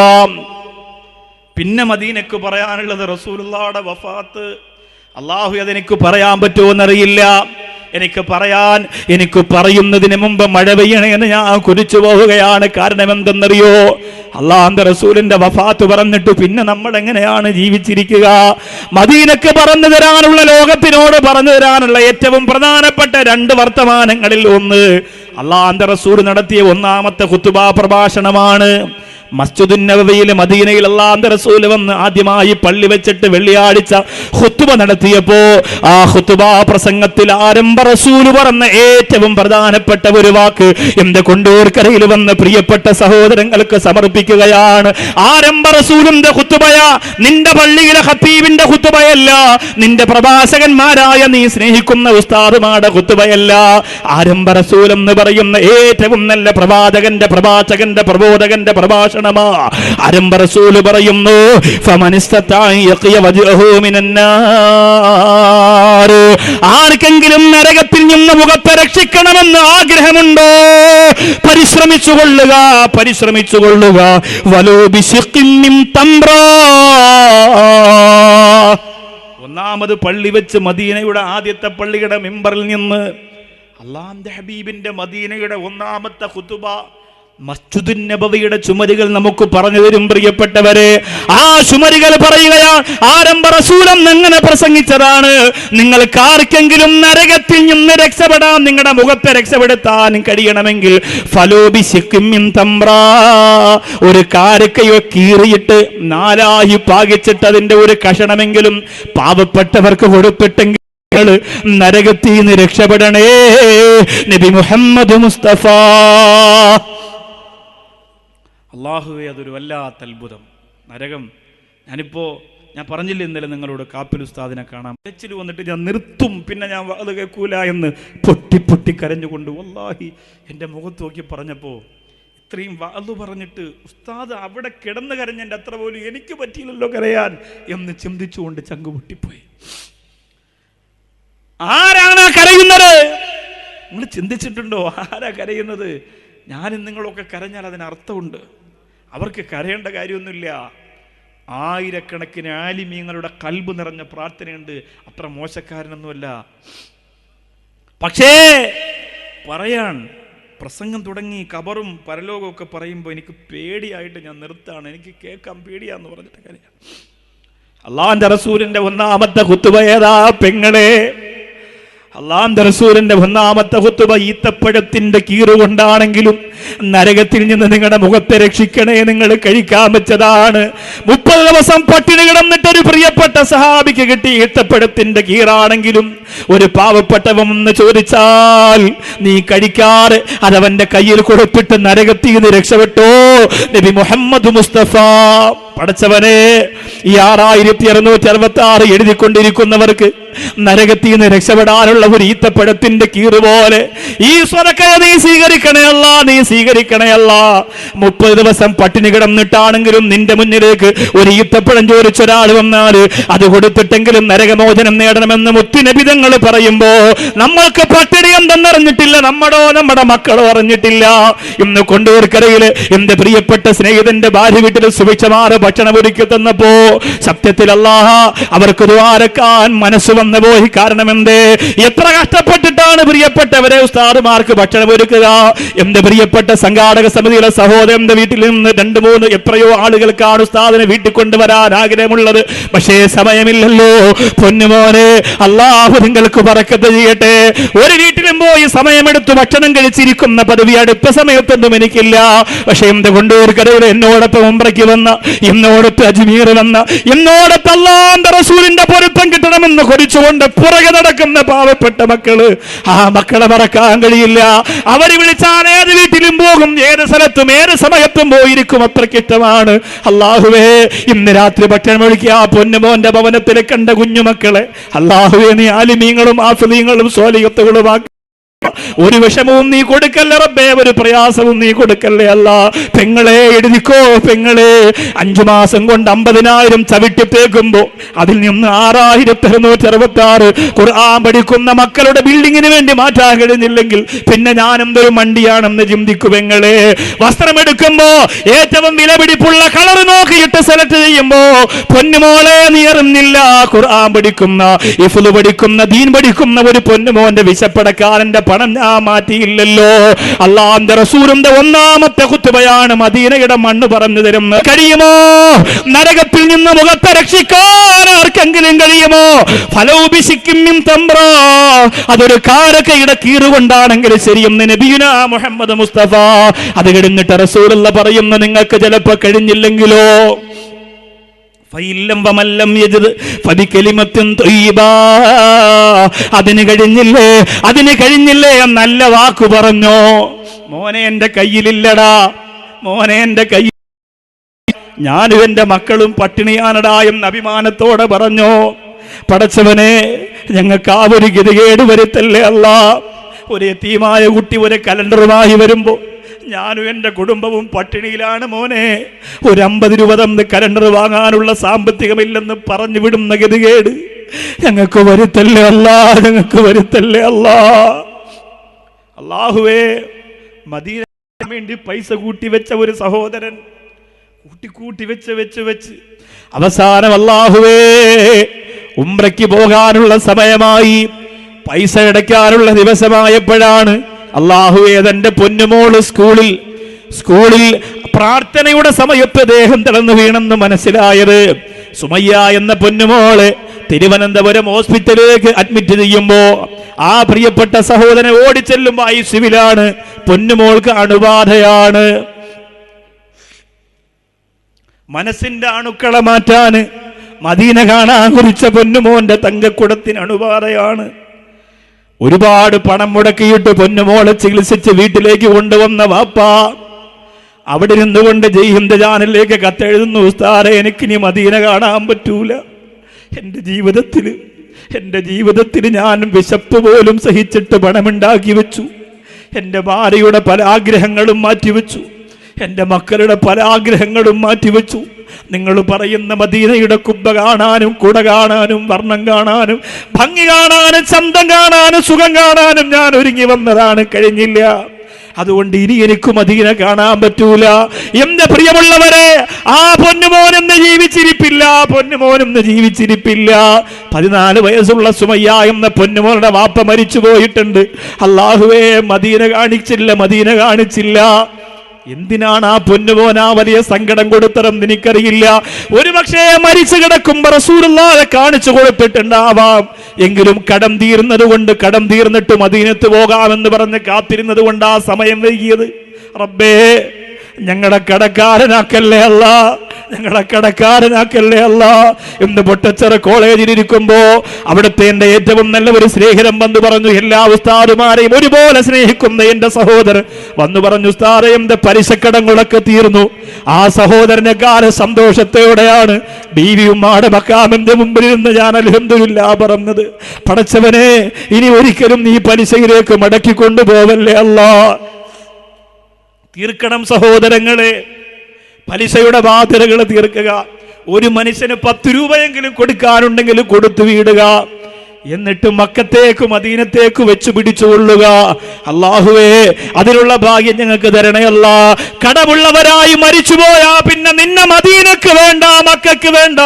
പിന്നെ മദീനക്ക് പറയാനുള്ളത് റസൂലുള്ളാഹിയുടെ വഫാത്ത്. അല്ലാഹു അതെനിക്ക് പറയാൻ പറ്റുമോന്നറിയില്ല. എനിക്ക് പറയുന്നതിന് മുമ്പ് മഴ പെയ്യണമെന്ന് ഞാൻ കുതിച്ചു പോവുകയാണ്. കാരണം എന്തെന്നറിയോ? അല്ലാഹുവിന്റെ റസൂലിന്റെ വഫാത്ത് പറഞ്ഞിട്ട് പിന്നെ നമ്മൾ എങ്ങനെയാണ് ജീവിച്ചിരിക്കുക? മദീനക്ക് പറഞ്ഞു തരാനുള്ള, ലോകത്തിനോട് പറഞ്ഞു തരാനുള്ള ഏറ്റവും പ്രധാനപ്പെട്ട 2 വർത്തമാനങ്ങളിൽ ഒന്ന് അല്ലാഹുവിന്റെ റസൂൽ നടത്തിയ 1ാമത്തെ ഖുതുബ പ്രഭാഷണമാണ്. മസ്ജിദുൻ നബവിയിൽ മദീനയിൽ അല്ലാഹുവിന്റെ റസൂൽ വന്ന് ആദ്യമായി പള്ളി വെച്ചിട്ട് വെള്ളിയാഴ്ച ഖുതുബ നടത്തിയപ്പോ ആ ഖുതുബ പ്രസംഗത്തിൽ ആരംഭ റസൂൽ പറഞ്ഞ ഏറ്റവും പ്രധാനപ്പെട്ട ഒരു വാക്ക് എന്റെ കൊണ്ടൂർക്കരയിൽ വന്ന് പ്രിയപ്പെട്ട സഹോദരങ്ങൾക്ക് സമർപ്പിക്കുകയാണ്. ആരംഭ റസൂലിന്റെ ഖുതുബയാ, നിന്റെ പള്ളിയിലെ ഖത്തീബിന്റെ ഖുതുബയല്ല, നിന്റെ പ്രഭാഷകന്മാരായ നീ സ്നേഹിക്കുന്ന ഉസ്താദുമാരുടെ ഖുതുബയല്ല. ആരംഭ റസൂൽ എന്ന് പറയുന്ന ഏറ്റവും നല്ല പ്രവാചകന്റെ പ്രബോധകന്റെ പ്രഭാഷണം ആരംഭ റസൂൽ പറയുന്നു, ആർക്കെങ്കിലും നരകത്തിൽ നിന്ന് മുഖത്തെ രക്ഷിക്കണമെന്ന് ആഗ്രഹമുണ്ടോ? പരിശ്രമിച്ചുകൊള്ളുക. ഒന്നാമത് പള്ളി വെച്ച് മദീനയുടെ ആദ്യത്തെ പള്ളിയുടെ മിമ്പറിൽ നിന്ന് അല്ലാഹുവിന്റെ ഹബീബിന്റെ മദീനയുടെ 1ാമത്തെ ഖുതുബ മസ്ജിദുൻ നബവിയുടെ ചുമരുകൾ നമുക്ക് പറഞ്ഞു തരും പ്രിയപ്പെട്ടവരെ. ആ ചുമരുകൾ പറയുകയാണ്, ആരംഭ റസൂൽ എങ്ങനെ പ്രസംഗിച്ചതാണ്, നിങ്ങൾക്ക് ആർക്കെങ്കിലും നരകത്തിൽ നിന്ന് രക്ഷപ്പെടാൻ, നിങ്ങളുടെ മുഖത്തെ രക്ഷപ്പെടുത്താൻ കഴിയണമെങ്കിൽ ഒരു കാരക്കയോ കീറിയിട്ട് 4ആയി പാകിച്ചിട്ട് അതിന്റെ ഒരു കഷണമെങ്കിലും പാവപ്പെട്ടവർക്ക് കൊടുത്തിട്ടെങ്കിൽ നരകത്തിൽ നിന്ന് രക്ഷപ്പെടണേ. നബി മുഹമ്മദ് മുസ്തഫ. അല്ലാഹുവേ, അതൊരു വല്ലാത്ത അത്ഭുതം. നരകം, ഞാൻ പറഞ്ഞില്ല ഇന്നലെ നിങ്ങളോട്, കാപ്പിൽ ഉസ്താദിനെ കാണാം, തെച്ചിൽ വന്നിട്ട് ഞാൻ നിർത്തും, പിന്നെ ഞാൻ അത് കേൾക്കൂല എന്ന് പൊട്ടി കരഞ്ഞുകൊണ്ട് വല്ലാഹി എൻ്റെ മുഖത്ത് നോക്കി പറഞ്ഞപ്പോൾ, ഇത്രയും വാളു പറഞ്ഞിട്ട് ഉസ്താദ് അവിടെ കിടന്ന് കരഞ്ഞെൻ്റെ അത്ര പോലും എനിക്ക് പറ്റിയില്ലല്ലോ കരയാൻ എന്ന് ചിന്തിച്ചുകൊണ്ട് ചങ്കു പൊട്ടിപ്പോയി. ആരാണ് കരയുന്നത്? നിങ്ങൾ ചിന്തിച്ചിട്ടുണ്ടോ? ആരാ കരയുന്നത്? ഞാനും നിങ്ങളൊക്കെ കരഞ്ഞാൽ അതിനർത്ഥമുണ്ട്. അവർക്ക് കരയേണ്ട കാര്യമൊന്നുമില്ല. ആയിരക്കണക്കിന് ആലിമീങ്ങളുടെ കൽബ് നിറഞ്ഞ പ്രാർത്ഥനയുണ്ട്. അത്ര മോശക്കാരനൊന്നുമല്ല. പക്ഷേ പറയാൻ പ്രസംഗം തുടങ്ങി ഖബറും പരലോകവും ഒക്കെ പറയുമ്പോൾ എനിക്ക് പേടിയായിട്ട് ഞാൻ നിർത്താണ്, എനിക്ക് കേൾക്കാൻ പേടിയാന്ന് പറഞ്ഞിട്ട് കാര്യം. അള്ളാന്റെ റസൂലിന്റെ ഒന്നാമത്തെ ഖുതുബ ഏതാ പെങ്ങളെ? അള്ളാന്റെ റസൂലിന്റെ ഒന്നാമത്തെ ഖുതുബ ഈത്തപ്പഴത്തിന്റെ കീറുകൊണ്ടാണെങ്കിലും നരകത്തിൽ നിന്ന് നിങ്ങളുടെ മുഖത്തെ രക്ഷിക്കണേ, നിങ്ങൾ കഴിക്കാൻ വെച്ചതാണ്. 30 ദിവസം പട്ടിണി കിടന്നിട്ട് ഒരു പ്രിയപ്പെട്ട സഹാബിക്ക് കിട്ടി ഈത്തപ്പഴത്തിന്റെ കീറാണെങ്കിലും ഒരു പാവപ്പെട്ടവൻ എന്ന് ചോദിച്ചാൽ നീ കഴിക്കാറ് അതവന്റെ കയ്യിൽ കൊടുത്തിട്ട് നരകത്തിൽ നിന്ന് രക്ഷപ്പെട്ടോ നബി മുഹമ്മദ് മുസ്തഫ. പടച്ചവനെ, ഈ 6666 എഴുതിക്കൊണ്ടിരിക്കുന്നവർക്ക് നരകത്തിൽ നിന്ന് രക്ഷപ്പെടാനുള്ള ഒരു ഈത്തപ്പഴത്തിന്റെ കീറ് പോലെ ഈ സ്വതക്കയെ നീ സ്വീകരിക്കണേ അല്ല, നീ സ്വീകരിക്കണേ അല്ല. 30 ദിവസം പട്ടിണി കിടന്നിട്ടാണെങ്കിലും നിന്റെ മുന്നിലേക്ക് ഒരു ഈത്തപ്പഴം ചോദിച്ചൊരാൾ വന്നാൽ അത് കൊടുത്തിട്ടെങ്കിലും നരകമോചനം നേടണമെന്ന് മുത്തുനബിതങ്ങൾ പറയുമ്പോ നമ്മൾക്ക് പട്ടിണി എന്തെന്നറിഞ്ഞിട്ടില്ല, നമ്മുടെ മക്കളോ അറിഞ്ഞിട്ടില്ല. ഇന്ന് കൊണ്ടൂർക്കരയില് എന്റെ പ്രിയപ്പെട്ട സ്നേഹിതന്റെ ഭാര്യ വീട്ടിൽ സുഭിക്ഷമാറ് ഭക്ഷണം ഒരുക്കി തന്നപ്പോ സത്യത്തിൽ അല്ലാഹ അവർക്ക് ദ്വാരക്കാൻ മനസ്സ് വന്നു പോയി. കാരണം എന്തേ? എത്ര കഷ്ടപ്പെട്ടിട്ടാണ് പ്രിയപ്പെട്ടവരെ ഉസ്താദുമാർക്ക് ഭക്ഷണം ഒരുക്കുക. എന്റെ പ്രിയപ്പെട്ട സംഘാടക സമിതിയുടെ സഹോദരന്റെ വീട്ടിൽ നിന്ന് 2-3 എത്രയോ ആളുകൾക്കാണ് ഉസ്താദിനെ വീട്ടിൽ കൊണ്ടുവരാൻ ആഗ്രഹമുള്ളത്. പക്ഷേ സമയമില്ലല്ലോ. പൊന്നുമോനെ, അല്ലാഹു നിങ്ങൾക്ക് ബറക്കത്ത് ചെയ്യട്ടെ. ഒരു വീട്ടിലും പോയി സമയമെടുത്ത് ഭക്ഷണം കഴിച്ചിരിക്കുന്ന പദവി അടുത്ത സമയത്തൊന്നും എനിക്കില്ല. പക്ഷേ എന്റെ കൊണ്ടൂർക്കരയിൽ എന്നോടൊപ്പം ഉംറയ്ക്ക് വന്ന, എന്നോടൊപ്പം അജ്മീർ വന്ന, എന്നോടൊപ്പം അല്ലാഹുവിന്റെ റസൂലിന്റെ പൊരുത്തം കിട്ടണമെന്ന് കൊതിച്ചുകൊണ്ട് പുറകെ നടക്കുന്ന പാവപ്പെട്ട മക്കള്, ആ മക്കളെ മറക്കാൻ കഴിയില്ല. അവര് വിളിച്ചാൽ ഏത് വീട്ടിലും പോകും, ഏത് സ്ഥലത്തും ഏത് സമയത്തും പോയിരിക്കും, അത്രയ്ക്ക് ഇഷ്ടമാണ്. അല്ലാഹുവേ, ഇന്ന് രാത്രി ഭക്ഷണം ഒഴിക്കുക പൊന്നുമോന്റെ ഭവനത്തിലെ കണ്ട കുഞ്ഞുമക്കളെ അല്ലാഹുവേ നീ ആലിമീങ്ങളും ആഫിലീങ്ങളും സ്വാലിഹത്തുകളുമാക്കി. ഒരു വിഷമവും നീ കൊടുക്കല്ലേ റബ്ബേ, ഒരു പ്രയാസവും നീ കൊടുക്കല്ലേ അല്ല. പെങ്ങളെ എഴുതിക്കോ പെങ്ങളെ, 5 മാസം കൊണ്ട് 50,000 ചവിട്ടിത്തേക്കുമ്പോ അതിൽ നിന്ന് 6,666 ഖുർആൻ പഠിക്കുന്ന മക്കളുടെ ബിൽഡിങ്ങിന് വേണ്ടി മാറ്റാൻ കഴിഞ്ഞില്ലെങ്കിൽ പിന്നെ ഞാൻ എന്തൊരു മണ്ടിയാണെന്ന് ചിന്തിക്കു പെങ്ങളെ. വസ്ത്രമെടുക്കുമ്പോ ഏറ്റവും വിലപിടിപ്പുള്ള കളർ നോക്കിയിട്ട് സെലക്ട് ചെയ്യുമ്പോ പൊന്നുമോളെ നീ അറിഞ്ഞില്ല, ഖുർആൻ പഠിക്കുന്ന, ഇഫ്ള് പഠിക്കുന്ന, ദീൻ പഠിക്കുന്ന ഒരു പൊന്നുമോന്റെ വിശപ്പടക്കാരന്റെ പണം ഞാൻ മാറ്റിയില്ലല്ലോ. അല്ലാഹുവിന്റെ റസൂലിന്റെ ഒന്നാമത്തെ ഖുതുബയാണ് മദീനയുടെ മണ്ണ് പറഞ്ഞു തരുന്നത്. കഴിയുമോ നരകത്തിൽ നിന്ന് മുഖത്തെ രക്ഷിക്കാൻ ആർക്കെങ്കിലും കഴിയുമോ? ഫലൗബിശിക്കും മിൻ തംറ, അതൊരു കാരക്കയുടെ കീറുകൊണ്ടാണെങ്കിൽ ശരിയെന്ന് നബിയുനാ മുഹമ്മദ് മുസ്തഫ. അത് കഴിഞ്ഞിട്ട് റസൂലുള്ള പറയുന്ന നിങ്ങൾക്ക് ചിലപ്പോ കഴിഞ്ഞില്ലെങ്കിലോ അതിന് കഴിഞ്ഞില്ലേ നല്ല വാക്കു പറഞ്ഞോ. മോനെ എന്റെ കയ്യിലില്ലടാ, മോനെ എന്റെ കയ്യിൽ ഞാനും എന്റെ മക്കളും പട്ടിണിയാനടാ എന്ന് അഭിമാനത്തോടെ പറഞ്ഞോ. പടച്ചവനെ, ഞങ്ങൾക്ക് ആ ഒരു ഗതികേട് വരുത്തല്ലേ അല്ല. ഒരു യതീമായ കുട്ടി ഒരു കലണ്ടറുമായി വരുമ്പോ ഞാനും എൻ്റെ കുടുംബവും പട്ടിണിയിലാണ് മോനെ, ഒരു 50 രൂപ തന്ന് കലണ്ടർ വാങ്ങാനുള്ള സാമ്പത്തികമില്ലെന്ന് പറഞ്ഞു വിടുന്ന ഗതികേട് ഞങ്ങൾക്ക് വരുത്തല്ലേ അല്ലാ, ഞങ്ങൾക്ക് വരുത്തല്ലേ അല്ലാ. അല്ലാഹുവേ, മദീന വേണ്ടി പൈസ കൂട്ടി വെച്ച ഒരു സഹോദരൻ കൂട്ടി വെച്ച് അവസാനം അല്ലാഹുവേ ഉംറയ്ക്ക് പോകാനുള്ള സമയമായി, പൈസ അടയ്ക്കാനുള്ള ദിവസമായപ്പോഴാണ് അല്ലാഹുവേ തന്റെ പൊന്നുമോള് സ്കൂളിൽ പ്രാർത്ഥനയുടെ സമയത്ത് ദേഹം തളർന്നു വീണെന്ന് മനസ്സിലായത്. സുമയ്യ എന്ന പൊന്നുമോള് തിരുവനന്തപുരം ഹോസ്പിറ്റലിലേക്ക് അഡ്മിറ്റ് ചെയ്യുമ്പോ ആ പ്രിയപ്പെട്ട സഹോദരൻ ഓടിച്ചെല്ലുമ്പോ ഐസിയുവിലാണ്. പൊന്നുമോൾക്ക് അണുബാധയാണ്. മനസ്സിന്റെ അണുക്കളെ മാറ്റാന് മദീന കാണാൻ കുറിച്ച പൊന്നുമോന്റെ തങ്കക്കുടത്തിന് അണുബാധയാണ്. ഒരുപാട് പണം മുടക്കിയിട്ട് പൊന്നുമോളെ ചികിത്സിച്ച് വീട്ടിലേക്ക് കൊണ്ടുവന്ന വാപ്പ അവിടെ നിന്നുകൊണ്ട് ജയ് ഹിന്ദ് ചാനലിലേക്ക് കത്തെഴുതുന്നു, ഉസ്താദേ എനിക്കിനി മദീന കാണാൻ പറ്റൂല. എൻ്റെ ജീവിതത്തിൽ ഞാൻ വിശപ്പ് പോലും സഹിച്ചിട്ട് പണമുണ്ടാക്കി വെച്ചു. എൻ്റെ ഭാര്യയുടെ പല ആഗ്രഹങ്ങളും മാറ്റിവെച്ചു. എൻ്റെ മക്കളുടെ പല ആഗ്രഹങ്ങളും മാറ്റിവെച്ചു. നിങ്ങൾ പറയുന്ന മദീനയുടെ കുബ്ബ കാണാനും കുട കാണാനും വർണ്ണം കാണാനും ഭംഗി കാണാനും ചന്തം കാണാനും സുഖം കാണാനും ഞാൻ ഒരുങ്ങി വന്നതാണ്, കഴിഞ്ഞില്ല. അതുകൊണ്ട് ഇനി എനിക്ക് മദീന കാണാൻ പറ്റൂല. എന്റെ പ്രിയമുള്ളവരെ, ആ പൊന്നുമോനെന്ന് ജീവിച്ചിരിപ്പില്ല, പൊന്നുമോനെന്ന് ജീവിച്ചിരിപ്പില്ല. 14 വയസ്സുള്ള സുമയ്യ എന്ന പൊന്നുമോനുടെ വാപ്പ മരിച്ചു പോയിട്ടുണ്ട്. അല്ലാഹുവേ, മദീന കാണിച്ചില്ല, മദീന കാണിച്ചില്ല. എന്തിനാണ് ആ പൊന്നുമോൻ ആ വലിയ സങ്കടം കൊടുത്തതെന്ന് എനിക്കറിയില്ല. ഒരു പക്ഷേ മരിച്ചു കിടക്കുമ്പോ റസൂലുള്ളാഹിയെ കാണിച്ചു കൊടുത്തിട്ടുണ്ടാവാം. എങ്കിലും കടം തീർന്നത് കൊണ്ട്, കടം തീർന്നിട്ട് മദീനത്ത് പോകാമെന്ന് പറഞ്ഞ് കാത്തിരുന്നത് കൊണ്ട് ആ സമയം വൈകിയത്. റബ്ബേ, ഞങ്ങളെ കടക്കാരനാക്കല്ലേ അല്ല, ഞങ്ങളെ കടക്കാരനാക്കല്ലേ അല്ല. ഇന്ന് പൊട്ടച്ചിറ കോളേജിൽ ഇരിക്കുമ്പോ അവിടുത്തെ എന്റെ ഏറ്റവും നല്ല ഒരു സ്നേഹിതൻ വന്നു പറഞ്ഞു, എല്ലാ ഉസ്താദുമാരെയും ഒരുപോലെ സ്നേഹിക്കുന്ന എന്റെ സഹോദരൻ വന്നു പറഞ്ഞു, ഉസ്താദേ, എന്റെ പലിശക്കടങ്ങളൊക്കെ തീർന്നു. ആ സഹോദരനെ കാല സന്തോഷത്തോടെയാണ് ബീവിയുമ്മാടെ മക്കാമിന്റെ മുമ്പിലിരുന്ന് ഞാൻ അൽഹംദുലില്ലാഹ് പറഞ്ഞത്. പടച്ചവനെ, ഇനി ഒരിക്കലും നീ പലിശയിലേക്ക് മടക്കി കൊണ്ടുപോവല്ലേ അല്ലാ. തീർക്കണം സഹോദരങ്ങളെ, പലിശയുടെ ബാധ്യതകൾ തീർക്കുക. ഒരു മനുഷ്യന് 10 രൂപയെങ്കിലും കൊടുക്കാനുണ്ടെങ്കിൽ കൊടുത്തു വീടുക. എന്നിട്ട് മക്കത്തേക്ക് മദീനത്തേക്ക് വെച്ചു പിടിച്ചുകൊള്ളുക. അല്ലാഹുവേ, അതിനുള്ള ഭാഗ്യം ഞങ്ങൾക്ക് തരണയല്ല. കടമുള്ളവരായി മരിച്ചുപോയാ പിന്നെ നിന്നെ മദീനക്ക് വേണ്ട, മക്കൾക്ക് വേണ്ട,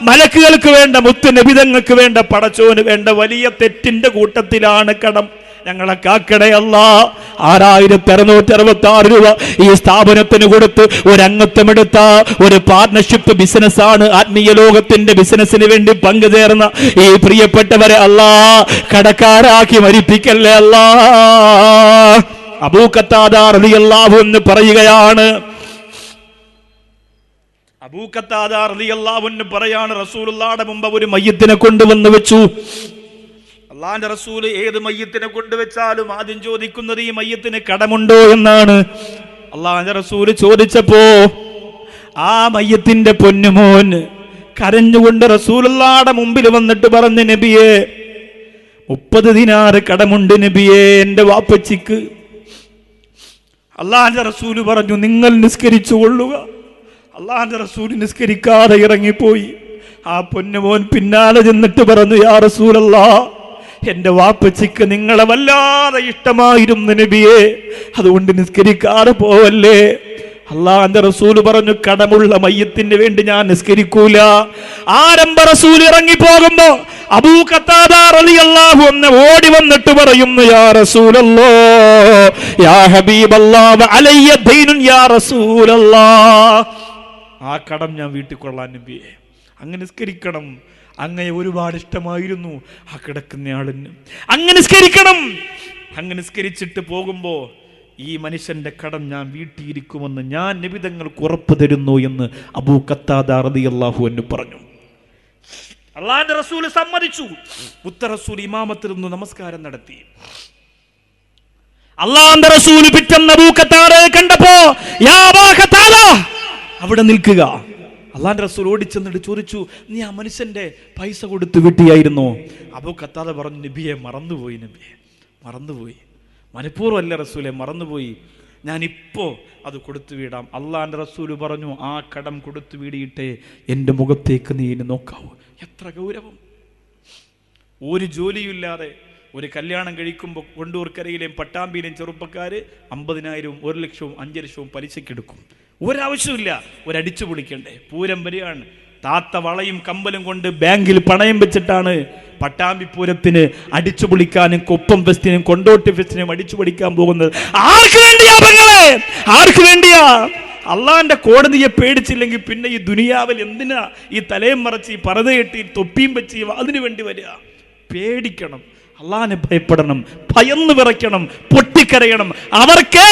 മലക്കുകൾക്ക് വേണ്ട, മുത്ത് നബിതങ്ങൾക്ക് വേണ്ട, പടച്ചോന് വേണ്ട. വലിയ തെറ്റിന്റെ കൂട്ടത്തിലാണ് കടം. ഞങ്ങളെ കാക്കടയല്ല. 6666 രൂപ ഈ സ്ഥാപനത്തിന് കൊടുത്ത് ഒരംഗത്വമെടുത്ത ഒരു പാർട്ണർഷിപ്പ് ബിസിനസ്സാണ്. ആത്മീയ ലോകത്തിന്റെ ബിസിനസ്സിന് വേണ്ടി പങ്കുചേർന്ന ഈ പ്രിയപ്പെട്ടവരെ അല്ലാ കടക്കാരാക്കി മരിപ്പിക്കല്ലേ അല്ലാ. അബൂ ഖത്താദ റളിയല്ലാഹു അൻഹു പറയുകയാണ്, അബൂ ഖത്താദ റളിയല്ലാഹു അൻഹു പറയാണ്, റസൂലുള്ളാഹിയുടെ മുമ്പ് ഒരു മയ്യിത്തിനെ കൊണ്ടുവന്ന് വെച്ചു. അള്ളാന്റെ റസൂല് ഏത് മയ്യത്തിനെ കൊണ്ടുവച്ചാലും ആദ്യം ചോദിക്കുന്നത് ഈ മയ്യത്തിന് കടമുണ്ടോ എന്നാണ്. അള്ളാന്റെ റസൂല് ചോദിച്ചപ്പോ ആ മയ്യത്തിന്റെ പൊന്നുമോൻ കരഞ്ഞുകൊണ്ട് റസൂലുള്ളാഹിയുടെ മുമ്പിൽ വന്നിട്ട് പറഞ്ഞു, നബിയേ, 30 ദിനാർ കടമുണ്ട് നബിയേ എന്റെ വാപ്പച്ചിക്ക്. അള്ളാന്റെ റസൂല് പറഞ്ഞു, നിങ്ങൾ നിസ്കരിച്ചു കൊള്ളുക. അള്ളാന്റെ റസൂല് നിസ്കരിക്കാതെ ഇറങ്ങിപ്പോയി. ആ പൊന്നുമോൻ പിന്നാലെ ചെന്നിട്ട് പറഞ്ഞു, യാ റസൂലല്ലാഹ്, എന്റെ വാപ്പച്ചിക്ക് നിങ്ങളെ വല്ലാതെ ഇഷ്ടമായിരുന്നു നബിയെ, അതുകൊണ്ട് നിസ്കരിക്കാതെ പോവല്ലേ. അള്ളാഹുവിന്റെ റസൂല് പറഞ്ഞു, കടമുള്ള മയ്യത്തിന് വേണ്ടി ഞാൻ നിസ്കരിക്കൂല. ആരംഭ റസൂൽ ഇറങ്ങി പോകുമ്പോ അബൂ ഖത്താദ റളിയല്ലാഹു അൻഹു ഓടി വന്നിട്ട് പറയുന്നു, യാ റസൂലല്ലാഹ്, യാ ഹബീബല്ലാഹ്, വഅലയ്യ ദൈനുൻ യാ റസൂലല്ലാഹ്. ആ കടം ഞാൻ വീട്ടിൽ കൊള്ളാൻ നബിയെ. അങ്ങ് നിസ്കരിക്കണം. അങ്ങയെ ഒരുപാട് ഇഷ്ടമായിരുന്നു ആ കിടക്കുന്നയാളിന്. അങ്ങ് നിസ്കരിക്കണം. അങ്ങ് നിസ്കരിച്ചിട്ട് പോകുമ്പോ ഈ മനുഷ്യന്റെ കടം ഞാൻ വീട്ടിയിരിക്കുമെന്ന് ഞാൻ നബി തങ്ങൾക്ക് ഉറപ്പ് തരുന്നു എന്ന് അബൂ ഖത്താദ റളിയല്ലാഹു അൻഹു പറഞ്ഞു. അള്ളാഹുവിന്റെ റസൂൽ സമ്മതിച്ചു. മുത്ത റസൂൽ ഇമാമത്തിൽ നിന്ന് നമസ്കാരം നടത്തി. അള്ളാഹുവിന്റെ റസൂൽ പിറ്റേന്ന് അബൂ ഖത്താദയെ കണ്ടപ്പോ, യാ അബൂ ഖത്താദ, അവിടെ നിൽക്കുക. അള്ളാന്റെ റസൂൽ ഓടിച്ചെന്നിട്ട് ചോദിച്ചു, നീ ആ മനുഷ്യന്റെ പൈസ കൊടുത്ത് വിട്ടിയായിരുന്നോ? അബൂ ഖത്താദ പറഞ്ഞു, നബിയെ, മറന്നുപോയി നബിയെ, മറന്നുപോയി. മനഃപൂർവ്വം അല്ല റസൂലെ, മറന്നുപോയി. ഞാനിപ്പോ അത് കൊടുത്തു വീടാം. അള്ളാന്റെ റസൂല് പറഞ്ഞു, ആ കടം കൊടുത്തു വീടിയിട്ടേ എൻ്റെ മുഖത്തേക്ക് നീ ഇനി നോക്കാവൂ. എത്ര ഗൗരവം! ഒരു ജോലിയില്ലാതെ ഒരു കല്യാണം കഴിക്കുമ്പോൾ കൊണ്ടൂർക്കരയിലെയും പട്ടാമ്പിയിലെയും ചെറുപ്പക്കാര് 50,000, 1 ലക്ഷവും 5 ലക്ഷവും പലിശക്കെടുക്കും. ഒരാവശ്യമില്ല, ഒരടിച്ചു പൊളിക്കണ്ടേ. പൂരം വരികയാണ്. താത്ത വളയും കമ്പലും കൊണ്ട് ബാങ്കിൽ പണയം വെച്ചിട്ടാണ് പട്ടാമ്പി പൂരത്തിന് അടിച്ചു പൊളിക്കാനും കൊപ്പം ഫെസ്റ്റിനും കൊണ്ടോട്ടി ഫെസ്റ്റിനും അടിച്ചു പൊളിക്കാൻ പോകുന്നത്. ആർക്ക് വേണ്ടിയാ പെങ്ങളെ? ആർക്ക് വേണ്ടിയാ? അള്ളാന്റെ കോടതിയെ പേടിച്ചില്ലെങ്കിൽ പിന്നെ ഈ ദുനിയാവിൽ എന്തിനാ ഈ തലയും മറച്ച് ഈ പർദ്ദ കെട്ടി തൊപ്പിയും വെച്ച് അതിനു വേണ്ടി വരിക? പേടിക്കണം, അള്ളാഹിനെ ഭയപ്പെടണം, ഭയന്ന് വിറയ്ക്കണം, പൊട്ടിക്കരയണം. അവർക്കേ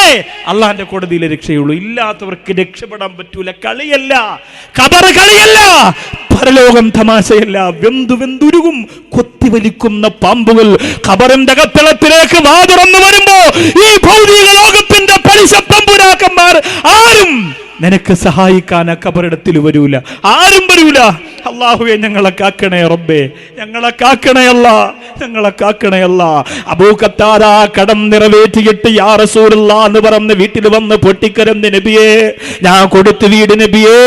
അള്ളാഹിന്റെ കോടതിയിലെ രക്ഷയുള്ളൂ. ഇല്ലാത്തവർക്ക് രക്ഷപ്പെടാൻ പറ്റൂല. കളിയല്ല, ഖബർ കളിയല്ല, പരലോകം തമാശയല്ല. വെന്തുരുകും കൊത്തിവലിക്കുന്ന പാമ്പുകൾ ഖബറിന്റെ അകത്തളത്തിലേക്ക് വാതുറന്നു വരുമ്പോ ഈ ഭൗതിക ലോകത്തിന്റെ പലിശ തമ്പുരാക്കന്മാർ ആരും നിനക്ക് സഹായിക്കാൻ ആ ഖബറിടത്തിൽ വരൂല. ആരും വരൂല. അല്ലാഹുവേ ഞങ്ങളെ കാക്കണേ റബ്ബേ, ഞങ്ങളെ കാക്കണേ അല്ലാ, ഞങ്ങളെ കാക്കണേ അല്ലാ. അബൂ ഖത്താദ കടം നിറവേറ്റിയിട്ട് യാ റസൂലുള്ളാഹ് എന്ന് പറഞ്ഞ് വീട്ടിൽ വന്ന് പൊട്ടിക്കരന്ന്, നബിയേ ഞാൻ കൊടുത്തു വീട് നബിയേ,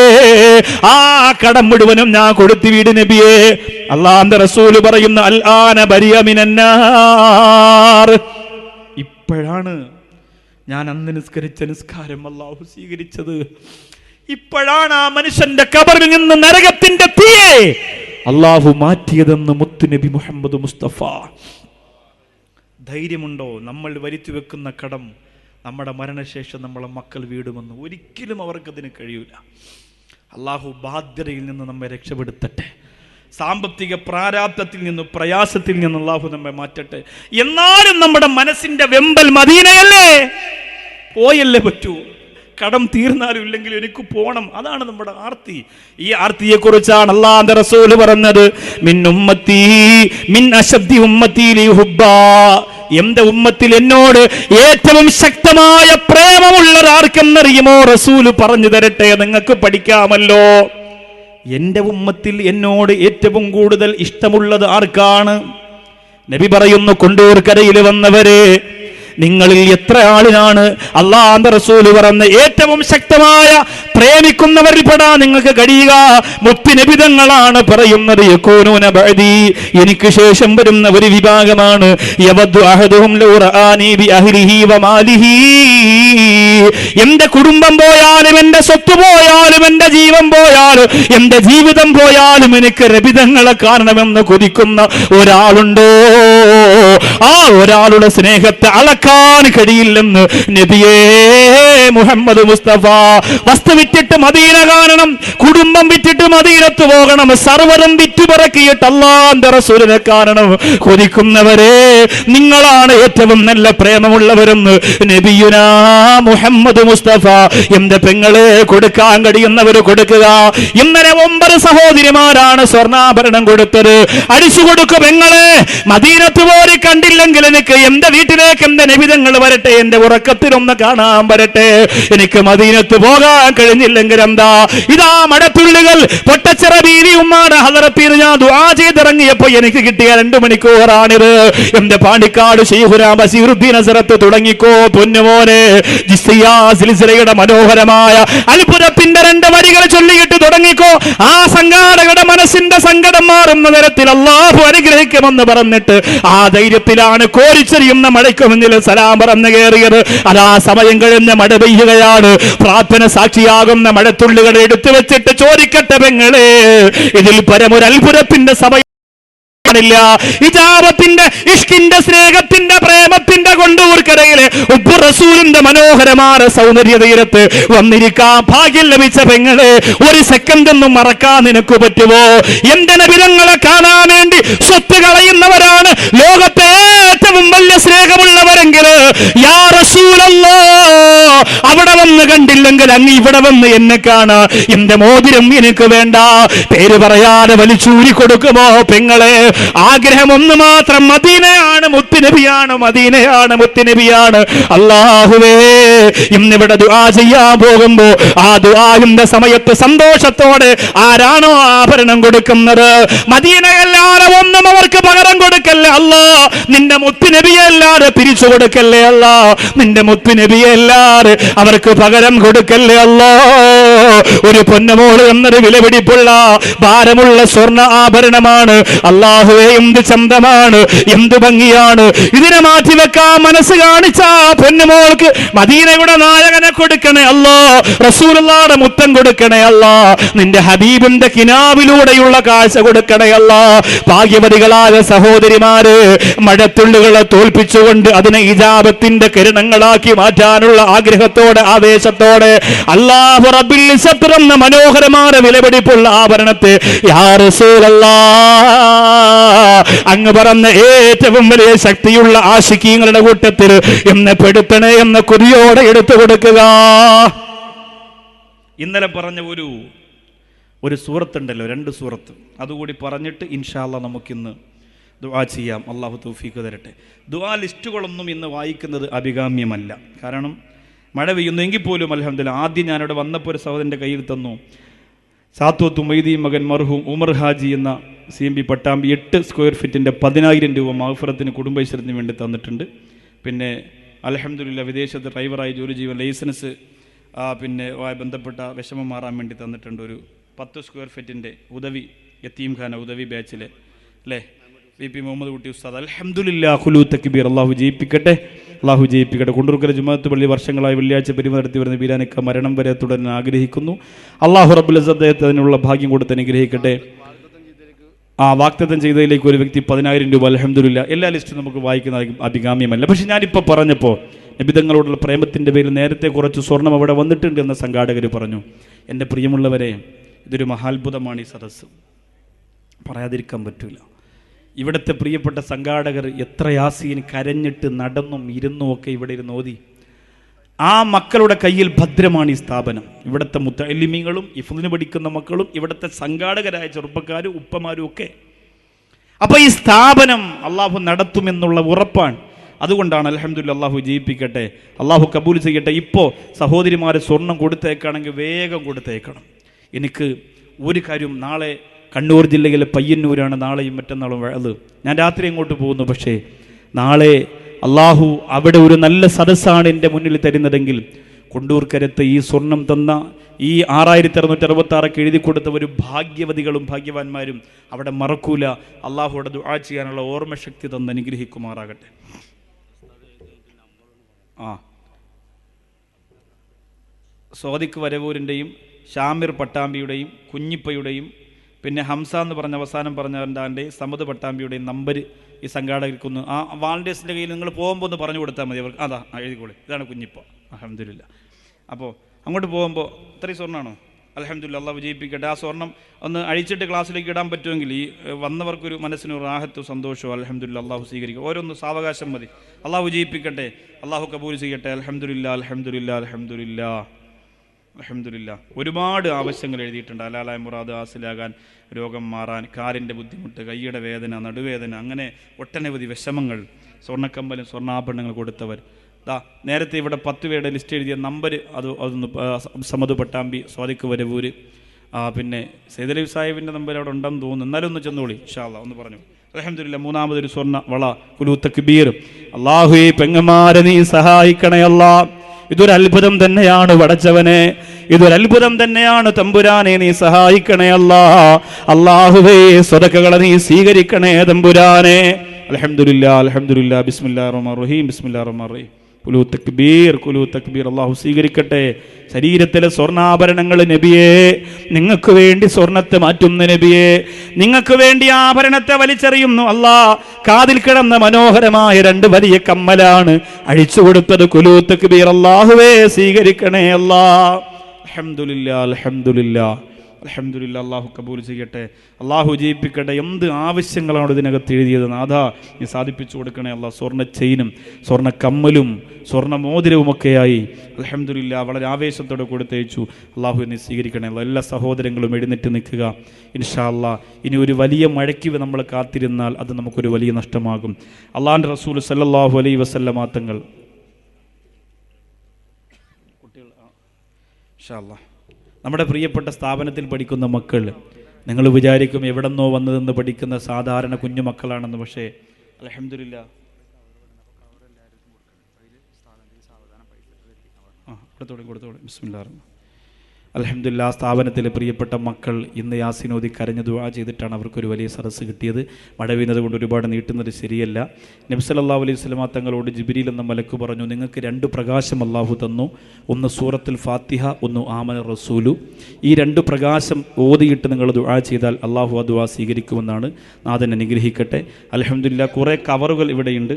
ആ കടം മുഴുവനും ഞാൻ കൊടുത്തു വീട് നബിയേ. അല്ലാഹുവിന്റെ റസൂല് പറയുന്നു അൽ ആന ബരിയ മിനന്നാർ, ഇപ്പോഴാണ് ഞാൻ അന്ന് നിസ്കരിച്ച നിസ്കാരം അല്ലാഹു സ്വീകരിച്ചത്. ഇപ്പോഴാണ് ആ മനുഷ്യന്റെ ഖബറിൽ നിന്ന് നരകത്തിന്റെ തീയെ അല്ലാഹു മാറ്റിയതെന്ന് മുത്തുനബി മുഹമ്മദ് മുസ്തഫ. ധൈര്യമുണ്ടോ നമ്മൾ വരുത്തി വെക്കുന്ന കടം നമ്മുടെ മരണശേഷം നമ്മളെ മക്കൾ വീടുമെന്ന്? ഒരിക്കലും അവർക്കതിന് കഴിയൂല. അല്ലാഹു ബാധ്യതയിൽ നിന്ന് നമ്മെ രക്ഷപ്പെടുത്തട്ടെ, സാമ്പത്തിക പ്രാരാബ്ധത്തിൽ നിന്നും പ്രയാസത്തിൽ നിന്ന് അല്ലാഹു നമ്മെ മാറ്റട്ടെ. എന്നാലും നമ്മുടെ മനസ്സിന്റെ വെമ്പൽ മദീനയല്ലേ, പോയല്ലേ പറ്റൂ. കടം തീർന്നാലും ഇല്ലെങ്കിലും എനിക്ക് പോണം, അതാണ് നമ്മുടെ ആർത്തി. ഈ ആർത്തിയെ കുറിച്ചാണ് അല്ലാഹുവിന്റെ റസൂല് പറഞ്ഞത്, മിൻ ഉമ്മത്തി മിൻ അശദ്ദി ഉമ്മത്തി ലി ഹുബ്ബാ, എന്റെ ഉമ്മത്തിൽ എന്നോട് ഏറ്റവും ശക്തമായ പ്രേമമുള്ളത് ആർക്കെന്നറിയുമോ? റസൂല് പറഞ്ഞു തരട്ടെ, നിങ്ങൾക്ക് പഠിക്കാമല്ലോ. എന്റെ ഉമ്മത്തിൽ എന്നോട് ഏറ്റവും കൂടുതൽ ഇഷ്ടമുള്ളത് ആർക്കാണ്? നബി പറയുന്നു, കൊണ്ടൂർ കരയിൽ വന്നവരെ, നിങ്ങളിൽ എത്ര ആളിനാണ് അല്ലാഹുവിന്റെ റസൂല് പറഞ്ഞ ഏറ്റവും ശക്തമായ പ്രേമിക്കുന്നവരിൽ പെടാൻ നിങ്ങൾക്ക് കഴിയുക? മുത്തുനബി തങ്ങളാണ് പറയുന്നത്, യകൂനൂന ബഅദി, എനിക്ക് ശേഷം വരുന്ന ഒരു വിഭാഗമാണ്, യവദ്ദു അഹദുഹും ലൗ റആനി ബി അഹ്ലിഹി വ മാലിഹി, എന്റെ കുടുംബം പോയാലും എന്റെ സ്വത്ത് പോയാലും എന്റെ ജീവൻ പോയാലും എന്റെ ജീവിതം പോയാലും എനിക്ക് നബി തങ്ങളെ കാണണമെന്ന് കൊതിക്കുന്ന ഒരാളുണ്ടോ? ആ ഒരാളുടെ സ്നേഹത്തെ അളക്കാൻ കഴിയില്ലെന്ന് നബിയേ മുഹമ്മദ് മുസ്തഫ. വസ്തു വിറ്റിട്ട് മദീന കാണണം, കുടുംബം വിറ്റിട്ട് മദീനത്ത് പോകണം, സർവ്വതും വിറ്റുപറക്കിയിട്ട് അല്ലാഹുവിന്റെ റസൂലിനെ കാണണം കൊതിക്കുന്നവരെ, നിങ്ങളാണ് ഏറ്റവും നല്ല പ്രേമമുള്ളവരെന്ന് നബിയുനാ മുഹമ്മദ് മുസ്തഫ. എന്റെ പെങ്ങളെ കൊടുക്കാൻ കഴിയുന്നവർ കൊടുക്കുക. ഇന്നലെ 9 സഹോദരിമാരാണ് സ്വർണ്ണാഭരണം കൊടുത്തത്. അടിച്ചു കൊടുക്കും പെങ്ങളെ, മദീനത്ത് പോയി കണ്ടില്ലെങ്കിൽ എനിക്ക് എന്റെ വീട്ടിലേക്ക് എന്റെ നബിതങ്ങൾ വരട്ടെ, എന്റെ ഉറക്കത്തിലൊന്ന് കാണാൻ വരട്ടെ. എനിക്ക് മദീനത്ത് പോകാൻ കഴിഞ്ഞില്ലെങ്കിൽ എന്താ, ഇതാ മടത്തുള്ളികൾ പൊട്ടച്ചിറ ബീവി ഉമ്മാടെ ഹദറത്തിൽ ഞാൻ ദുആ ചെയ്തിറങ്ങിയപ്പോ എനിക്ക് കിട്ടിയ 2 മണിക്കൂറാണിത്. എന്റെ പാണ്ടിക്കാട് ശൈഖുനാ ബസീറുദ്ദീൻ ഹസരത്ത് തുടങ്ങിക്കോ പൊന്നുമോനെ, ജിസ്തിയാ സിൽസിലയുടെ മനോഹരമായ അത്ഭുതത്തിന്റെ 2 വരികൾ ചൊല്ലിയിട്ട് തുടങ്ങിക്കോ. ആ സംഘാടകരുടെ മനസ്സിന്റെ സങ്കടം മാറുന്ന തരത്തിൽ അല്ലാഹു അനുഗ്രഹിക്കുമെന്ന് പറഞ്ഞിട്ട് ആ ധൈര്യത്തിലാണ് കോരിച്ചെറിയുന്ന മഴയ്ക്ക് മുന്നിൽ സലാം പറഞ്ഞു കയറിയത്. അതാ സമയം കഴിഞ്ഞ മഴ പെയ്യുകയാണ്. പ്രാർത്ഥന സാക്ഷിയാകുന്ന മഴത്തുള്ളികളെ എടുത്തു വെച്ചിട്ട് ചോദിക്കട്ടെ പെങ്ങളെ, ഇതിൽ പരമൊരു അത്ഭുതത്തിന്റെ സമയം ഇജാബത്തിന്റെ ഇഷ്കിന്റെ സ്നേഹത്തിന്റെ പ്രേമത്തിന്റെ കൊണ്ടൂർക്കരയിലെ ഉപ്പു റസൂലിന്റെ മനോഹരമായ സൗന്ദര്യ തീരത്ത് വന്നിരിക്കാൻ ഭാഗ്യം ലഭിച്ച പെങ്ങളെ, ഒരു സെക്കൻഡ് ഒന്നും മറക്കാൻ നിനക്ക് പറ്റുമോ? എന്റെ നബിതങ്ങളെ കാണാൻ വേണ്ടി സ്വത്ത് കളയുന്നവരാണ് ലോകത്തെ ഏറ്റവും വലിയ സ്നേഹമുള്ളവരെങ്കിൽ യാ റസൂലല്ലാഹ്, അവിടെ വന്ന് കണ്ടില്ലെങ്കിൽ അങ്ങ് ഇവിടെ വന്ന് എന്നെ കാണാ, എന്റെ മോതിരം എനിക്ക് വേണ്ട, പേര് പറയാതെ വലിച്ചൂരി കൊടുക്കുമോ പെങ്ങളെ? ആഗ്രഹം ഒന്ന് മാത്രം, മദീനയാണ് മുത്തുനബിയാണ്, മദീനയാണ് മുത്തുനബിയാണ്. അല്ലാഹുവേ, ഇന്നിവിടെ ദുആ ചെയ്യാൻ പോകുമ്പോ ആ ദുആന്റെ സമയത്ത് സന്തോഷത്തോടെ ആരാണോ ആഭരണം കൊടുക്കുന്നത്, മദീനയല്ലാതെ ഒന്നും അവർക്ക് പകരം കൊടുക്കല്ലേ അല്ലാ, നിന്റെ മുത്തുനബിയല്ലാതെ പിരിച്ചു കൊടുക്കല്ലേ അല്ലാ, നിന്റെ മുത്തുനബിയല്ലാതെ അവർക്ക് പകരം കൊടുക്കല്ലേ അല്ലാ. ഒരു പൊന്നമോള് എന്നൊരു വിലപിടിപ്പുള്ള ഭാരമുള്ള സ്വർണ്ണ ആഭരണമാണ്. അല്ലാഹുവേ, എന്ത് ചന്തമാണ്, എന്ത് ഭംഗിയാണ്. ഇതിനെ മാറ്റിവെക്കാൻ മനസ്സ് കാണിച്ച പൊന്നുമോൾക്ക് മദീനയുടെ നായകനെ കൊടുക്കണേ അല്ലാ, റസൂലുള്ളാഹിയുടെ മുത്തം കൊടുക്കണേ അല്ലാ, നിന്റെ ഹബീബിന്റെ കിനാവിലൂടെയുള്ള കാഴ്ച കൊടുക്കണേ അല്ലാ. ഭാഗ്യവതികളായ സഹോദരിമാര് മഴത്തുള്ളികളെ തോൽപ്പിച്ചുകൊണ്ട് അതിനെ ഇജാബത്തിന്റെ കിരണങ്ങളാക്കി മാറ്റാനുള്ള ആഗ്രഹത്തോടെ ആവേശത്തോടെ അല്ലാഹു റബ്ബുൽ ഇസ്സത്ത് എന്ന മനോഹരമായ വിലപിടിപ്പുള്ള ആഭരണത്തെ യാ റസൂലല്ലാഹ് അങ്ങ് പറഞ്ഞ ഏറ്റവും വലിയ ശക്തിയുള്ള ആശിക്കീങ്ങളുടെ കൂട്ടത്തിൽ എന്നെ പെടുത്തണേ എന്ന കൊതിയോടെ എടുത്തു കൊടുക്കുക. ഇന്നലെ പറഞ്ഞ ഒരു സൂറത്തുണ്ടല്ലോ, 2 സൂറത്ത്, അതുകൂടി പറഞ്ഞിട്ട് ഇൻഷാ അല്ലാഹ് നമുക്കിന്ന് ദുആ ചെയ്യാം. അല്ലാഹു തൗഫീഖ് തരട്ടെ. ദുആ ലിസ്റ്റുകളൊന്നും ഇന്ന് വായിക്കുന്നത് അഭികാമ്യമല്ല. കാരണം മഴ പെയ്യുന്നു എങ്കിൽ പോലും അൽഹംദുലില്ലാഹ്. ആദ്യം ഞാനിവിടെ വന്നപ്പോൾ ഒരു സഹോദരൻ്റെ കയ്യിൽ തന്നു, സാത്വത്ത് ഉമൈദി മകൻ മർഹൂം ഉമർ ഹാജി എന്ന CMB പട്ടാമ്പി 8 സ്ക്വയർ ഫീറ്റിൻ്റെ 10,000 രൂപ മഗ്ഫിറത്തിന് കുടുംബൈശ്വര്യത്തിന് വേണ്ടി തന്നിട്ടുണ്ട്. പിന്നെ അൽഹംദുലില്ലാ വിദേശത്ത് ഡ്രൈവറായി ജോലി ചെയ്യുന്ന ലൈസൻസ് പിന്നെ ബന്ധപ്പെട്ട വിഷമം മാറാൻ വേണ്ടി തന്നിട്ടുണ്ട്. ഒരു 10 സ്ക്വയർ ഫീറ്റിൻ്റെ ഉദവി യത്തീംഖാന ഉദവി ബാച്ചിലെ അല്ലേ VP മുഹമ്മദ് കുട്ടി ഉസ്താദ്. അൽഹംദുലില്ലാ ഖുലൂ തക്ബീർ. അള്ളാഹു ജയിപ്പിക്കട്ടെ, അള്ളാഹു ജയിപ്പിക്കട്ടെ. കുണ്ടൂർക്കര ജുമാഅത്ത് പള്ളി വർഷങ്ങളായി വെള്ളിയാഴ്ച പെരുമ നടത്തി വരുന്ന ബീരാനിക്ക മരണം വരെ തുടരാൻ ആഗ്രഹിക്കുന്നു. അള്ളാഹു റബ്ബുൽ ഇസ്സത്ത് അതിനുള്ള ഭാഗ്യം കൊടുത്ത് അനുഗ്രഹിക്കട്ടെ. വാഗ്ദത്തം ചെയ്തതിലേക്ക് ഒരു വ്യക്തി 10,000 രൂപ. അൽഹംദുലില്ലാ. എല്ലാ ലിസ്റ്റും നമുക്ക് വായിക്കുന്ന അഭികാമ്യമല്ല. പക്ഷെ ഞാനിപ്പോൾ പറഞ്ഞപ്പോൾ നബിതങ്ങളോടുള്ള പ്രേമത്തിൻ്റെ പേരിൽ നേരത്തെ കുറച്ച് സ്വർണം അവിടെ വന്നിട്ടുണ്ട് എന്ന് സംഘാടകർ പറഞ്ഞു. എൻ്റെ പ്രിയമുള്ളവരെ, ഇതൊരു മഹാത്ഭുതമാണ് ഈ സദസ്സ്, പറയാതിരിക്കാൻ പറ്റില്ല. ഇവിടുത്തെ പ്രിയപ്പെട്ട സംഘാടകർ എത്ര യാസീൻ കരഞ്ഞിട്ട് നടന്നും ഇരുന്നും ഒക്കെ ഇവിടെ ഇരുന്ന് ഓതി. ആ മക്കളുടെ കയ്യിൽ ഭദ്രമാണ് ഈ സ്ഥാപനം. ഇവിടുത്തെ മുത്തഅല്ലിമീങ്ങളും ഹിഫ്ളിന് പഠിക്കുന്ന മക്കളും ഇവിടുത്തെ സംഘാടകരായ ചെറുപ്പക്കാരും ഉപ്പമാരും ഒക്കെ. അപ്പോൾ ഈ സ്ഥാപനം അള്ളാഹു നടത്തുമെന്നുള്ള ഉറപ്പാണ്. അതുകൊണ്ടാണ് അൽഹംദുലില്ലാ. അള്ളാഹു ജയിപ്പിക്കട്ടെ, അള്ളാഹു കബൂൽ ചെയ്യട്ടെ. ഇപ്പോൾ സഹോദരിമാരെ സ്വർണം കൊടുത്തേക്കാണെങ്കിൽ വേഗം കൊടുത്തേക്കണം. എനിക്ക് ഒരു കാര്യം, നാളെ കണ്ണൂർ ജില്ലയിലെ പയ്യന്നൂരാണ് നാളെയും മറ്റന്നാളും വഅദ്. ഞാൻ രാത്രി അങ്ങോട്ട് പോകുന്നു. പക്ഷേ നാളെ അള്ളാഹു അവിടെ ഒരു നല്ല സദസ്സാണ് എൻ്റെ മുന്നിൽ തരുന്നതെങ്കിൽ കൊണ്ടൂർക്കരത്ത് ഈ സ്വർണം തന്ന ഈ 6666 എഴുതി കൊടുത്തവരും ഭാഗ്യവതികളും ഭാഗ്യവാന്മാരും അവിടെ മറക്കൂല. അള്ളാഹുവിടെ ദുആ ചെയ്യാനുള്ള ഓർമ്മശക്തി തന്ന് അനുഗ്രഹിക്കുമാറാകട്ടെ. സ്വാദിഖ് വരവൂരിൻ്റെയും ഷാമിർ പട്ടാമ്പിയുടെയും കുഞ്ഞിപ്പയുടെയും പിന്നെ ഹംസ എന്ന് പറഞ്ഞ അവസാനം പറഞ്ഞവൻ്റെ സമത് പട്ടാമ്പിയുടെയും നമ്പർ ഈ സംഘാടകർക്കൊന്ന് ആ വാളണ്ടിയേഴ്സിൻ്റെ കയ്യിൽ നിങ്ങൾ പോകുമ്പോൾ ഒന്ന് പറഞ്ഞു കൊടുത്താൽ മതി അവർക്ക്. അതാ എഴുതിക്കോളി, ഇതാണ് കുഞ്ഞിപ്പ. അൽഹംദുലില്ലാ. അപ്പോൾ അങ്ങോട്ട് പോകുമ്പോൾ ഇത്രയും സ്വർണ്ണമാണോ? അൽഹംദുലില്ലാ. അള്ളാഹു വിജയിപ്പിക്കട്ടെ. ആ സ്വർണ്ണം ഒന്ന് അഴിച്ചിട്ട് ക്ലാസ്സിലേക്ക് ഇടാൻ പറ്റുമെങ്കിൽ ഈ വന്നവർക്കൊരു മനസ്സിന് റാഹത്തും സന്തോഷവും അൽഹംദുലില്ലാ അള്ളാഹു സ്വീകരിക്കും. ഓരോന്ന് സാവകാശം മതി. അള്ളാഹു വിജയിപ്പിക്കട്ടെ, അള്ളാഹു കബൂൽ ചെയ്യട്ടെ. അൽഹംദുലില്ലാ അൽഹംദുലില്ലാ അൽഹംദുലില്ലാ അൽഹംദുലില്ലാ. ഒരുപാട് ആവശ്യങ്ങൾ എഴുതിയിട്ടുണ്ട്. ഹലാലായ മുറാദ് ഹാസിലാകാൻ, രോഗം മാറാൻ, കാലിൻ്റെ ബുദ്ധിമുട്ട്, കൈയുടെ വേദന, നടുവേദന, അങ്ങനെ ഒട്ടനവധി വിഷമങ്ങൾ. സ്വർണ്ണക്കമ്പലും സ്വർണ്ണാഭരണങ്ങൾ കൊടുത്തവർ നേരത്തെ ഇവിടെ 10 പേരുടെ ലിസ്റ്റ് എഴുതിയ നമ്പർ അതൊന്ന് സമത് പട്ടാമ്പി, സ്വാദിഖ് വരവൂര്, പിന്നെ സൈദലി സാഹിബിൻ്റെ നമ്പർ അവിടെ ഉണ്ടെന്ന് തോന്നുന്നു. എന്നാലും ഒന്ന് ചെന്നോളി ഇൻഷാ അല്ലാഹ്. ഒന്ന് പറഞ്ഞു. അൽഹംദുലില്ലാ. മൂന്നാമതൊരു സ്വർണ്ണ വള. ഖുലൂ തക്ബീർ. അല്ലാഹുവേ പെങ്ങന്മാരെ നീ സഹായിക്കണേ അല്ലാ. ഇതൊരു അത്ഭുതം തന്നെയാണ് പടച്ചവനെ, ഇതൊരു അത്ഭുതം തന്നെയാണ് തമ്പുരാനെ, നീ സഹായിക്കണേ അല്ലാ. അല്ലാഹുവേ സദഖകളെ നീ സ്വീകരിക്കണേ തമ്പുരാനെ. അൽഹംദുലില്ലാ അൽഹംദുലില്ലാ. ബിസ്മില്ലാഹിർ റഹ്മാനിർ റഹീം. ബിസ്മില്ലാഹിർ റഹ്മാനിർ റഹീം. ഖുലൂ തക്ബീർ ഖുലൂ തക്ബീർ. അല്ലാഹു സ്വീകരിക്കട്ടെ. ശരീരത്തിലെ സ്വർണ്ണാഭരണങ്ങൾ നബിയേ, നിങ്ങൾക്ക് വേണ്ടി സ്വർണ്ണത്തെ മാറ്റുന്ന നബിയേ, നിങ്ങൾക്ക് വേണ്ടി ആഭരണത്തെ വലിച്ചെറിയുന്നു അല്ലാ. കാതിൽ കിടന്ന മനോഹരമായ 2 വലിയ കമ്മലാണ് അഴിച്ചു കൊടുത്തത്. ഖുലൂ തക്ബീർ. അല്ലാഹുവേ സ്വീകരിക്കണേ അല്ലാ. അൽഹംദുലില്ലാ അൽഹംദുലില്ലാ അൽഹംദുലില്ലാ. അള്ളാഹു കബൂൽ ചെയ്യട്ടെ, അള്ളാഹു ജയിപ്പിക്കട്ടെ. എന്ത് ആവശ്യങ്ങളാണ് ഇതിനകത്ത് എഴുതിയത് നാഥാ, നീ സാധിപ്പിച്ചു കൊടുക്കണേ അല്ലാ. സ്വർണ്ണ ചെയിനും സ്വർണ്ണ കമ്മലും സ്വർണ്ണ മോതിരവുമൊക്കെയായി അൽഹംദുലില്ലാ വളരെ ആവേശത്തോടെ കൊടുത്തയച്ചു. അള്ളാഹു നീ സ്വീകരിക്കണേ അല്ലാ. എല്ലാ സഹോദരങ്ങളും എഴുന്നേറ്റ് നിൽക്കുക ഇൻഷാ അല്ലാ. ഇനി ഒരു വലിയ മഴയ്ക്ക് നമ്മൾ കാത്തിരുന്നാൽ അത് നമുക്കൊരു വലിയ നഷ്ടമാകും. അള്ളാഹുവിൻ്റെ റസൂൽ സല്ലല്ലാഹു അലൈഹി വസല്ലമ തങ്ങൾ കുട്ടികൾ ഇൻഷാ അല്ലാ നമ്മുടെ പ്രിയപ്പെട്ട സ്ഥാപനത്തിൽ പഠിക്കുന്ന മക്കൾ, നിങ്ങൾ വിചാരിക്കും എവിടെന്നോ വന്നതെന്ന് പഠിക്കുന്ന സാധാരണ കുഞ്ഞു മക്കളാണെന്ന്. പക്ഷേ അൽഹംദുലില്ലാ കൊടുത്തോളൂ. ബിസ്മില്ലാഹിർ റഹ്മാനിർ റഹീം. അൽഹംദുലില്ലാ സ്ഥാപനത്തിലെ പ്രിയപ്പെട്ട മക്കൾ ഇന്ന് യാസീനോദി കരഞ്ഞ് ദുആ ചെയ്തിട്ടാണ് അവർക്കൊരു വലിയ സദസ്സ് കിട്ടിയത്. മഴ വീണത് കൊണ്ട് ഒരുപാട് നീട്ടുന്നത് ശരിയല്ല. നബി സല്ലല്ലാഹു അലൈഹി വസല്ലമ തങ്ങളോട് ജിബ്രീൽ എന്ന മലക്ക് പറഞ്ഞു, നിങ്ങൾക്ക് 2 പ്രകാശം അല്ലാഹു തന്നു. ഒന്ന് സൂറത്തുൽ ഫാത്തിഹ, ഒന്ന് ആമന റസൂലു. ഈ 2 പ്രകാശം ഓതിയിട്ട് നിങ്ങൾ ദുആ ചെയ്താൽ അല്ലാഹു ആ ദുആ സ്വീകരിക്കുമെന്നാണ്. നാഥൻ അനുഗ്രഹിക്കട്ടെ. അൽഹംദുലില്ലാ കുറേ കവറുകൾ ഇവിടെയുണ്ട്,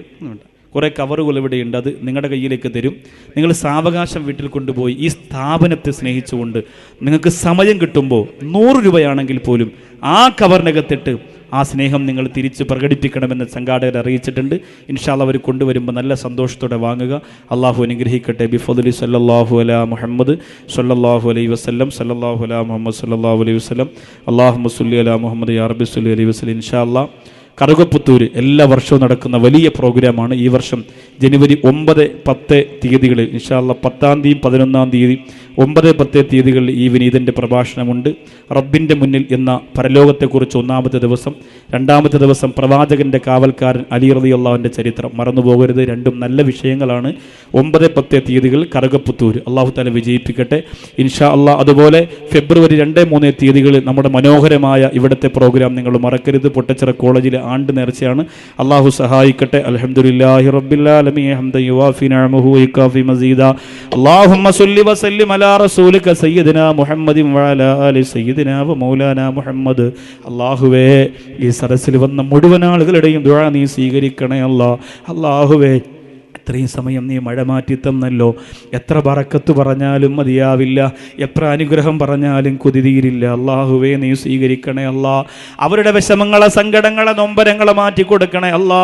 കുറേ കവറുകൾ ഇവിടെയുണ്ട്. അത് നിങ്ങളുടെ കയ്യിലേക്ക് തരും. നിങ്ങൾ സാവകാശം വീട്ടിൽ കൊണ്ടുപോയി ഈ സ്ഥാപനത്തെ സ്നേഹിച്ചുകൊണ്ട് നിങ്ങൾക്ക് സമയം കിട്ടുമ്പോൾ 100 രൂപയാണെങ്കിൽ പോലും ആ കവറിനകത്തിട്ട് ആ സ്നേഹം നിങ്ങൾ തിരിച്ച് പ്രകടിപ്പിക്കണമെന്ന് സംഘാടകർ അറിയിച്ചിട്ടുണ്ട്. ഇൻഷാ അല്ലാഹ് അവർ കൊണ്ടുവരുമ്പോൾ നല്ല സന്തോഷത്തോടെ വാങ്ങുക. അള്ളാഹു അനുഗ്രഹിക്കട്ടെ. ബിഫദ്ലി സല്ലല്ലാഹു അലാ മുഹമ്മദ് സല്ലല്ലാഹു അലൈഹി വസല്ലം സല്ലല്ലാഹു അലാ മുഹമ്മദ് സല്ലല്ലാഹു അലൈഹി വസല്ലം അല്ലാഹുമ്മ സ്വല്ലി അലാ മുഹമ്മദ് യാ റബ്ബി സ്വല്ലി അലൈഹി വസല്ലം. ഇൻഷാ അല്ലാഹ് കറുകപ്പുത്തൂർ എല്ലാ വർഷവും നടക്കുന്ന വലിയ പ്രോഗ്രാമാണ്. ഈ വർഷം ജനുവരി 9, 10 തീയതികളിൽ ഇൻഷാ അല്ലാഹ് 10-ാം തീയതി 11-ാം തീയതി 9, 10 തീയതികളിൽ ഈ വിനീതൻ്റെ പ്രഭാഷണമുണ്ട്. റബ്ബിൻ്റെ മുന്നിൽ എന്ന പരലോകത്തെക്കുറിച്ച് 1-ാമത്തെ ദിവസം, 2-ാമത്തെ ദിവസം പ്രവാചകൻ്റെ കാവൽക്കാരൻ അലി റളിയല്ലാഹുവിൻ്റെ ചരിത്രം. മറന്നു പോകരുത്, രണ്ടും നല്ല വിഷയങ്ങളാണ്. 9, 10 തീയതികൾ കറുകപ്പുത്തൂർ. അള്ളാഹു തആല വിജയിപ്പിക്കട്ടെ ഇൻഷാ അള്ളാഹ്. അതുപോലെ ഫെബ്രുവരി 2, 3 തീയതികളിൽ നമ്മുടെ മനോഹരമായ ഇവിടുത്തെ പ്രോഗ്രാം നിങ്ങൾ മറക്കരുത്. പൊട്ടച്ചിറ കോളേജിലെ ആണ്ട് നേർച്ചയാണ്. അള്ളാഹു സഹായിക്കട്ടെ. അൽഹംദുലില്ലാഹി റബ്ബിൽ ആലമീൻ ഹംദൻ യുവാഫി നിഅമഹു വയകാഫി മസീദ. അല്ലാഹുമ്മ സ്വല്ലി വസല്ലിം അലാ റസൂലിക സയ്യിദിനാ മുഹമ്മദിൻ വഅലാ ആലി സയ്യിദിനാ വമൗലാനാ മുഹമ്മദ്. അല്ലാഹുവേ, ഈ സദസ്സിൽ വന്ന മുഴുവൻ ആളുകളുടെയും ദുആ നീ സ്വീകരിക്കണേ അല്ലാ. അല്ലാഹുവേ, ഇത്രയും സമയം നീ മഴ മാറ്റി തന്നല്ലോ. എത്ര ബറക്കത്ത് പറഞ്ഞാലും മതിയാവില്ല, എത്ര അനുഗ്രഹം പറഞ്ഞാലും കൊതിതീരില്ല. അള്ളാഹുവേ, നീ സ്വീകരിക്കണേ അല്ലാ. അവരുടെ വിഷമങ്ങളെ, സങ്കടങ്ങളെ, നൊമ്പരങ്ങളെ മാറ്റി കൊടുക്കണേ അല്ലാ.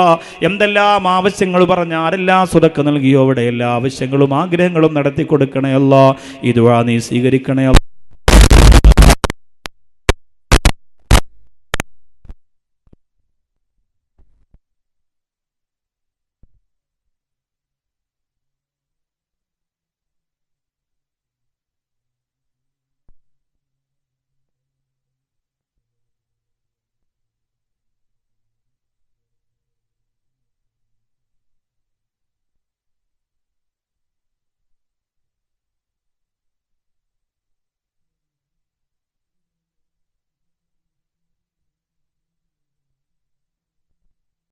എന്തെല്ലാം ആവശ്യങ്ങൾ പറഞ്ഞ ആരെല്ലാം സ്വതക്ക നൽകിയോ അവിടെ എല്ലാ ആവശ്യങ്ങളും ആഗ്രഹങ്ങളും നടത്തി കൊടുക്കണേ അല്ലാ. ഈ ദുആ നീ സ്വീകരിക്കണേ അല്ലാ.